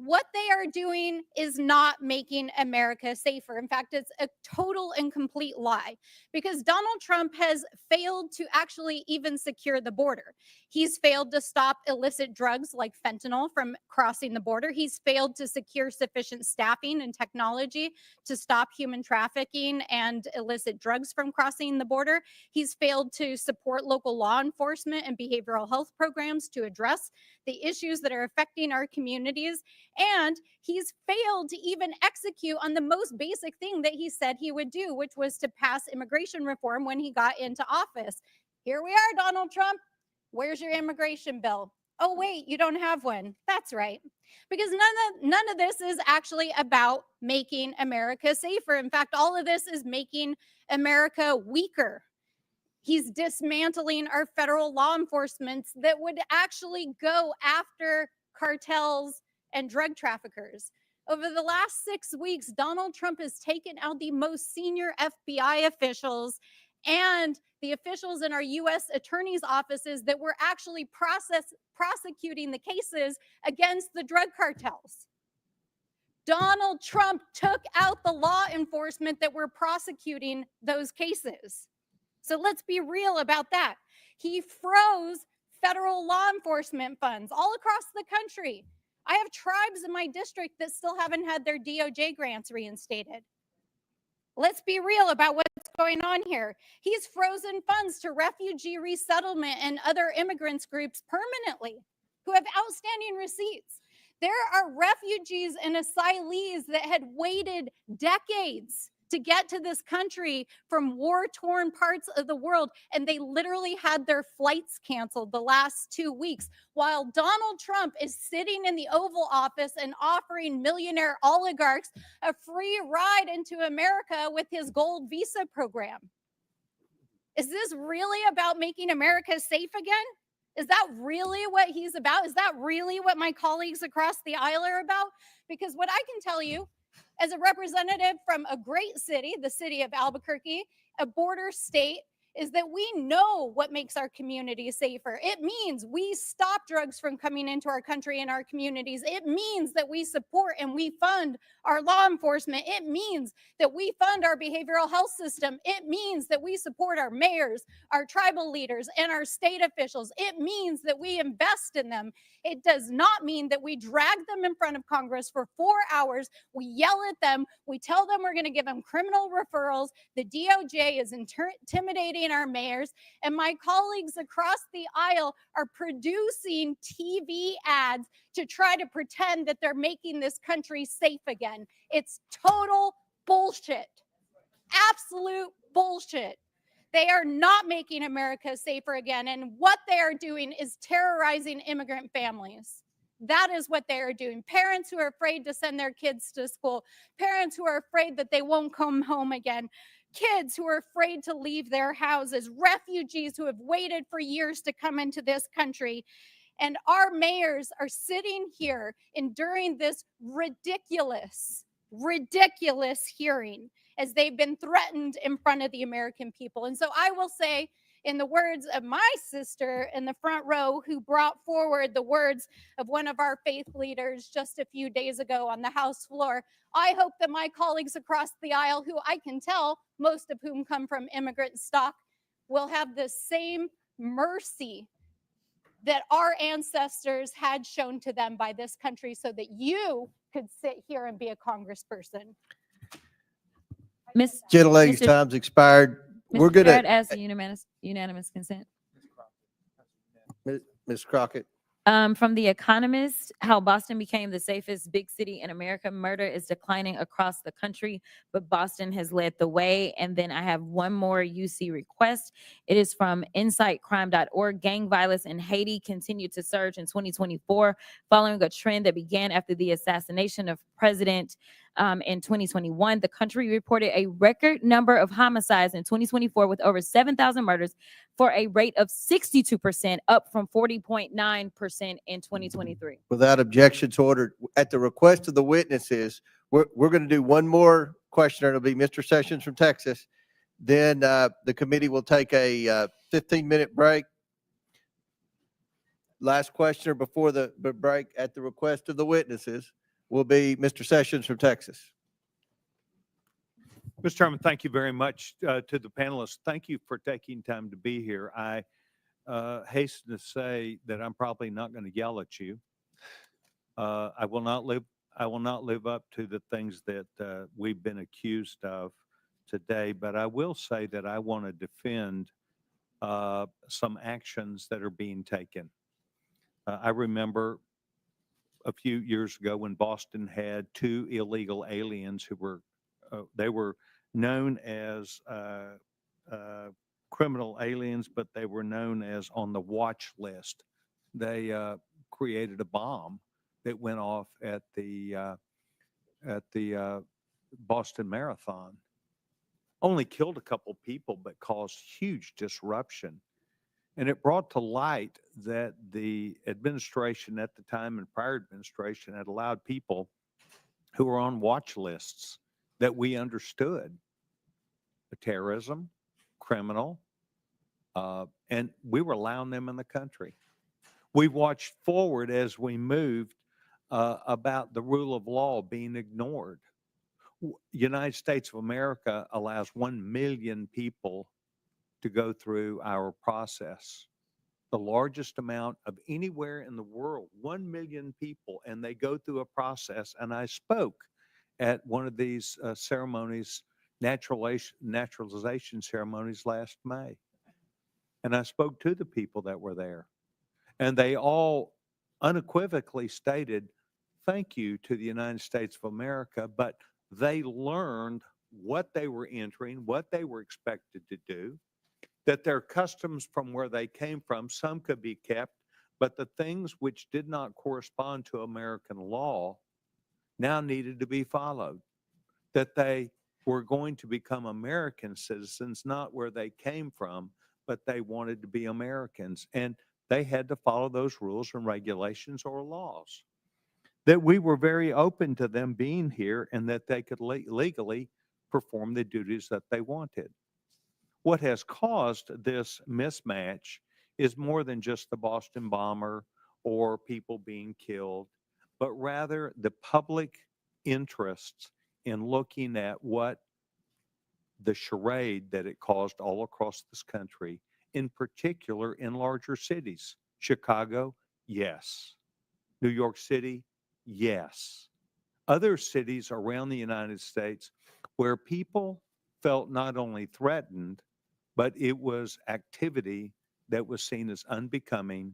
What they are doing is not making America safer. In fact, it's a total and complete lie, because Donald Trump has failed to actually even secure the border. He's failed to stop illicit drugs like fentanyl from crossing the border. He's failed to secure sufficient staffing and technology to stop human trafficking and illicit drugs from crossing the border. He's failed to support local law enforcement and behavioral health programs to address the issues that are affecting our communities. And he's failed to even execute on the most basic thing that he said he would do, which was to pass immigration reform when he got into office. Here we are, Donald Trump. Where's your immigration bill? Oh, wait, you don't have one. That's right. Because none of this is actually about making America safer. In fact, all of this is making America weaker. He's dismantling our federal law enforcement that would actually go after cartels, and drug traffickers. Over the last 6 weeks, Donald Trump has taken out the most senior FBI officials and the officials in our U.S. attorney's offices that were actually prosecuting the cases against the drug cartels. Donald Trump took out the law enforcement that were prosecuting those cases. So let's be real about that. He froze federal law enforcement funds all across the country. I have tribes in my district that still haven't had their DOJ grants reinstated. Let's be real about what's going on here. He's frozen funds to refugee resettlement and other immigrants groups permanently who have outstanding receipts. There are refugees and asylees that had waited decades to get to this country from war-torn parts of the world, and they literally had their flights canceled the last 2 weeks, while Donald Trump is sitting in the Oval Office and offering millionaire oligarchs a free ride into America with his gold visa program. Is this really about making America safe again? Is that really what he's about? Is that really what my colleagues across the aisle are about? Because what I can tell you, as a representative from a great city, the city of Albuquerque, a border state, is that we know what makes our communities safer. It means we stop drugs from coming into our country and our communities. It means that we support and we fund our law enforcement. It means that we fund our behavioral health system. It means that we support our mayors, our tribal leaders, and our state officials. It means that we invest in them. It does not mean that we drag them in front of Congress for 4 hours. We yell at them. We tell them we're going to give them criminal referrals. The DOJ is intimidating our mayors. And my colleagues across the aisle are producing TV ads to try to pretend that they're making this country safe again. It's total bullshit. Absolute bullshit. They are not making America safer again. And what they are doing is terrorizing immigrant families. That is what they are doing. Parents who are afraid to send their kids to school, parents who are afraid that they won't come home again, kids who are afraid to leave their houses, refugees who have waited for years to come into this country. And our mayors are sitting here enduring this ridiculous hearing as they've been threatened in front of the American people. And so I will say, in the words of my sister in the front row, who brought forward the words of one of our faith leaders just a few days ago on the House floor, I hope that my colleagues across the aisle, who I can tell, most of whom come from immigrant stock, will have the same mercy that our ancestors had shown to them by this country so that you could sit here and be a congressperson. Gentle lady's time's expired. We're Mr. gonna, Chair, I'd ask the unanimous consent. Ms. Crockett. From The Economist, how Boston became the safest big city in America. Murder is declining across the country, but Boston has led the way. And then I have one more UC request. It is from insightcrime.org. Gang violence in Haiti continued to surge in 2024, following a trend that began after the assassination of President in 2021. The country reported a record number of homicides in 2024 with over 7,000 murders for a rate of 62%, up from 40.9% in 2023. Without objections ordered, at the request of the witnesses, we're going to do one more questioner. It'll be Mr. Sessions from Texas. Then the committee will take a 15-minute break. Last questioner before the break at the request of the witnesses will be Mr. Sessions from Texas. Mr. Chairman, thank you very much to the panelists. Thank you for taking time to be here. I hasten to say that I'm probably not going to yell at you. I will not live up to the things that we've been accused of today, but I will say that I want to defend some actions that are being taken. I remember a few years ago when Boston had 2 illegal aliens who were they were known as criminal aliens, but they were known as on the watch list. They created a bomb that went off at the Boston Marathon. Only killed a couple people, but caused huge disruption. And it brought to light that the administration at the time and prior administration had allowed people who were on watch lists that we understood terrorism, criminal, and we were allowing them in the country. We watched forward as we moved about the rule of law being ignored. United States of America allows 1 million people to go through our process, the largest amount of anywhere in the world, 1 million people, and they go through a process. And I spoke at one of these ceremonies, naturalization ceremonies last May. And I spoke to the people that were there, and they all unequivocally stated, thank you to the United States of America, but they learned what they were entering, what they were expected to do, that their customs from where they came from, some could be kept, but the things which did not correspond to American law now needed to be followed, that they were going to become American citizens, not where they came from, but they wanted to be Americans. And they had to follow those rules and regulations or laws. That we were very open to them being here and that they could legally perform the duties that they wanted. What has caused this mismatch is more than just the Boston bomber or people being killed, but rather the public interests in looking at what the charade that it caused all across this country, in particular in larger cities. Chicago, yes. New York City, yes. Other cities around the United States where people felt not only threatened, but it was activity that was seen as unbecoming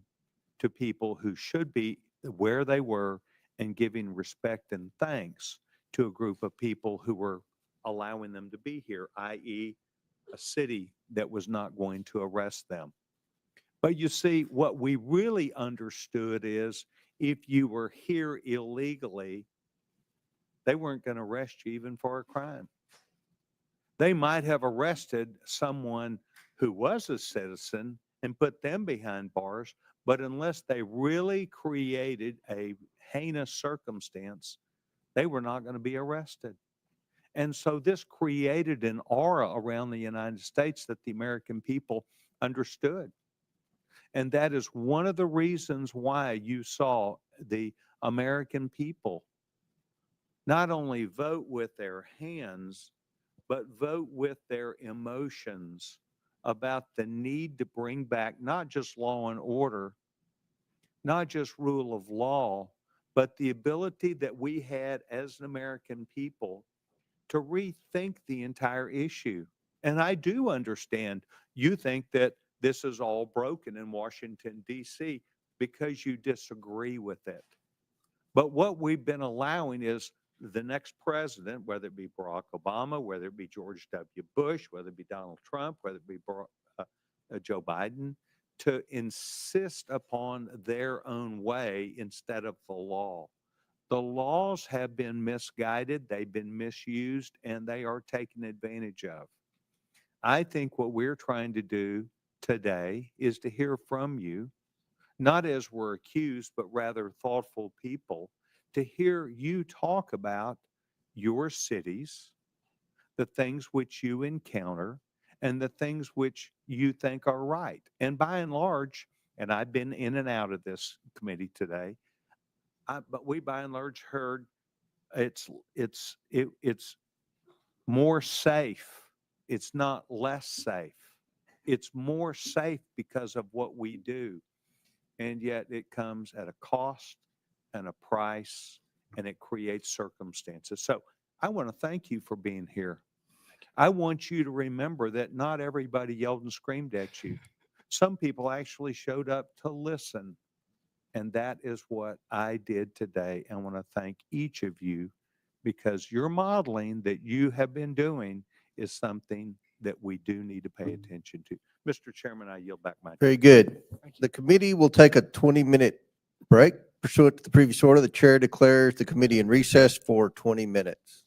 to people who should be where they were and giving respect and thanks to a group of people who were allowing them to be here, i.e., a city that was not going to arrest them. But you see, what we really understood is if you were here illegally, they weren't going to arrest you even for a crime. They might have arrested someone who was a citizen and put them behind bars, but unless they really created a heinous circumstance, they were not going to be arrested. And so this created an aura around the United States that the American people understood. And that is one of the reasons why you saw the American people not only vote with their hands, but vote with their emotions about the need to bring back not just law and order, not just rule of law, but the ability that we had as an American people to rethink the entire issue. And I do understand you think that this is all broken in Washington, D.C. because you disagree with it. But what we've been allowing is the next president, whether it be Barack Obama, whether it be George W. Bush, whether it be Donald Trump, whether it be Joe Biden, to insist upon their own way instead of the law. The laws have been misguided, they've been misused, and they are taken advantage of. I think what we're trying to do today is to hear from you, not as we're accused, but rather thoughtful people, to hear you talk about your cities, the things which you encounter, and the things which you think are right. And by and large, and I've been in and out of this committee today, but we by and large heard it's more safe. It's not less safe. It's more safe because of what we do. And yet it comes at a cost and a price, and it creates circumstances. So I want to thank you for being here. I want you to remember that not everybody yelled and screamed at you. Some people actually showed up to listen. And that is what I did today. I want to thank each of you because your modeling that you have been doing is something that we do need to pay attention to. Mr. Chairman, I yield back my time. Very good. The committee will take a 20-minute break. Pursuant to the previous order, the chair declares the committee in recess for 20 minutes.